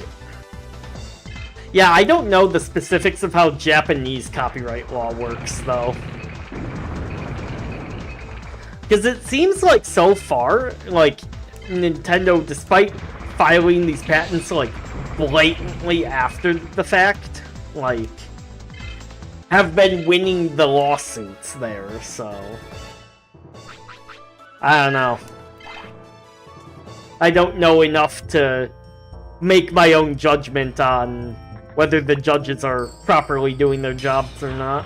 yeah, I don't know the specifics of how Japanese copyright law works, though. Because it seems like so far, like, Nintendo, despite filing these patents, like, blatantly after the fact, like, have been winning the lawsuits there, so... I don't know. I don't know enough to make my own judgment on whether the judges are properly doing their jobs or not.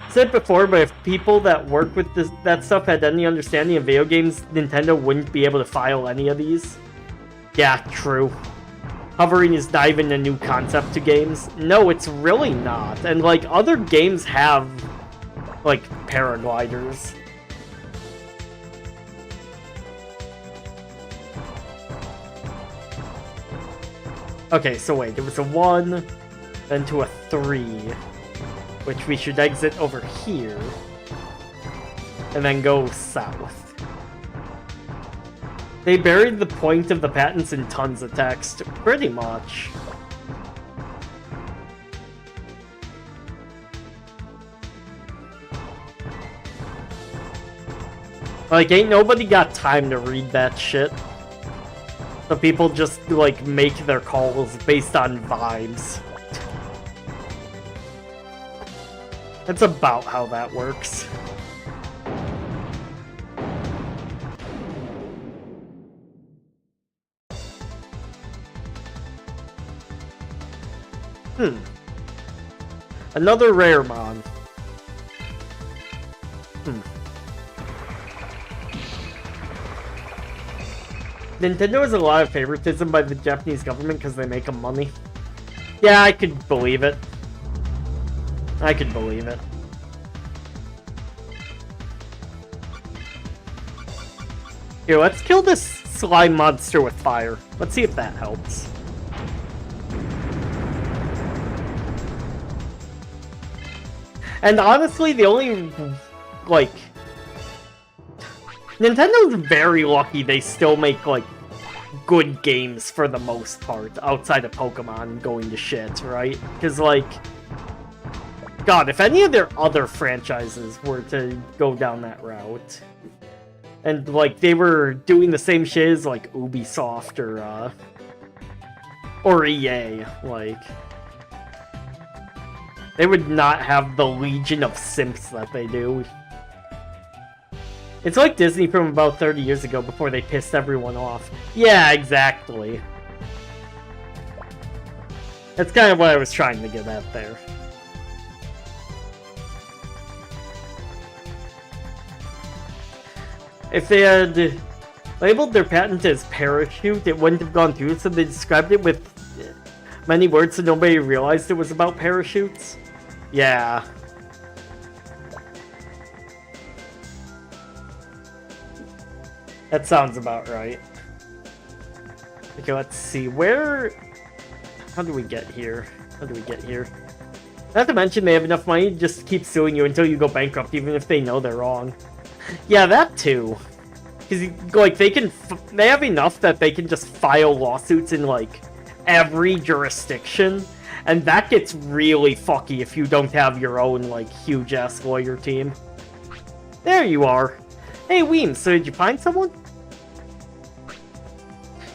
I said before, but if people that work with that stuff had any understanding of video games, Nintendo wouldn't be able to file any of these. Yeah, true. Hovering is not even a new concept to games. No, it's really not. And, like, other games have, like, paragliders. Okay, so wait, there was a 1, then to a 3, which we should exit over here, and then go south. They buried the point of the patents in tons of text, pretty much. Like, ain't nobody got time to read that shit. So people just, like, make their calls based on vibes. That's about how that works. Another Raremon. Nintendo has a lot of favoritism by the Japanese government because they make them money. Yeah, I could believe it. I could believe it. Here, let's kill this slime monster with fire. Let's see if that helps. And honestly, the only, like... Nintendo's very lucky they still make, like, good games for the most part, outside of Pokemon going to shit, right? Because, like... God, if any of their other franchises were to go down that route... And, like, they were doing the same shit as, like, Ubisoft or EA, like... They would not have the legion of simps that they do. It's like Disney from about 30 years ago before they pissed everyone off. Yeah, exactly. That's kind of what I was trying to get at there. If they had labeled their patent as parachute, it wouldn't have gone through, so they described it with many words so nobody realized it was about parachutes. Yeah. That sounds about right. Okay, let's see. How do we get here? Not to mention they have enough money to just keep suing you until you go bankrupt, even if they know they're wrong. Yeah, that too. Because, like, they have enough that they can just file lawsuits in, like, every jurisdiction. And that gets really fucky if you don't have your own, like, huge-ass lawyer team. There you are. Hey, Wiems, so did you find someone?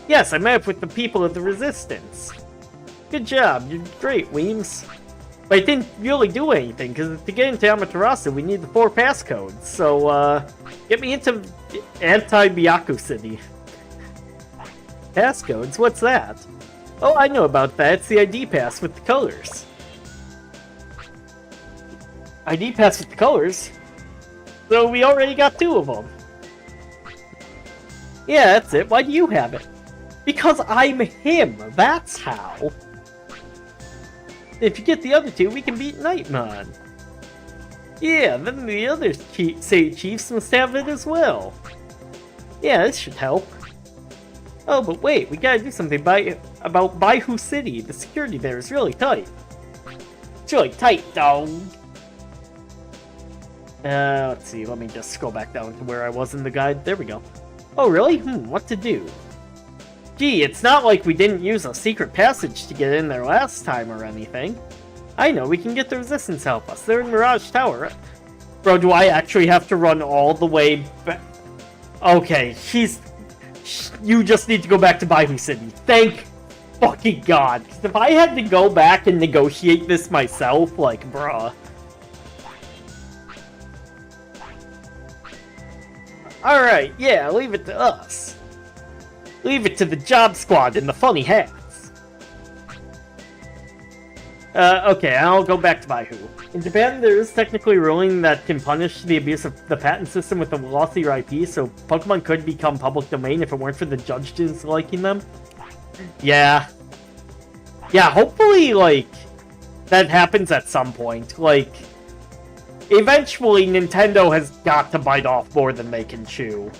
Yes, I met up with the people of the Resistance. Good job, you're great, Wiems. But I didn't really do anything, because to get into Amaterasu, we need the 4 passcodes. So, get me into Anti-Byaku City. Passcodes? What's that? Oh, I know about that. It's the ID pass with the colors. ID pass with the colors? So we already got 2 of them. Yeah, that's it. Why do you have it? Because I'm him. That's how. If you get the other 2, we can beat Nightmon. Yeah, then the other Chiefs must have it as well. Yeah, this should help. Oh, but wait, we gotta do something about Baihu City. The security there is really tight. It's really tight, dog. Let's see, let me just scroll back down to where I was in the guide. There we go. Oh, really? What to do? Gee, it's not like we didn't use a secret passage to get in there last time or anything. I know, we can get the Resistance to help us. They're in Mirage Tower. Bro, do I actually have to run all the way back? Okay, you just need to go back to Baihu City. Thank fucking God. 'Cause if I had to go back and negotiate this myself, like, bruh. Alright, yeah, leave it to us. Leave it to the job squad and the funny hats. Okay, I'll go back to Baihu. In Japan, there is technically a ruling that can punish the abuse of the patent system with the loss of your IP, so Pokemon could become public domain if it weren't for the judge disliking them. Yeah. Yeah, hopefully, like, that happens at some point. Like, eventually Nintendo has got to bite off more than they can chew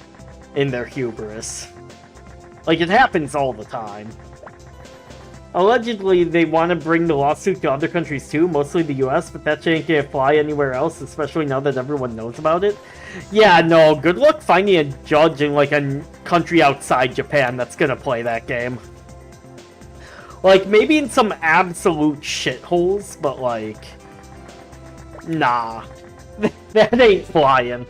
in their hubris. Like, it happens all the time. Allegedly, they want to bring the lawsuit to other countries too, mostly the US, but that shit can't fly anywhere else, especially now that everyone knows about it. Yeah, no, good luck finding a judge in, like, a country outside Japan that's gonna play that game. Like, maybe in some absolute shitholes, but, like... Nah. That ain't flying.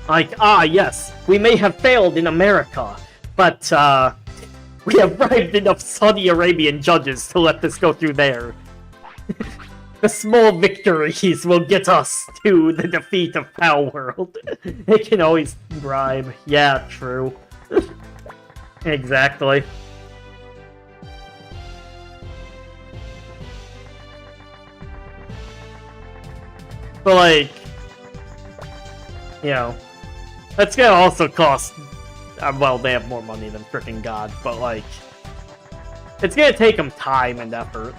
Like, yes, we may have failed in America, but, We have bribed enough Saudi Arabian judges to let this go through there. The small victories will get us to the defeat of Power World. They can always bribe. Yeah, true. Exactly. But, like, you know, that's gonna also cost, well, they have more money than frickin' God, but, like, it's gonna take them time and effort.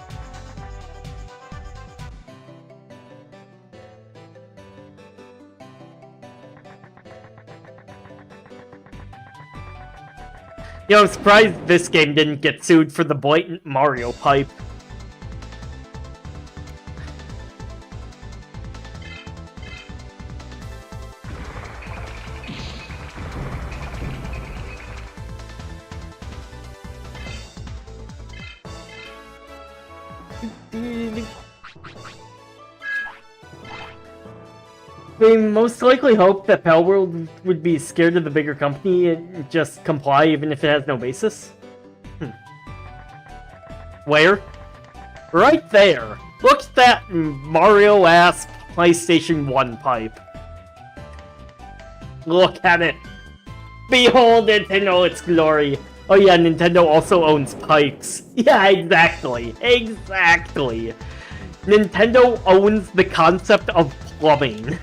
You know, I'm surprised this game didn't get sued for the blatant Mario pipe. They most likely hope that Pal World would be scared of the bigger company and just comply even if it has no basis. Where? Right there! Look at that Mario-ass PlayStation 1 pipe. Look at it! Behold Nintendo, its glory! Oh yeah, Nintendo also owns pipes. Yeah, exactly. Exactly. Nintendo owns the concept of plumbing.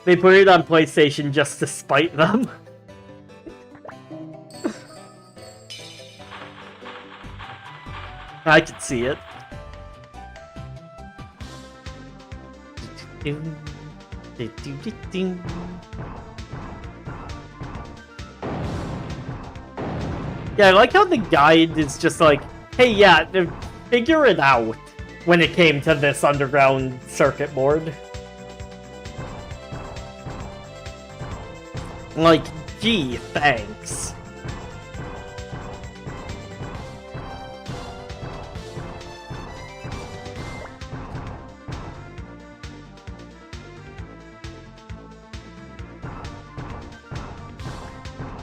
They put it on PlayStation just to spite them. I could see it. Yeah, I like how the guide is just like, hey, yeah, figure it out when it came to this underground circuit board. Like, gee, thanks.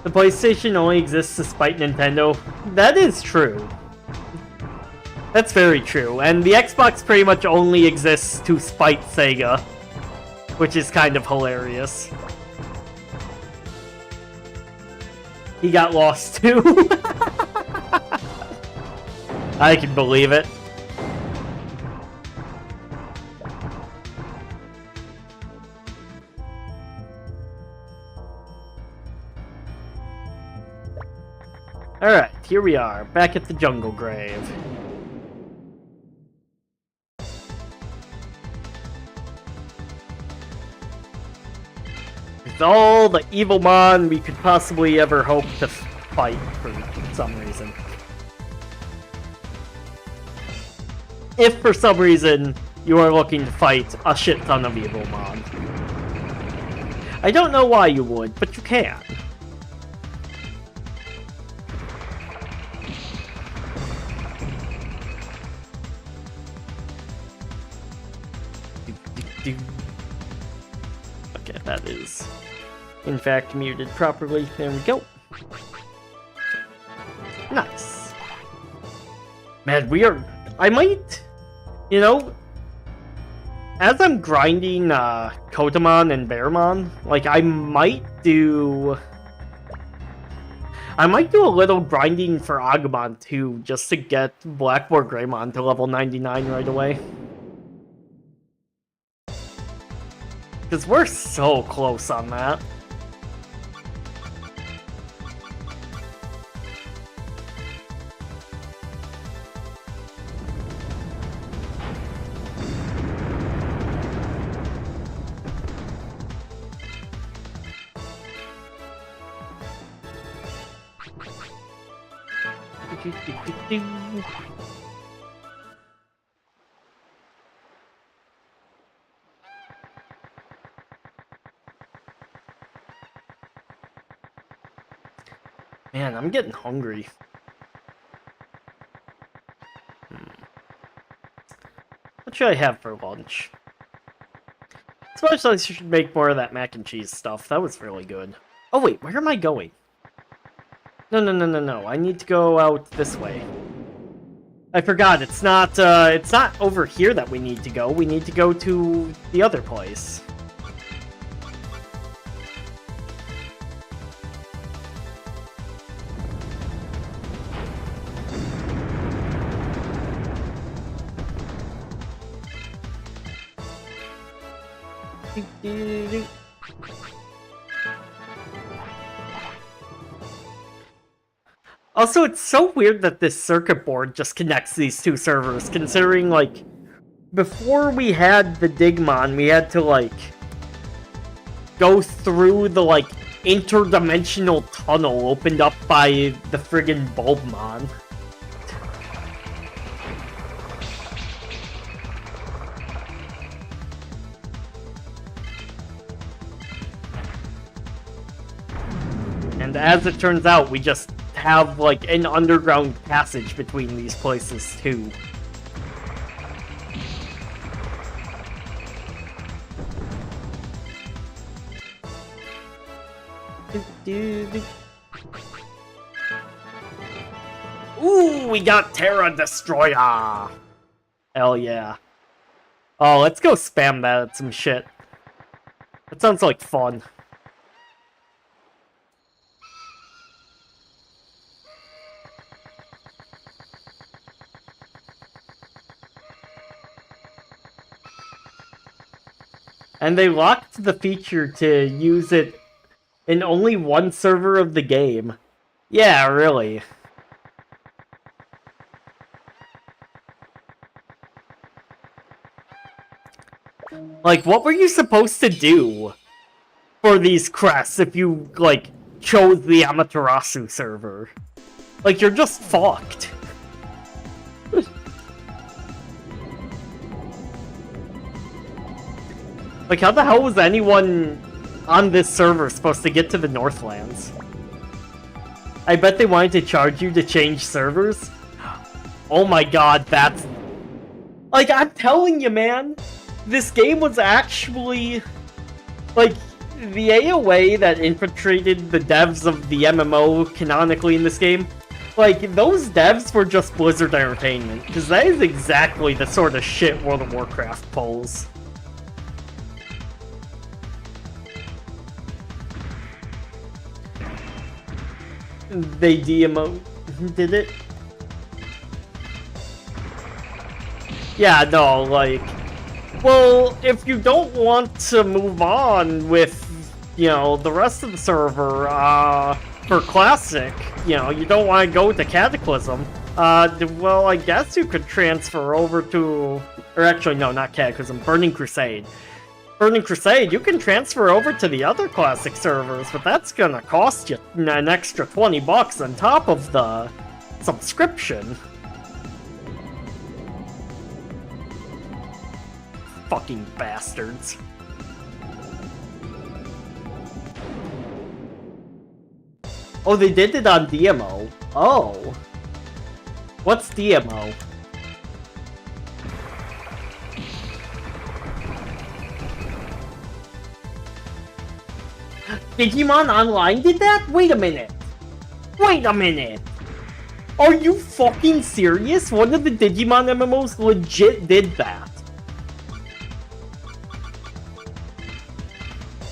The PlayStation only exists to spite Nintendo. That is true. That's very true. And the Xbox pretty much only exists to spite Sega, which is kind of hilarious. He got lost too. I can believe it. Alright, here we are, back at the Jungle Grave. With all the Evilmon we could possibly ever hope to fight for some reason. If for some reason you are looking to fight a shit ton of Evilmon. I don't know why you would, but you can. Okay, that is in fact muted properly. There we go. Nice. Man, we are... I might... You know... As I'm grinding Kotemon and Bearmon, like, I might do a little grinding for Agumon too, just to get Blackboard Greymon to level 99 right away. Because we're so close on that. Man, I'm getting hungry. What should I have for lunch? Suppose I should make more of that mac and cheese stuff. That was really good. Oh wait, where am I going? No. I need to go out this way. I forgot, it's not over here that we need to go. We need to go to the other place. Also, it's so weird that this circuit board just connects these two servers, considering, like, before we had the Digimon, we had to, like, go through the, like, interdimensional tunnel opened up by the friggin' Bulbmon. And as it turns out, we just have, like, an underground passage between these places, too. Ooh, we got Terra Destroyer! Hell yeah. Oh, let's go spam that at some shit. That sounds like fun. And they locked the feature to use it in only one server of the game. Yeah, really. Like, what were you supposed to do for these crests if you, like, chose the Amaterasu server? Like, you're just fucked. Like, how the hell was anyone on this server supposed to get to the Northlands? I bet they wanted to charge you to change servers? Oh my god, that's... Like, I'm telling you, man, this game was actually... Like, the AOA that infiltrated the devs of the MMO canonically in this game, like, those devs were just Blizzard Entertainment, because that is exactly the sort of shit World of Warcraft pulls. They DMO did it? Yeah, no, like... Well, if you don't want to move on with, you know, the rest of the server, for Classic, you know, you don't want to go to Cataclysm, well, I guess you could transfer over to... Or actually, no, not Cataclysm, Burning Crusade. Burning Crusade, you can transfer over to the other Classic servers, but that's gonna cost you an extra $20 on top of the subscription. Fucking bastards. Oh, they did it on DMO. Oh. What's DMO? Digimon Online did that? Wait a minute. Wait a minute. Are you fucking serious? One of the Digimon MMOs legit did that.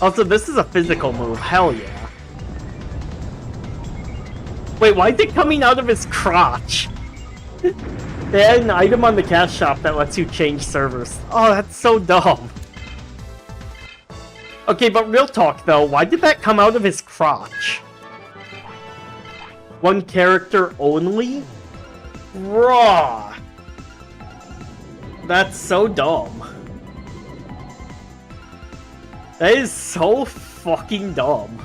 Also, this is a physical move. Hell yeah. Wait, why is it coming out of his crotch? They had an item on the cash shop that lets you change servers. Oh, that's so dumb. Okay, but real talk though, why did that come out of his crotch? One character only? Raw. That's so dumb. That is so fucking dumb.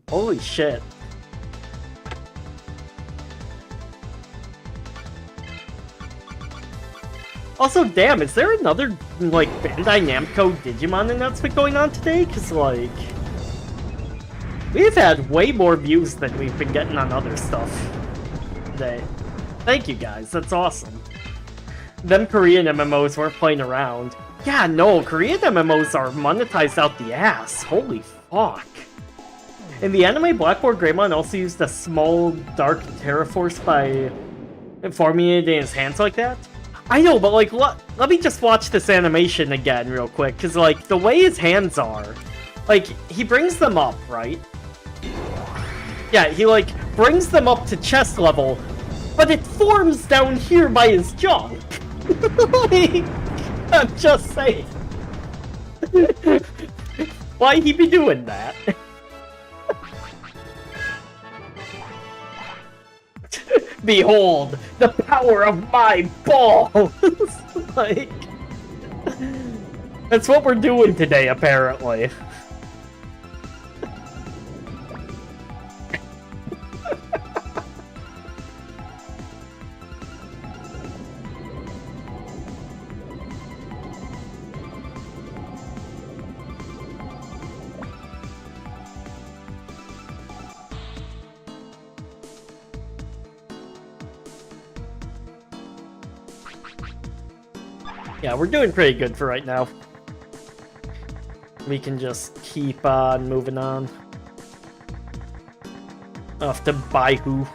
Holy shit. Also, damn, is there another, like, Bandai Namco Digimon announcement going on today? Because, like, we've had way more views than we've been getting on other stuff. today. Thank you guys, that's awesome. Them Korean MMOs weren't playing around. Yeah, no, Korean MMOs are monetized out the ass. Holy fuck. In the anime, Blackboard Greymon also used a small dark Terraforce by forming it in his hands like that. I know, but like, let me just watch this animation again real quick, because like, the way his hands are, like, he brings them up, right? Yeah, he like, brings them up to chest level, but it forms down here by his junk. Like, I'm just saying. Why he be doing that? Behold, the power of my balls! Like, that's what we're doing today, apparently. Yeah, we're doing pretty good for right now. We can just keep on moving on. Off to Baihu.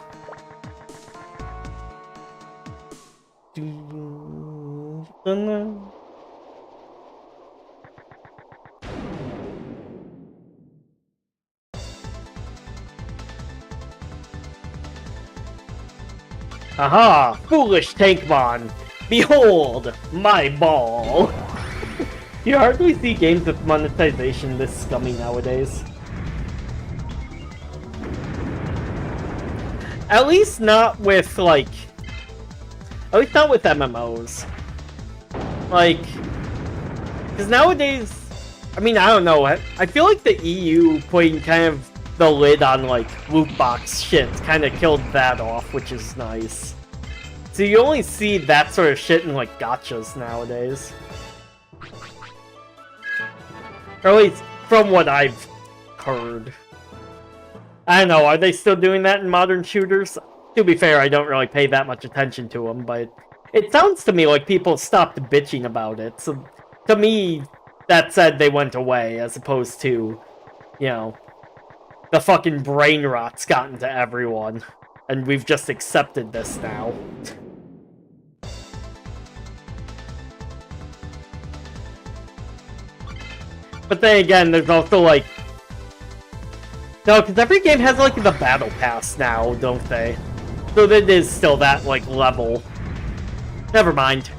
Aha! Foolish Tankmon! Behold, my ball! You hardly see games with monetization this scummy nowadays. At least not with, like... At least not with MMOs. Like... Because nowadays... I mean, I don't know. I feel like the EU putting kind of the lid on, like, loot box shit kind of killed that off, which is nice. So you only see that sort of shit in, like, gachas nowadays. Or at least, from what I've heard. I don't know, are they still doing that in modern shooters? To be fair, I don't really pay that much attention to them, but it sounds to me like people stopped bitching about it. So, to me, that said they went away, as opposed to, you know, the fucking brain rot's gotten to everyone. And we've just accepted this now. But then again, there's also, like... No, because every game has, like, the battle pass now, don't they? So it is still that, like, level. Never mind.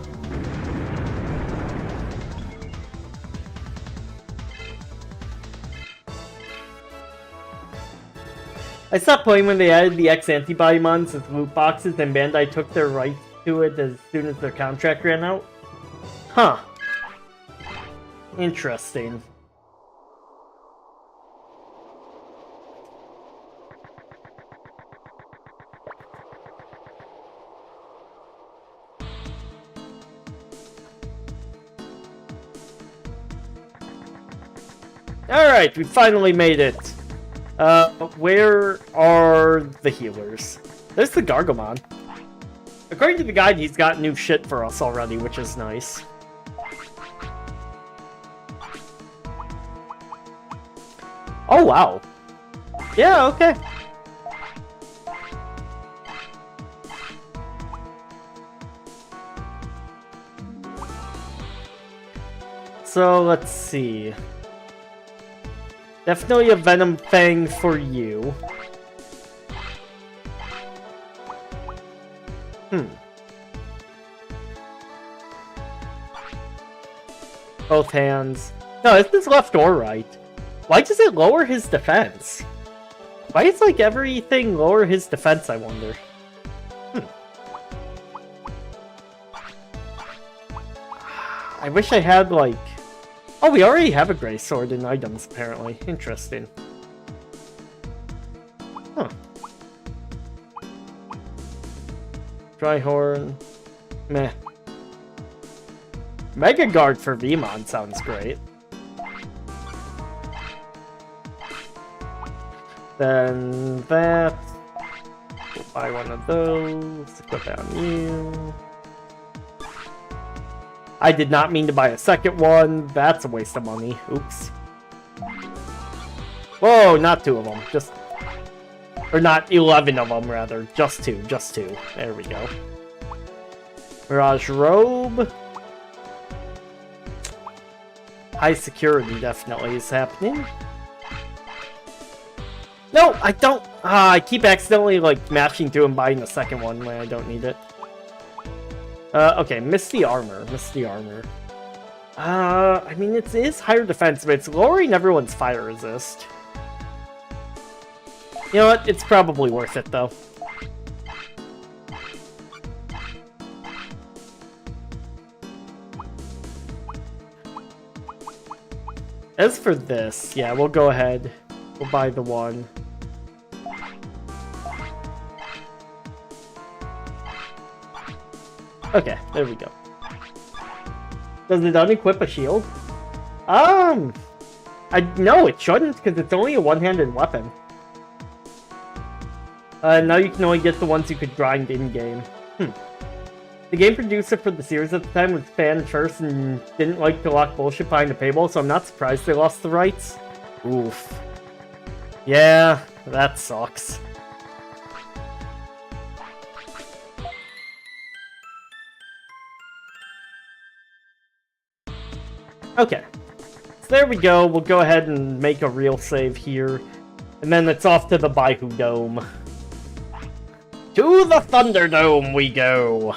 I stopped playing when they added the X-Antibody-Mons as loot boxes, and Bandai took their rights to it as soon as their contract ran out. Huh. Interesting. Alright, we finally made it. Where are the healers? There's the Gargomon. According to the guide, he's got new shit for us already, which is nice. Oh, wow. Yeah, okay. So, let's see. Definitely a Venom Fang for you. Both hands. No, is this left or right? Why does it lower his defense? Why is, like, everything lower his defense, I wonder? I wish I had, like... Oh, we already have a gray sword in items, apparently. Interesting. Huh. Dryhorn. Meh. Mega Guard for Veemon sounds great. Then that... Buy one of those. Put that on you. I did not mean to buy a second one. That's a waste of money. Oops. Whoa, not 2 of them. Just... Or not 11 of them, rather. Just 2. Just 2. There we go. Mirage Robe. High security definitely is happening. No, I don't. I keep accidentally, like, mashing through and buying the second one when I don't need it. Okay, Misty Armor. Misty Armor. I mean, it is higher defense, but it's lowering everyone's fire resist. You know what? It's probably worth it, though. As for this, yeah, we'll go ahead. We'll buy the one. Okay, there we go. Does it unequip a shield? No, it shouldn't, because it's only a one-handed weapon. Now you can only get the ones you could grind in-game. The game producer for the series at the time was fan first and didn't like to lock bullshit behind a paywall, so I'm not surprised they lost the rights. Oof. Yeah, that sucks. Okay. So there we go. We'll go ahead and make a real save here. And then it's off to the Baihu Dome. To the Thunderdome we go!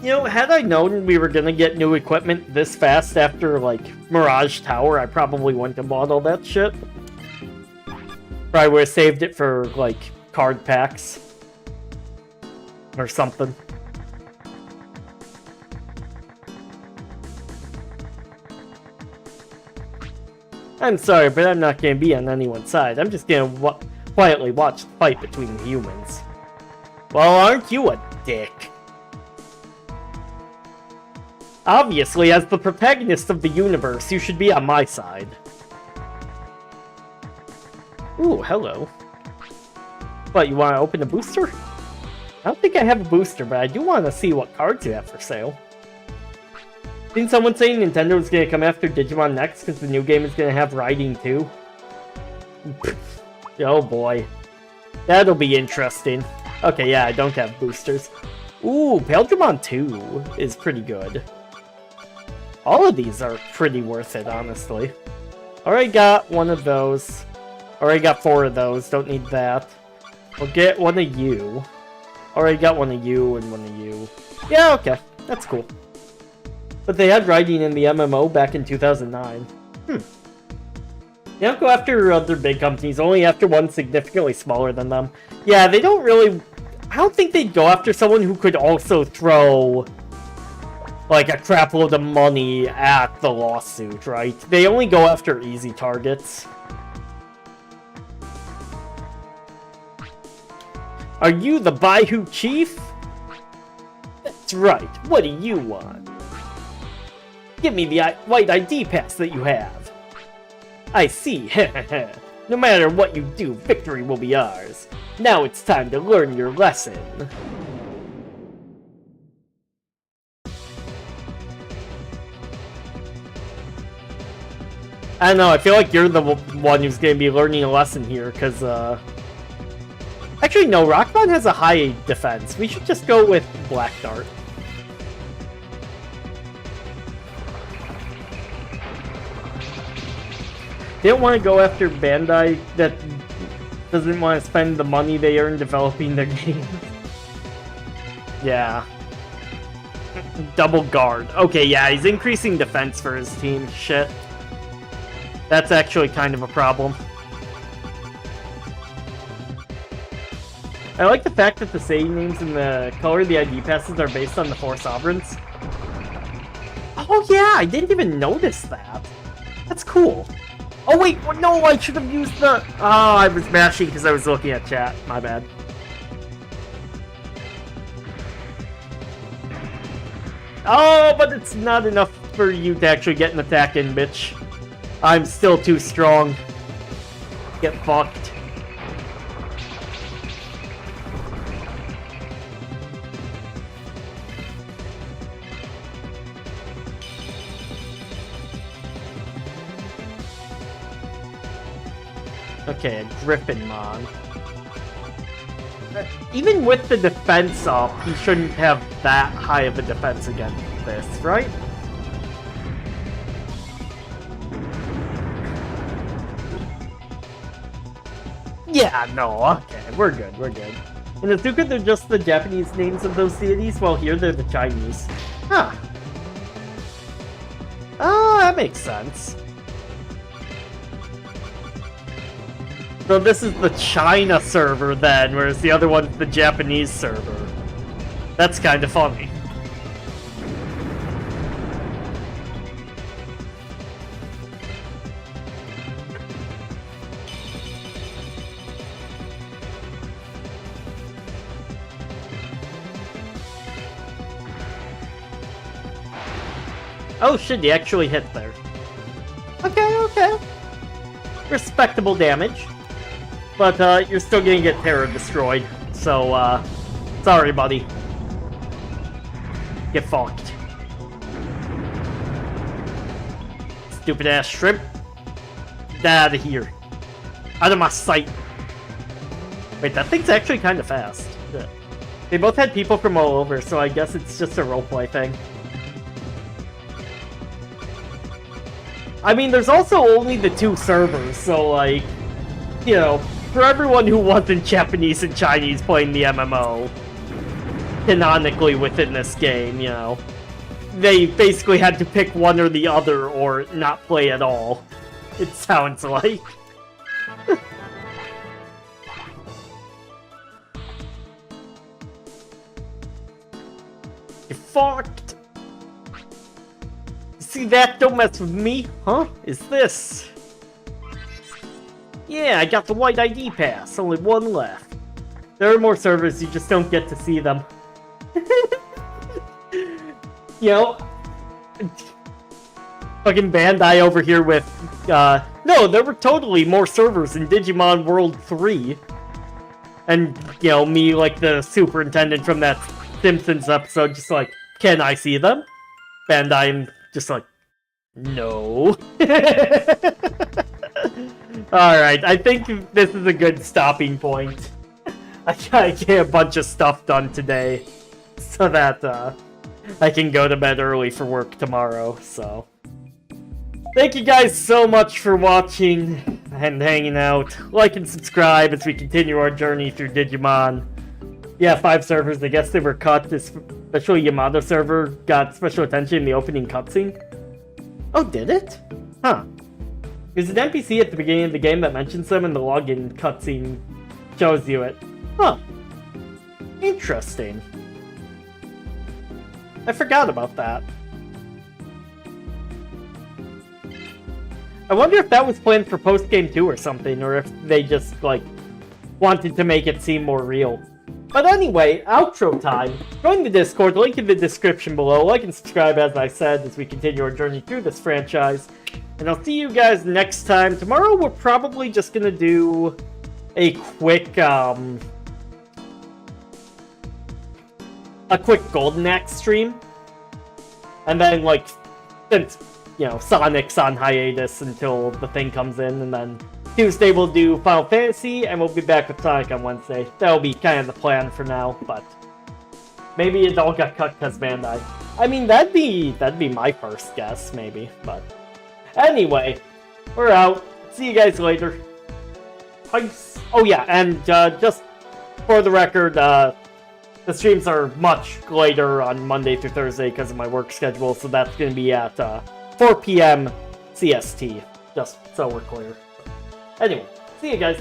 You know, had I known we were gonna get new equipment this fast after, like, Mirage Tower, I probably wouldn't have bought all that shit. Probably would have saved it for, like, card packs. Or something. I'm sorry, but I'm not gonna be on anyone's side. I'm just gonna quietly watch the fight between the humans. Well, aren't you a dick? Obviously, as the protagonist of the universe, you should be on my side. Ooh, hello. What, you want to open a booster? I don't think I have a booster, but I do want to see what cards you have for sale. Seen someone saying Nintendo is going to come after Digimon next because the new game is going to have Riding too? Oh boy. That'll be interesting. Okay, yeah, I don't have boosters. Ooh, Paildramon 2 is pretty good. All of these are pretty worth it, honestly. Already got one of those. Already got 4 of those, don't need that. We'll get one of you. Already got one of you and one of you. Yeah, okay, that's cool. But they had Riding in the MMO back in 2009. They don't go after other big companies, only after one significantly smaller than them. Yeah, they don't really... I don't think they'd go after someone who could also throw, like, a crap load of money at the lawsuit, right? They only go after easy targets. Are you the Baihu Chief? That's right. What do you want? Give me the white ID pass that you have. I see. No matter what you do, victory will be ours. Now it's time to learn your lesson. I don't know, I feel like you're the one who's going to be learning a lesson here, because, Actually, no, Rockmon has a high defense. We should just go with Black Dart. They don't want to go after Bandai that doesn't want to spend the money they earn developing their games. Yeah. Double guard. Okay, yeah, he's increasing defense for his team. Shit. That's actually kind of a problem. I like the fact that the city names and the color of the ID passes are based on the 4 sovereigns. Oh yeah, I didn't even notice that. That's cool. Oh wait, no, I should have used the... Oh, I was mashing because I was looking at chat. My bad. Oh, but it's not enough for you to actually get an attack in, bitch. I'm still too strong. Get fucked. Okay, a Griffinmon. Even with the defense up, he shouldn't have that high of a defense against this, right? Yeah, no, okay, we're good, we're good. In Azuka, they're just the Japanese names of those deities, while here they're the Chinese. Huh. Oh, that makes sense. So this is the China server then, whereas the other one's the Japanese server. That's kind of funny. Oh shit, he actually hit there. Okay, okay. Respectable damage. But, you're still gonna get Terra destroyed. So, sorry, buddy. Get fucked. Stupid ass shrimp. Get out of here. Out of my sight. Wait, that thing's actually kind of fast. They both had people from all over, so I guess it's just a roleplay thing. I mean, there's also only the 2 servers, so, like, you know, for everyone who wasn't Japanese and Chinese playing the MMO, canonically within this game, you know, they basically had to pick one or the other or not play at all, it sounds like. You're fucked! See that? Don't mess with me, huh? Is this? Yeah, I got the white ID pass. Only one left. There are more servers, you just don't get to see them. You know, fucking Bandai over here with, no, there were totally more servers in Digimon World 3. And, you know, me, like the superintendent from that Simpsons episode, just like, can I see them? Bandai just like, no. Alright, I think this is a good stopping point. I gotta get a bunch of stuff done today, so that, I can go to bed early for work tomorrow, so. Thank you guys so much for watching and hanging out. Like and subscribe as we continue our journey through Digimon. Yeah, 5 servers, I guess they were cut, especially Yamato server got special attention in the opening cutscene. Oh, did it? Huh. There's an NPC at the beginning of the game that mentions them, and the login cutscene shows you it. Huh. Interesting. I forgot about that. I wonder if that was planned for post-game 2 or something, or if they just, like, wanted to make it seem more real. But anyway, outro time. Join the Discord, link in the description below. Like and subscribe, as I said, as we continue our journey through this franchise. And I'll see you guys next time. Tomorrow we're probably just gonna do a quick Golden Axe stream. And then, like, since, you know, Sonic's on hiatus until the thing comes in, and then Tuesday we'll do Final Fantasy, and we'll be back with Sonic on Wednesday. That'll be kind of the plan for now, but maybe it all got cut because Bandai. I mean, that'd be my first guess, maybe, but anyway, we're out. See you guys later. Peace. Oh yeah, and just for the record, the streams are much later on Monday through Thursday because of my work schedule, so that's going to be at 4 p.m. CST, just so we're clear. Anyway, see you guys.